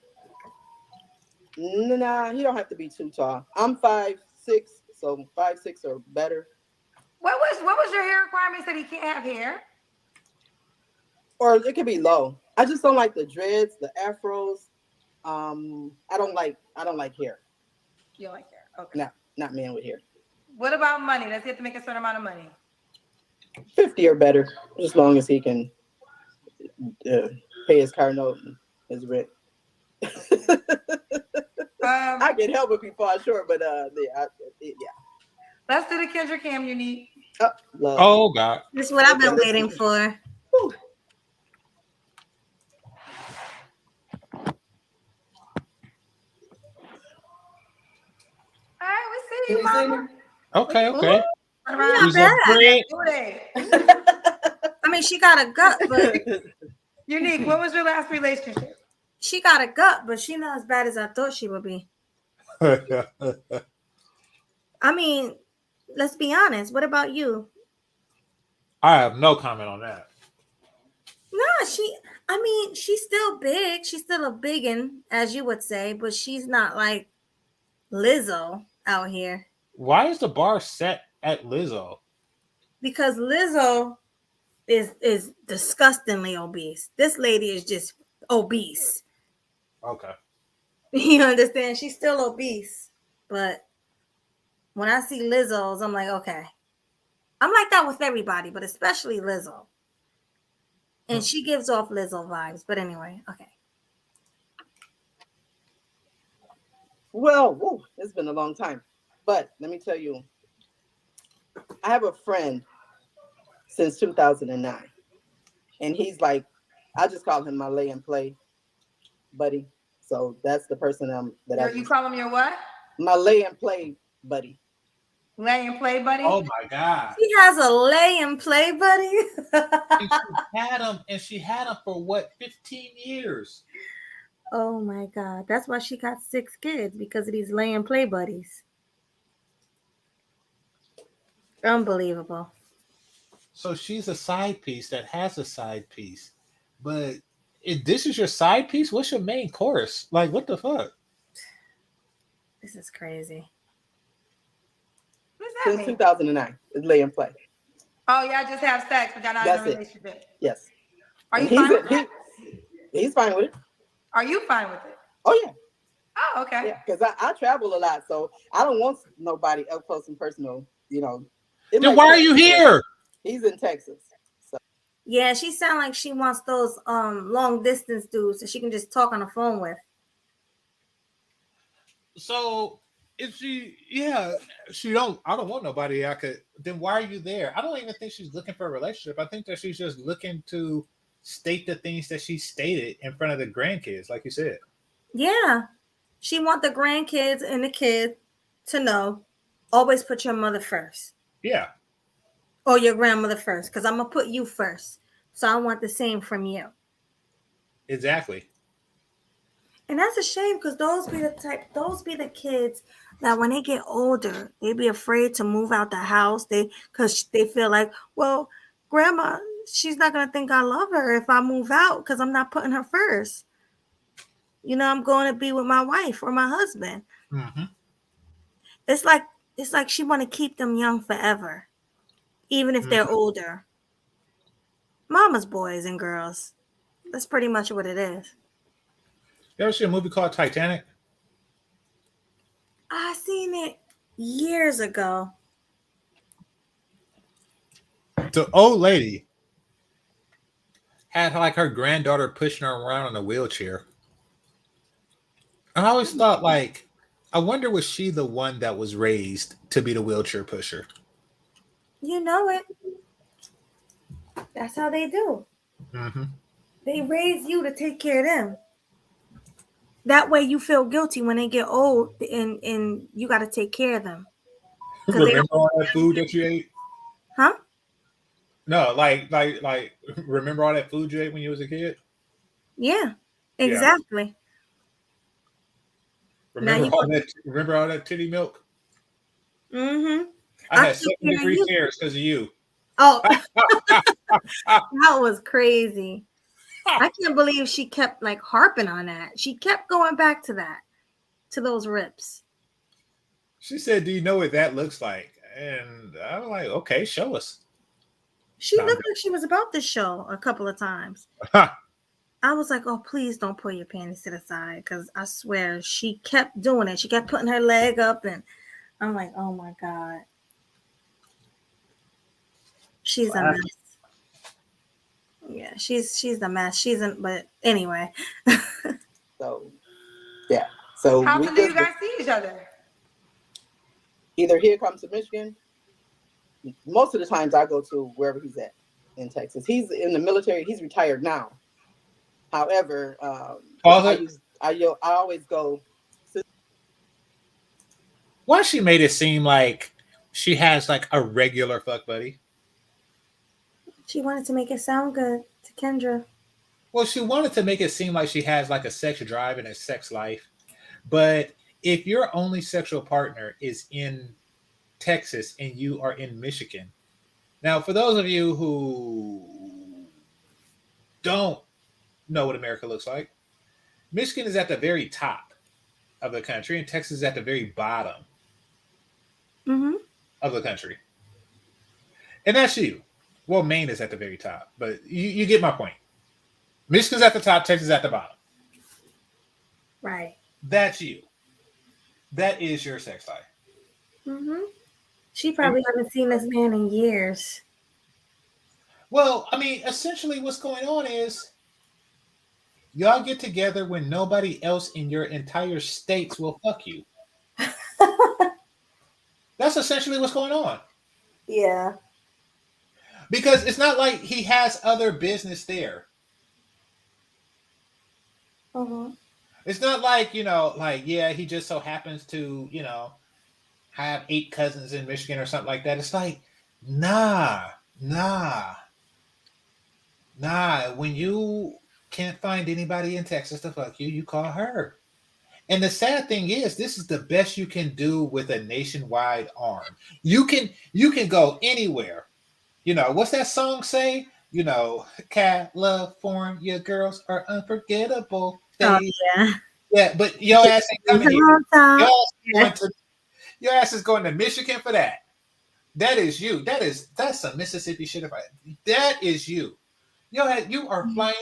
Nah, he don't have to be too tall. I'm 5'6", so 5'6" or better. What was your hair requirements that he can't have hair? Or it could be low. I just don't like the dreads, the afros. I don't like hair. You don't like hair? Okay. Not men with hair. What about money? Does he have to make a certain amount of money? 50 or better, as long as he can pay his car note and his rent. I can help it be far short, but yeah. Let's do the Kendra Cam unique. Oh God. This is what I've been waiting for. Whew. All right, we see you, mama. Okay. Not She's a bad. friend. I mean, she got a gut, but Unique, what was your last relationship? she got a gut, but she's not as bad as I thought she would be. I mean, let's be honest. What about you? I have no comment on that. No, she's still big. She's still a biggin, as you would say, but she's not like Lizzo out here. Why is the bar set at Lizzo? Because Lizzo is disgustingly obese. This lady is just obese. Okay. You understand? She's still obese. But when I see Lizzo's, I'm like, okay. I'm like that with everybody, but especially Lizzo. And she gives off Lizzo vibes. But anyway, okay. Well, it's been a long time. But let me tell you, I have a friend since 2009. And he's like, I just call him my lay and play buddy. So that's the person You call him your what? My lay and play buddy. Lay and play buddy? Oh my God. She has a lay and play buddy. She had him for what, 15 years? Oh my God. That's why she got 6 kids, because of these lay and play buddies. Unbelievable. So she's a side piece that has a side piece. But if this is your side piece, what's your main chorus? Like, what the fuck? This is crazy. What does that Since mean? 2009, it's lay and play. Oh, y'all just have sex, but y'all not in a relationship. Yes. Are you fine with it? He's fine with it. Are you fine with it? Oh, yeah. Oh, okay. Yeah, because I travel a lot, so I don't want nobody up close and personal, you know. Then why are you here? He's in Texas. So. Yeah, she sounds like she wants those long distance dudes so she can just talk on the phone with. So if I don't want nobody then why are you there? I don't even think she's looking for a relationship. I think that she's just looking to state the things that she stated in front of the grandkids, like you said. Yeah. She want the grandkids and the kids to know, always put your mother first. Yeah. Or your grandmother first, because I'm going to put you first. So I want the same from you. Exactly. And that's a shame, because those be the kids that when they get older, they be afraid to move out the house. Because they feel like, well, grandma, she's not going to think I love her if I move out because I'm not putting her first. You know, I'm going to be with my wife or my husband. Mm-hmm. It's like she want to keep them young forever, even if they're older. Mama's boys and girls. That's pretty much what it is. You ever see a movie called Titanic? I seen it years ago. The old lady had like her granddaughter pushing her around in a wheelchair. And I always thought, like, I wonder, was she the one that was raised to be the wheelchair pusher? You know it. That's how they do. Mm-hmm. They raise you to take care of them. That way you feel guilty when they get old and you got to take care of them. Remember all that food that you ate? Huh? No, like, remember all that food you ate when you was a kid? Yeah, exactly. Yeah. Remember all that titty milk? Mm-hmm. I had 2nd-degree tears because of you. Oh, that was crazy. I can't believe she kept like harping on that. She kept going back to those rips. She said, "Do you know what that looks like?" And I was like, "Okay, show us." She looked like she was about to show a couple of times. I was like, "Oh, please don't pull your panties to the side," because I swear she kept doing it. She kept putting her leg up, and I'm like, "Oh my God, she's a mess." Yeah, she's a mess. But anyway. So, yeah. So how often do you guys see each other? Either he comes to Michigan. Most of the times I go to wherever he's at in Texas. He's in the military. He's retired now. However, I always go. Why she made it seem like she has like a regular fuck buddy? She wanted to make it sound good to Kendra. Well, she wanted to make it seem like she has like a sex drive and a sex life. But if your only sexual partner is in Texas and you are in Michigan, now for those of you who don't know what America looks like, Michigan is at the very top of the country and Texas is at the very bottom of the country. And that's you. Well, Maine is at the very top, but you get my point. Michigan's at the top, Texas at the bottom. Right. That's you. That is your sex life. She probably haven't seen this man in years. Well, I mean, essentially what's going on is y'all get together when nobody else in your entire states will fuck you. That's essentially what's going on. Yeah. Because it's not like he has other business there. It's not like, he just so happens to, have 8 cousins in Michigan or something like that. It's like, nah. When you can't find anybody in Texas to fuck you, you call her. And the sad thing is, this is the best you can do with a nationwide arm. You can go anywhere. What's that song say? California girls are unforgettable. Oh, yeah. Yeah, but your ass ain't coming here. Your ass is going to Michigan for that. That is you. That's some Mississippi shit. That is you. You are flying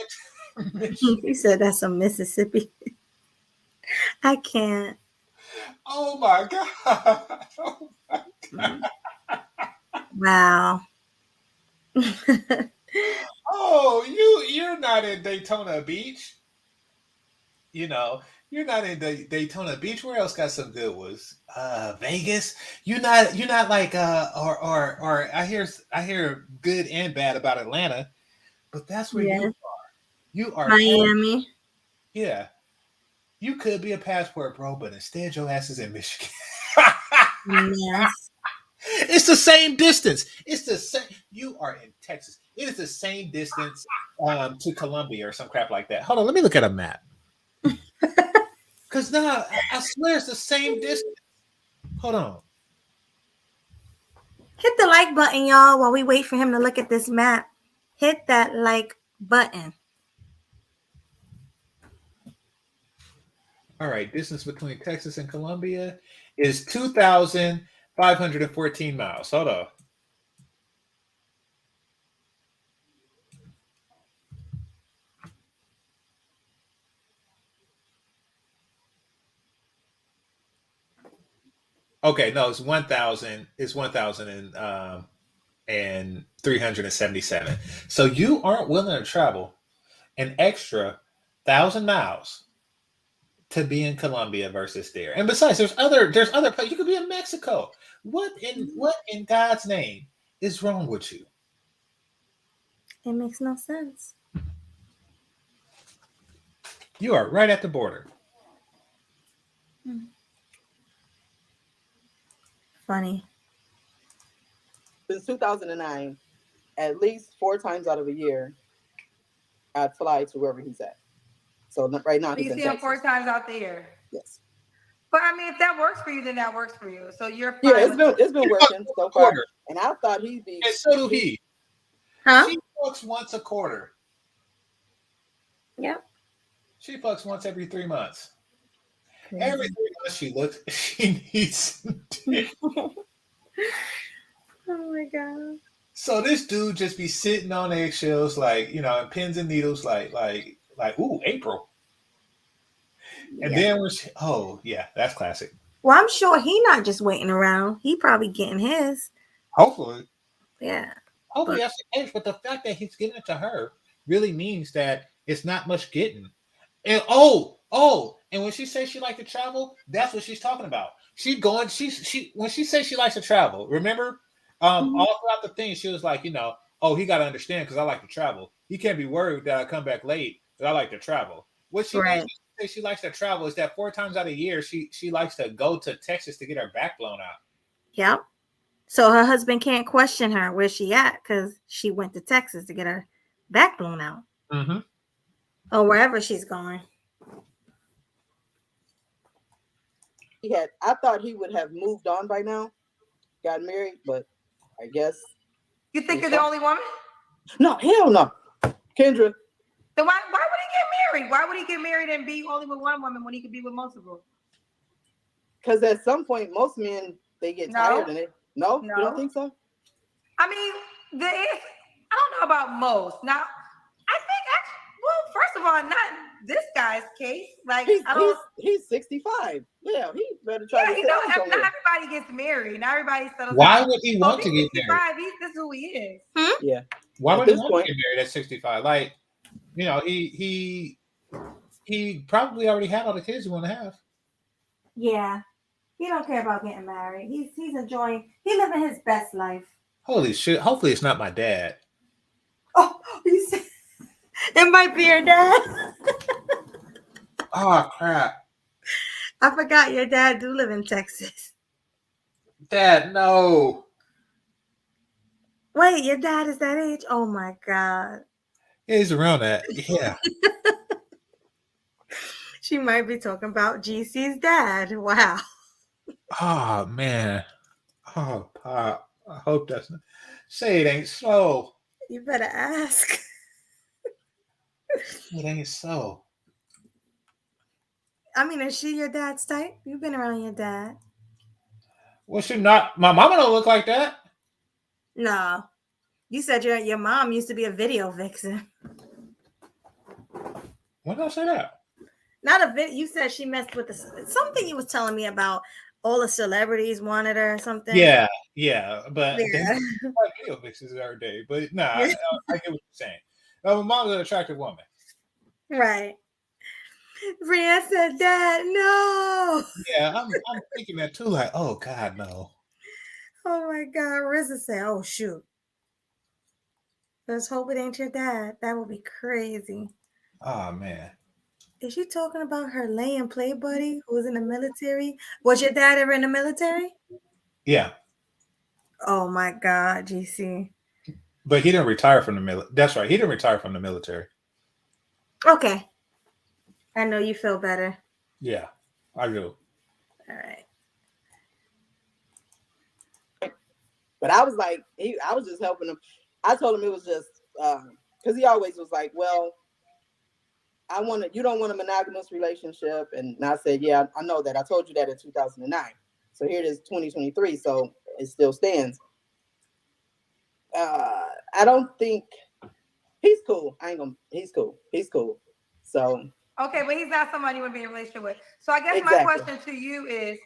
to Michigan. You said that's some Mississippi. I can't. Oh my God. Oh my God. Wow. Oh, you're not in Daytona Beach. You're not in Daytona Beach. Where else got some good ones? Vegas. You're not like or I hear good and bad about Atlanta, but that's where you are. You are Miami. Yeah. You could be a passport, bro, but instead your ass is in Michigan. Yes. It's the same distance. It's the same. You are in Texas. It is the same distance to Columbia or some crap like that. Hold on, let me look at a map. Because now I swear it's the same distance. Hold on. Hit the like button, y'all, while we wait for him to look at this map. Hit that like button. All right, distance between Texas and Columbia is 2,514 miles. Hold on. Okay, no, it's 1,000. It's 1,377. So you aren't willing to travel an extra 1,000 miles to be in Colombia versus there. And besides, there's other places. You could be in Mexico. What in God's name is wrong with you? It makes no sense. You are right at the border. Funny. Since 2009, at least 4 times out of a year, I'd fly to wherever he's at. So right now he's in Texas. 4 times out there. Yes. But I mean, if that works for you, then that works for you. So you're fine. Yeah, it's been working so far. And I thought he'd be. And so do he. Huh? She fucks once a quarter. Yep. She fucks once every 3 months. Crazy. Every 3 months she needs dick. Oh my God. So this dude just be sitting on eggshells, like, and pins and needles, like, ooh, April. And then when that's classic. Well, I'm sure he not just waiting around. He probably getting his. Hopefully. Yeah. Hopefully that's the case. But the fact that he's getting it to her really means that it's not much getting. And Oh, and when she says she likes to travel, that's what she's talking about. She going, she when she says she likes to travel, remember? All throughout the thing, she was like, oh, he gotta understand because I like to travel. He can't be worried that I come back late, but I like to travel. What she means Right. when she says she likes to travel is that 4 times out of the year she likes to go to Texas to get her back blown out. Yep. So her husband can't question her where she at because she went to Texas to get her back blown out. Mm-hmm. Or wherever she's going. I thought he would have moved on by now, got married, but I guess. You think you're the only woman? No, hell no. Kendra. Then why would he get married? Why would he get married and be only with one woman when he could be with multiple? Because at some point, most men, they get tired and No, you don't think so? I mean, I don't know about most. Now, I think first of all, not this guy's case. Like he's 65. Yeah, he better try to. Not everybody gets married. Not everybody settles. Why would he want to get 65, married? This is who he is. Yeah. Why would he want to get married at 65? Like, he probably already had all the kids he want to have. Yeah. He don't care about getting married. He's enjoying. He living his best life. Holy shit! Hopefully, it's not my dad. Oh, you said it might be your dad. Oh crap! I forgot your dad do live in Texas. Dad, no. Wait, your dad is that age? Oh my god. Yeah, he's around that. Yeah. She might be talking about GC's dad. Wow. Oh man. Oh Pop. I hope that's not. Say it ain't so. You better ask. It ain't so. I mean, is she your dad's type? You've been around your dad. Well, she not. My mama don't look like that. No. You said your mom used to be a video vixen. When did I say that? Not a video. You said she messed with something you was telling me about all the celebrities wanted her or something. Yeah, but Yeah. video fixes every day. But nah, I get what you're saying. My mom's an attractive woman. Right. Brianne said, "Dad, no." Yeah, I'm thinking that too. Like, oh God, no. Oh my God. RZA said, "Oh shoot. Let's hope it ain't your dad. That would be crazy." Oh man. Is she talking about her lay and play buddy who was in the military? Was your dad ever in the military? Yeah. Oh my God, GC. But he didn't retire from the military. That's right. He didn't retire from the military. Okay. I know you feel better. Yeah, I do. All right. But I was like, I was just helping him. I told him it was just because he always was like, well, you don't want a monogamous relationship. And I said, yeah, I know that. I told you that in 2009. So here it is 2023. So it still stands. I don't think he's cool. He's cool. He's cool. So. Okay, but he's not somebody you want to be in a relationship with. So I guess Exactly. my question to you is,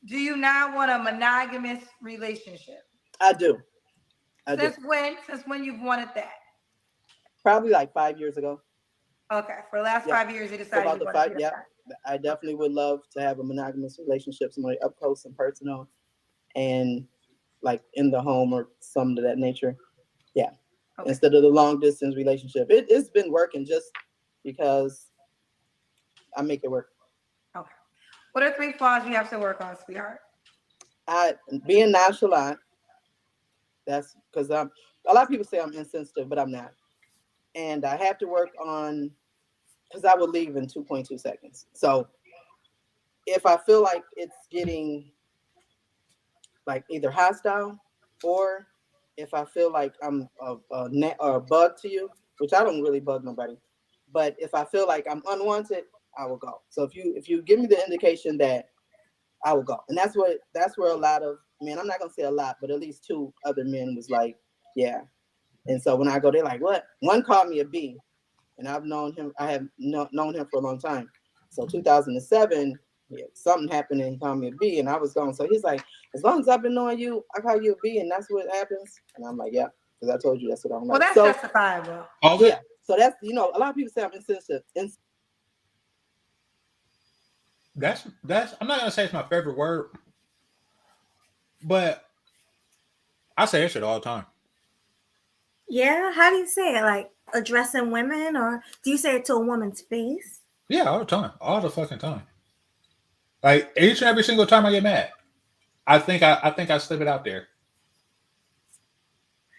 do you now want a monogamous relationship? I do. Since when you've wanted that? Probably like 5 years ago. Okay, for the last 5 years, you decided about the 5. Yeah, I definitely would love to have a monogamous relationship, somebody up close and personal, and like in the home or something of that nature. Yeah, instead of the long distance relationship. It's been working just because I make it work. Okay. What are 3 flaws you have to work on, sweetheart? Being nonchalant. That's because a lot of people say I'm insensitive, but I'm not. And I have to work on, because I would leave in 2.2 seconds. So if I feel like it's getting like either hostile, or if I feel like I'm a bug to you, which I don't really bug nobody, but if I feel like I'm unwanted, I will go. So if you give me the indication that, I will go. And that's where a lot of men, I'm not gonna say a lot, but at least 2 other men was like, yeah. And so when I go, they're like, what? One called me a B, and I've known him. I have known him for a long time. So 2007, something happened, and he called me a B, and I was gone. So he's like, as long as I've been knowing you, I call you a B, and that's what happens. And I'm like, yeah, because I told you that's what I'm like. Well, that's justifiable. Yeah. So that's, a lot of people say I'm insensitive. That's I'm not gonna say it's my favorite word, but I say that shit all the time. Yeah, how do you say it? Like addressing women, or do you say it to a woman's face? Yeah, all the time, all the fucking time. Like each and every single time I get mad, I think I slip it out there.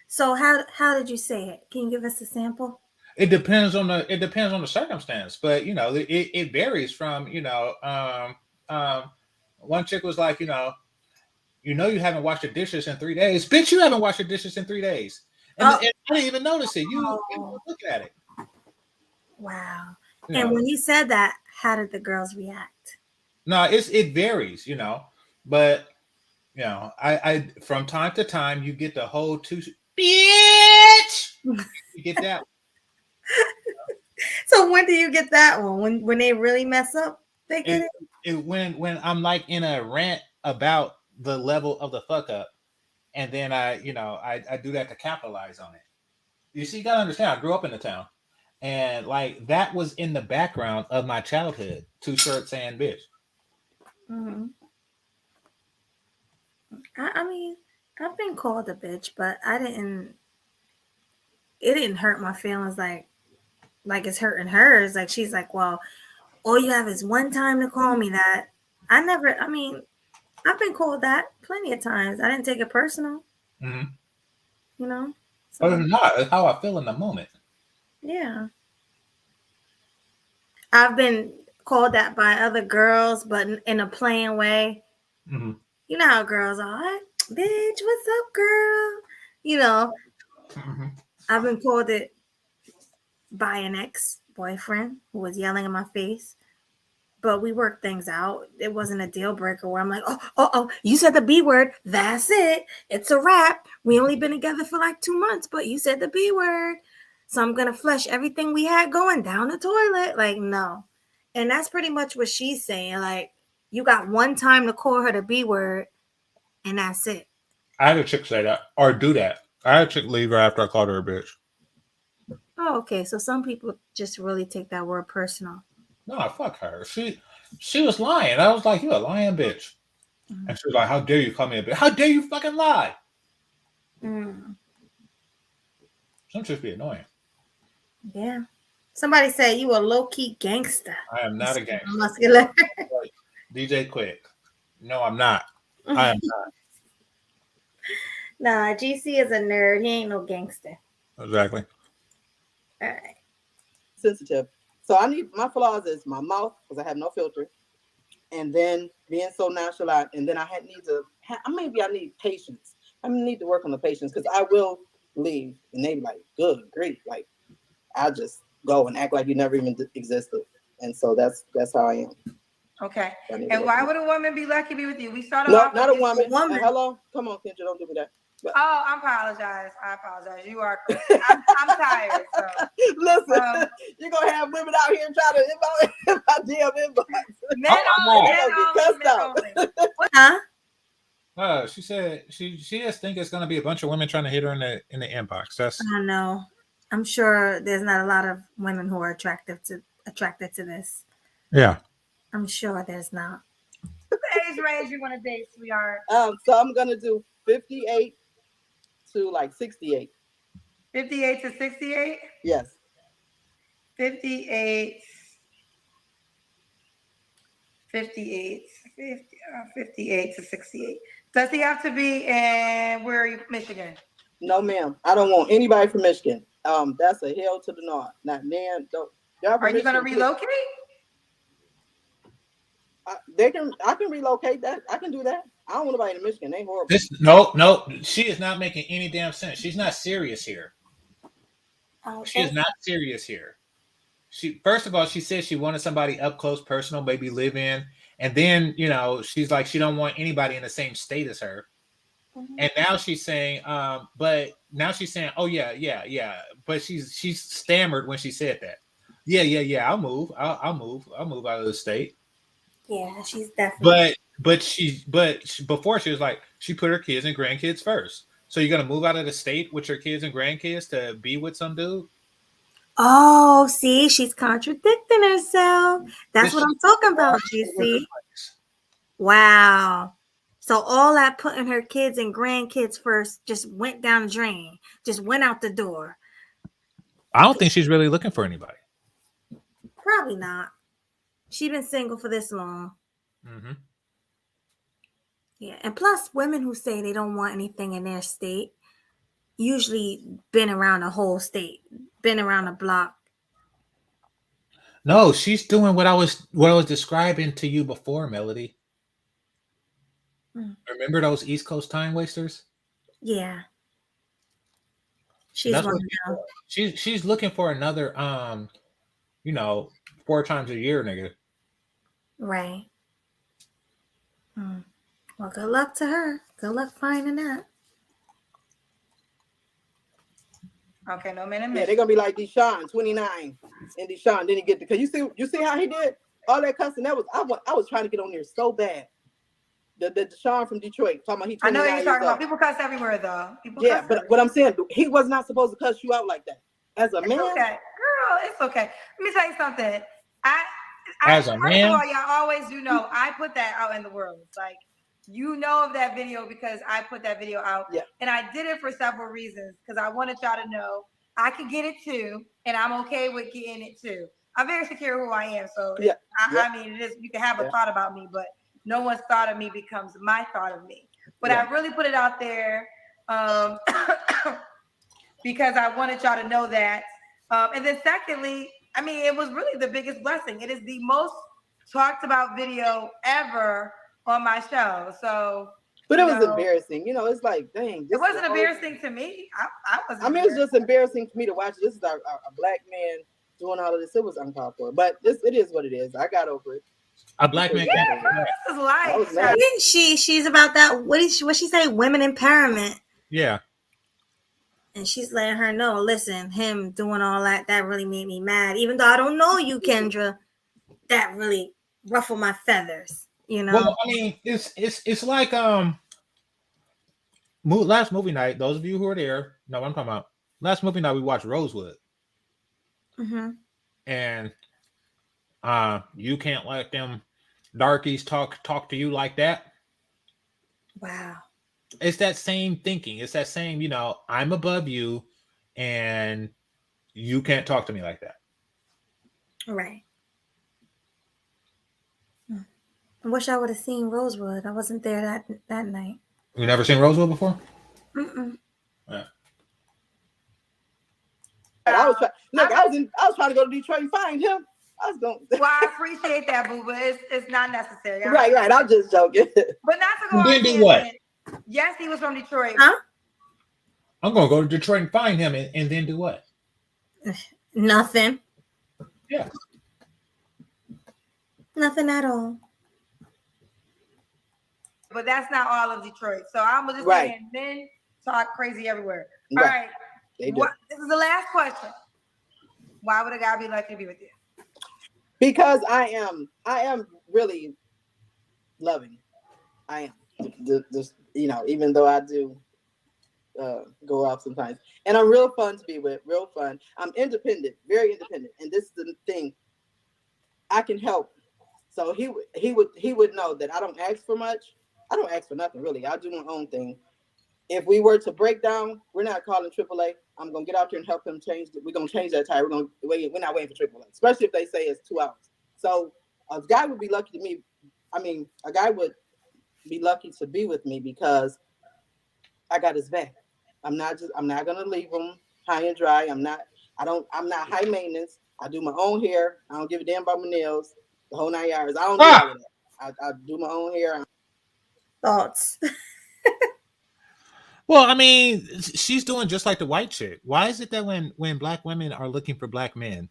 So how did you say it? Can you give us a sample? It depends on the circumstance, but it varies from one chick was like you haven't washed the dishes in 3 days, bitch. You haven't washed the dishes in 3 days, and I didn't even notice it. You look at it. Wow. You And know. when you said that, how did the girls react? No, it varies, but I from time to time you get the whole two bitch. You get that. So when do you get that one? When they really mess up, they get it. When I'm like in a rant about the level of the fuck up, and then I do that to capitalize on it. You see, you gotta understand. I grew up in the town, and like that was in the background of my childhood. Too short saying bitch. Mm-hmm. I mean, I've been called a bitch, but it didn't hurt my feelings like it's hurting hers. Like she's like, well, all you have is one time to call me that. I mean, I've been called that plenty of times. I didn't take it personal. Mm-hmm. You know? But So, it's not. It's how I feel in the moment. yeah. I've been called that by other girls, but in a playing way. Mm-hmm. You know how girls are. Bitch, what's up, girl? You know, Mm-hmm. I've been called it by an ex-boyfriend who was yelling in my face. But we worked things out. It wasn't a deal breaker where I'm like, oh, you said the B word. That's it. It's a wrap. We only been together for like 2 months, but you said the B word. So I'm going to flush everything we had going down the toilet. Like, no. And that's pretty much what she's saying. Like, you got one time to call her the B word, and that's it. I had a chick say that or do that. I had a chick leave her after I called her a bitch. Oh, okay. So some people just really take that word personal. No, fuck her. She was lying. I was like, you a lying bitch. Mm. And she was like, how dare you call me a bitch? How dare you fucking lie? Mm. Some chicks be annoying. Yeah. Somebody said you a low-key gangster. I am not a gangster. Muscular. DJ Quick. No, I'm not. I am not. Nah, GC is a nerd. He ain't no gangster. Exactly. All right. Sensitive. So I need my flaws is my mouth because I have no filter, and then being so nonchalant, and then I need patience. I need to work on the patience because I will leave, and they be like, good grief, like I'll just go and act like you never even existed, and so that's how I am. Okay. And why would a woman be lucky to be with you? We started no, off not a woman. woman. Hello, come on, Kendra, don't do me that. But, oh, I apologize. You are correct. I'm tired. So. Listen, you're gonna have women out here trying to in my DM inbox. Men only. Huh? She said she just think it's gonna be a bunch of women trying to hit her in the inbox. That's I know. I'm sure there's not a lot of women who are attracted to this. yeah. I'm sure there's not. What age range you want to date, sweetheart? So I'm gonna do 58 to like 68. 58 to 68? Yes. 58 to 68. Does he have to be in Michigan? No, ma'am. I don't want anybody from Michigan. That's a hell to the north. Not man. Don't. Are you gonna relocate? I can relocate that. I can do that. I don't want nobody in Michigan. They ain't horrible. No. She is not making any damn sense. She's not serious here. She is not serious here. First of all, she said she wanted somebody up close, personal, maybe live in, and then she's like she don't want anybody in the same state as her. Mm-hmm. And now she's saying, oh yeah, but she's stammered when she said that. Yeah. I'll move out of the state. Yeah, she's definitely. But before she was like she put her kids and grandkids first. So you're gonna move out of the state with your kids and grandkids to be with some dude? Oh, see, she's contradicting herself. That's what I'm talking about, GC. Wow. So all that putting her kids and grandkids first just went down the drain, just went out the door. I don't think she's really looking for anybody. Probably not. She's been single for this long. Mm-hmm. Yeah, and plus, women who say they don't want anything in their state usually been around the whole state, been around the block. No, she's doing what I was describing to you before, Melody. Remember those East Coast time wasters? Yeah. She's one now. She's looking for another 4 times a year, nigga. Right. Well, good luck to her. Good luck finding that. Okay, no minute. Yeah, they're gonna be like Deshaun, 29, and Deshaun didn't get the. Cause you see how he did all that cussing. That was I was trying to get on there so bad. The Deshaun from Detroit talking about he. I know what you're talking about. People cuss everywhere though. People yeah, cuss but what I'm saying, he was not supposed to cuss you out like that. As a man, okay, girl, it's okay. Let me tell you something. As a man, first of all, y'all always do know I put that out in the world. Like, you know of that video because I put that video out. Yeah. And I did it for several reasons because I wanted y'all to know I could get it too, and I'm okay with getting it too. I'm very secure who I am. So yeah. I mean, it is, you can have a thought about me, but no one's thought of me becomes my thought of me. But I really put it out there because I wanted y'all to know that. And then secondly, I mean, it was really the biggest blessing. It is the most talked about video ever on my show. So, but it was embarrassing. You know, it's like, dang. It wasn't embarrassing to me. I mean, it's just embarrassing for me to watch. This is a black man doing all of this. It was uncalled for. But it is what it is. I got over it. A black man can't. This is life. She's about that. What she say? Women empowerment. Yeah. And she's letting her know, listen, him doing all that really made me mad. Even though I don't know you, Kendra, that really ruffled my feathers, you know? Well, I mean, it's like last movie night, those of you who were there know what I'm talking about. Last movie night we watched Rosewood. Mm-hmm. And you can't let them darkies talk to you like that. Wow. It's that same thinking. It's that same, I'm above you and you can't talk to me like that. Right. I wish I would have seen Rosewood. I wasn't there that night. You never seen Rosewood before? Mm-mm. Yeah. I was trying to go to Detroit and find him. I was going. Well, I appreciate that, boo, but it's not necessary. Right. I'm just joking. But not to go. Then do what? Yes, he was from Detroit. Huh? I'm gonna go to Detroit and find him, and then do what? Nothing. Yeah. Nothing at all. But that's not all of Detroit. So I'm just saying, men talk crazy everywhere. All right. This is the last question. Why would a guy be lucky to be with you? Because I am really loving. I am. Just even though I do go off sometimes, and I'm real fun to be with. Real fun. I'm independent, very independent, and this is the thing. I can help. So he would know that I don't ask for much. I don't ask for nothing really. I do my own thing. If we were to break down, we're not calling AAA. I'm gonna get out there and help them change it. We're gonna change that tire. We're not waiting for AAA, especially if they say it's 2 hours. So a guy would be lucky to me. I mean, a guy would be lucky to be with me because I got his back. I'm not gonna leave him high and dry. I'm not high maintenance. I do my own hair. I don't give a damn about my nails. The whole 9 yards. I don't do all of that. I do my own hair. Thoughts. Well, I mean, she's doing just like the white chick. Why is it that when black women are looking for black men,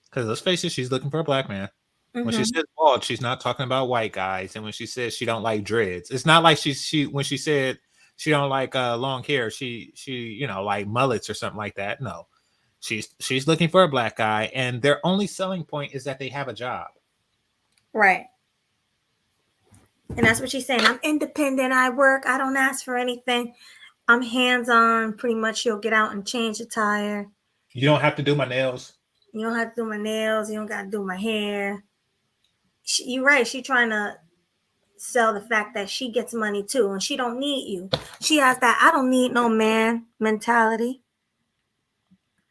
because let's face it, she's looking for a black man. Mm-hmm. When she says bald, she's not talking about white guys. And when she says she don't like dreads, it's not like when she said she don't like long hair, she like mullets or something like that. No, she's looking for a black guy, and their only selling point is that they have a job. Right. And that's what she's saying. I'm independent. I work. I don't ask for anything. I'm hands-on. Pretty much, you'll get out and change the tire. You don't have to do my nails. You don't have to do my nails. You don't got to do my hair. You're right. She trying to sell the fact that she gets money too, and she don't need you. She has that I don't need no man mentality.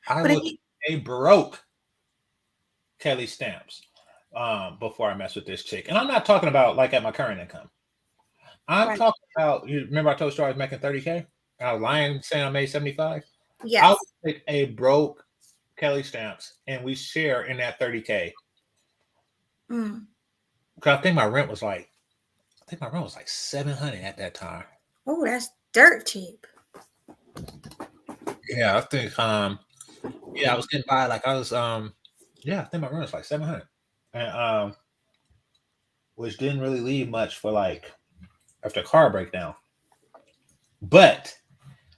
I But would say broke Kelly Stamps before I mess with this chick. And I'm not talking about like at my current income. I'm talking about, you remember I told you I was making 30K? I was lying saying I made 75? yes, I'll take a broke Kelly Stamps and we share in that 30K. Because I think my rent was like, $700 at that time. Oh, that's dirt cheap. Yeah, I think I was getting by like I was I think my rent was like 700. And which didn't really leave much for like after a car breakdown. But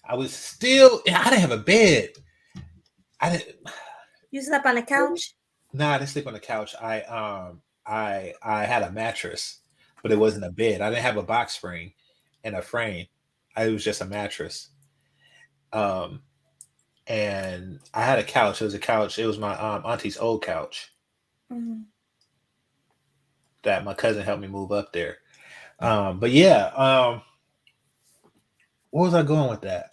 I was still I didn't have a bed. You slept on the couch? No, I didn't sleep on the couch. I had a mattress, but it wasn't a bed. I didn't have a box spring and a frame. It was just a mattress. And I had a couch. It was a couch. It was my auntie's old couch that my cousin helped me move up there. But yeah, what was I going with that?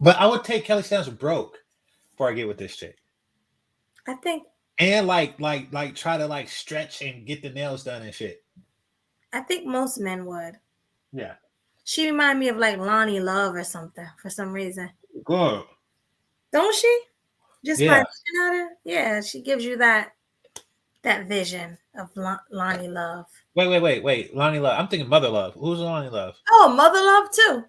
But I would take Kelly Stamps broke before I get with this chick. I think. And like try to like stretch and get the nails done and shit. I think most men would. Yeah. She reminded me of like Lonnie Love or something for some reason. Good. Don't she? Just yeah. by looking at her? Yeah, she gives you that vision of Lonnie Love. Wait. Lonnie Love. I'm thinking Mother Love. Who's Lonnie Love? Oh, Mother Love too.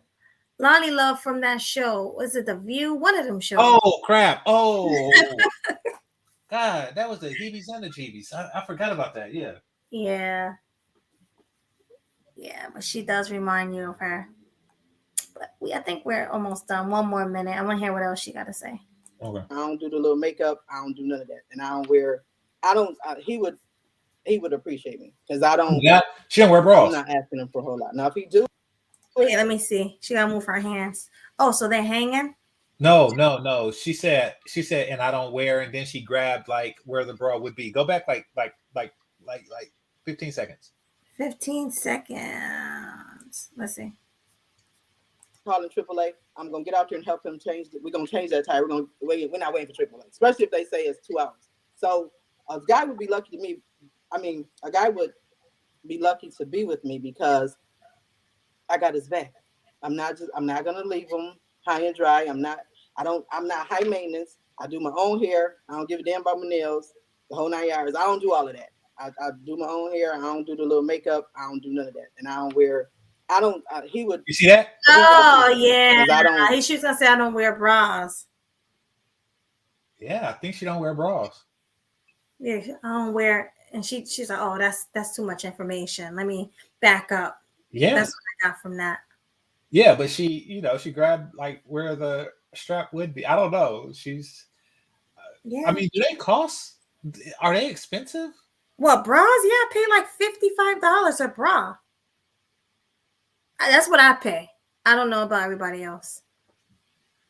Lonnie Love from that show. Was it The View? One of them shows. Oh, crap. Oh. God, that was the Heebies and the Jeebies. I forgot about that. Yeah. Yeah. Yeah, but she does remind you of her. But I think we're almost done. One more minute. I want to hear what else she got to say. Okay. I don't do the little makeup. I don't do none of that, and I don't wear. He would appreciate me because I don't. Yeah, she don't wear bras. I'm not asking him for a whole lot. Now, if he do, okay, let me see. She gotta move her hands. Oh, so they're hanging? No. She said, and I don't wear. And then she grabbed like where the bra would be. Go back like 15 seconds. 15 seconds. Let's see. Calling AAA. I'm gonna get out there and help him change. We're gonna change that tire. We're not waiting for AAA, especially if they say it's 2 hours. So a guy would be lucky to me. I mean, a guy would be lucky to be with me because I got his back. I'm not gonna leave him high and dry. I'm not high maintenance. I do my own hair. I don't give a damn about my nails. The whole 9 yards. I don't do all of that. I do my own hair. I don't do the little makeup. I don't do none of that. And I don't wear. He would. You see that? Oh yeah. She's gonna say I don't wear bras. Yeah, I think she don't wear bras. Yeah, I don't wear. And she's like, oh, that's too much information. Let me back up. Yeah, that's what I got from that. Yeah, but she grabbed like where the strap would be. I don't know. She's. I mean, do they cost? Are they expensive? What, bras? Yeah, I pay like $55 a bra. That's what I pay. I don't know about everybody else,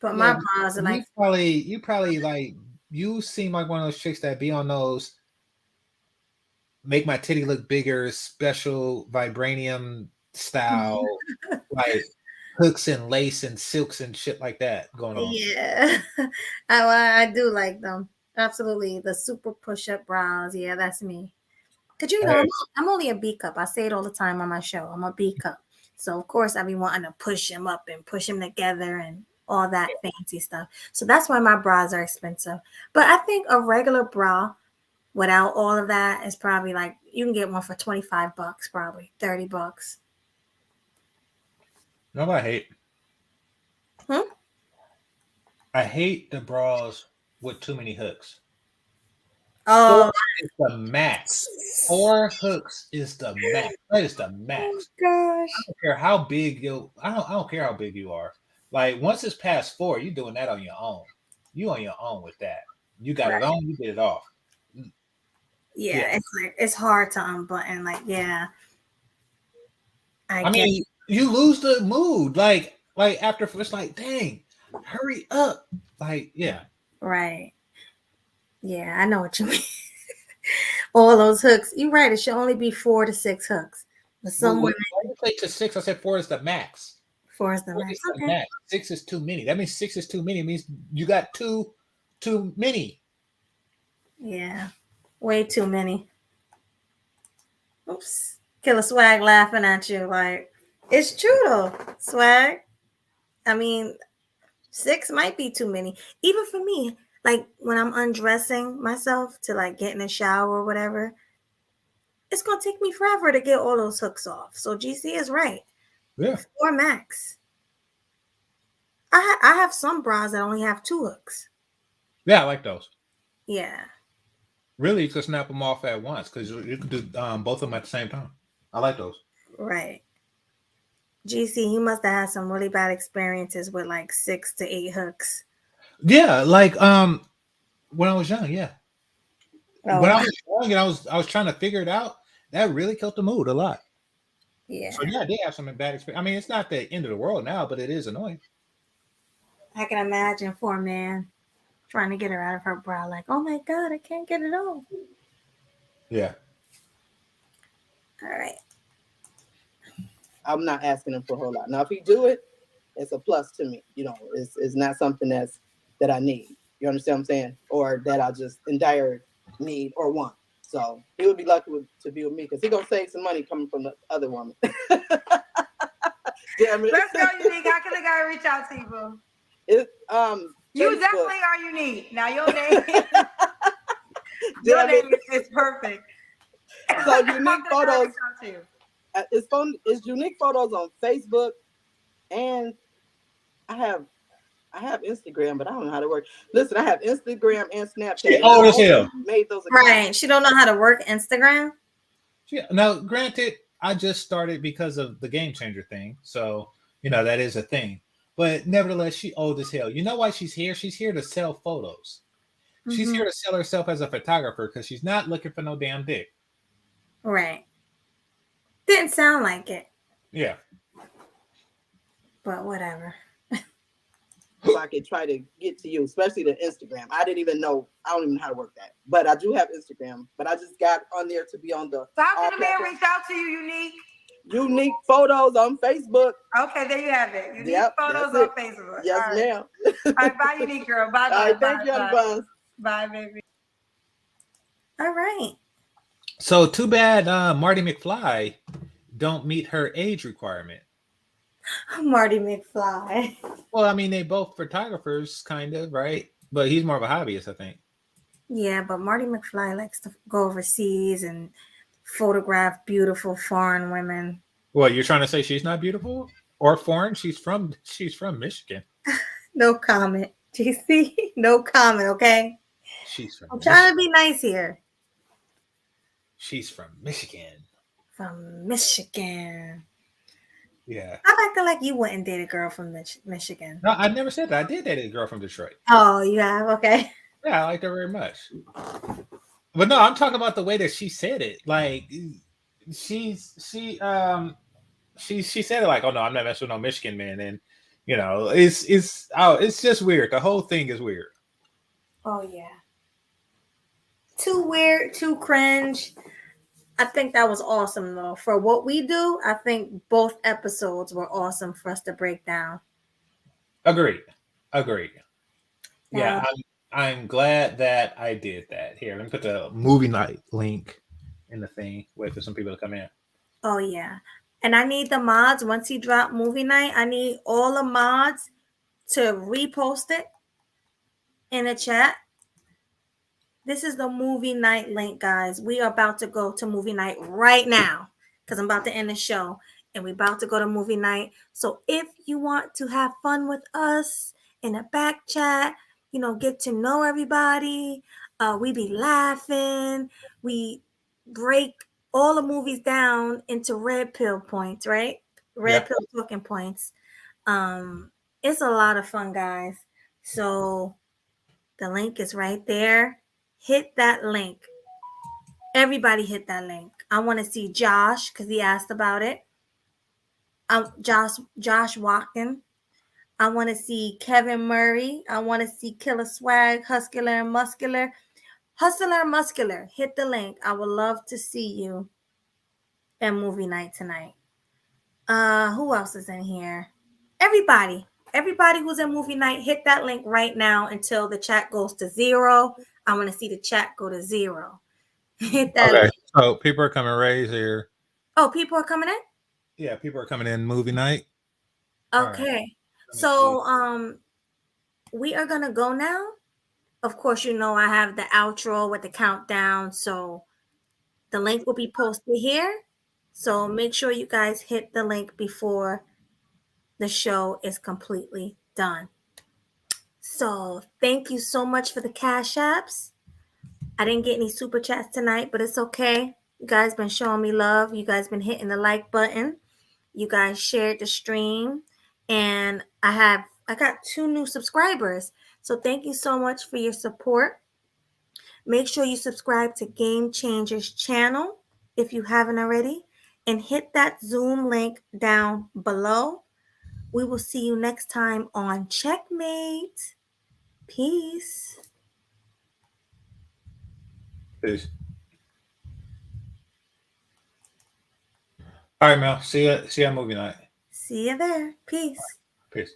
but my bras are like. You probably like. You seem like one of those chicks that be on those. Make my titty look bigger, special vibranium style, like hooks and lace and silks and shit like that going on. Yeah, I do like them. Absolutely, the super push-up bras. Yeah, that's me. Cause I'm only a B cup. I say it all the time on my show. I'm a B cup, so of course I be wanting to push them up and push them together and all that fancy stuff. So that's why my bras are expensive. But I think a regular bra without all of that is probably like you can get one for $25, probably $30. No, I hate. I hate the bras with too many hooks. Oh, 4 is the max. 4 hooks is the max. That is the max. Oh gosh. I don't care how big I don't care how big you are. Like once it's past 4, you're doing that on your own. You on your own with that. You got it on, you get it off. Yeah, it's like it's hard to unbutton. Like, yeah. I mean, you lose the mood. Like after it's like, dang, hurry up. Like, yeah. Right. Yeah, I know what you mean. All those hooks. You're right. It should only be 4 to 6 hooks. But some When women, I say to 6, I said 4 is the max. 4 is the 4 max. is the Okay. max. 6 is too many. That means 6 is too many. It means you got too many. Yeah. Way too many. Oops. Killer Swag laughing at you. Like, it's true though, Swag. I mean, 6 might be too many. Even for me, like when I'm undressing myself to like get in the shower or whatever, it's gonna take me forever to get all those hooks off. So GC is right. Yeah. 4 max. I have some bras that only have 2 hooks. Yeah, I like those. Yeah. Really, you could snap them off at once because you could do both of them at the same time. I like those. Right. GC, you must have had some really bad experiences with like 6 to 8 hooks. Yeah, like when I was young, yeah. Oh, When I was young and I was trying to figure it out, that really killed the mood a lot. yeah. So yeah, I did have some bad experience. I mean, it's not the end of the world now, but it is annoying. I can imagine for a man trying to get her out of her bra, like, oh my God, I can't get it off. Yeah. All right. I'm not asking him for a whole lot. Now, if he do it, it's a plus to me. You know, it's not something that I need. You understand what I'm saying? Or that I just in dire need or want. So he would be lucky to be with me because he's gonna save some money coming from the other woman. Damn it. Let's go, Unique. How can the guy reach out to you, boo? You You definitely are unique. Now your name, your name is perfect. So Unique Photos. To you? It's Unique Photos on Facebook, and I have Instagram, but I don't know how to work. Listen, I have Instagram and Snapchat. She old as hell. Made those accounts. Right. She don't know how to work Instagram. Yeah. Now, granted, I just started because of the Game Changer thing, so you know that is a thing. But nevertheless, she old as hell. You know why she's here? She's here to sell photos. She's here to sell herself as a photographer because she's not looking for no damn dick. Right. Didn't sound like it. Yeah. But whatever. So I could try to get to you, especially the Instagram. I don't even know how to work that. But I do have Instagram. But I just got on there to be on the. So how can the man reach out to you, Unique? Unique Photos on Facebook. Okay, there you have it. Unique Photos on Facebook. Yes, all right. ma'am. All right, bye, Unique girl. Bye, All right, bye, thank you, bye, Buns. bye, baby. All right. So too bad Marty McFly don't meet her age requirement. Marty McFly. Well, I mean, they both photographers, kind of, right? But he's more of a hobbyist, I think. Yeah, but Marty McFly likes to go overseas and photograph beautiful foreign women. Well, you're trying to say she's not beautiful or foreign? She's from Michigan. No comment. GC, no comment, okay? She's from I'm trying to be nice here. She's from Michigan. From Michigan. Yeah. I'm acting like you wouldn't date a girl from Michigan. No, I never said that. I did date a girl from Detroit. Oh, you have? Okay. Yeah, I liked her very much. But no, I'm talking about the way that she said it. Like she said it like, oh no, I'm not messing with no Michigan man. And you know, it's just weird. The whole thing is weird. Oh yeah. Too weird, too cringe. I think that was awesome though. For what we do, I think both episodes were awesome for us to break down. Agreed. Yeah, I'm glad that I did that. Here, let me put the movie night link in the thing. Wait for some people to come in. Oh yeah. And I need the mods, once he drop movie night, I need all the mods to repost it in the chat. This is the movie night link, guys. We are about to go to movie night right now because I'm about to end the show and we're about to go to movie night. So if you want to have fun with us in a back chat, you know, get to know everybody, we be laughing, we break all the movies down into red pill points, right? Red pill talking points. It's a lot of fun, guys. So the link is right there. Hit that link. Everybody hit that link. I want to see Josh because he asked about it. Josh Walken. I want to see Kevin Murray. I want to see Killer Swag, Huscular and Muscular. Hustler Muscular, hit the link. I would love to see you at movie night tonight. Who else is in here? Everybody. Everybody who's in movie night, hit that link right now until the chat goes to 0. I want to see the chat go to 0. Hit that Okay. link. So people are coming raise here. Oh, people are coming in? Yeah, people are coming in movie night. Okay. Right. So we are gonna go now. Of course, you know I have the outro with the countdown, so the link will be posted here. So make sure you guys hit the link before the show is completely done. So thank you so much for the cash apps. I didn't get any super chats tonight, but it's okay. You guys been showing me love. You guys been hitting the like button. You guys shared the stream, and I got 2 new subscribers. So thank you so much for your support. Make sure you subscribe to Game Changers channel if you haven't already, and hit that Zoom link down below. We will see you next time on Checkmate. Peace. Peace. All right, Mel. See ya movie night. See you there. Peace. Peace.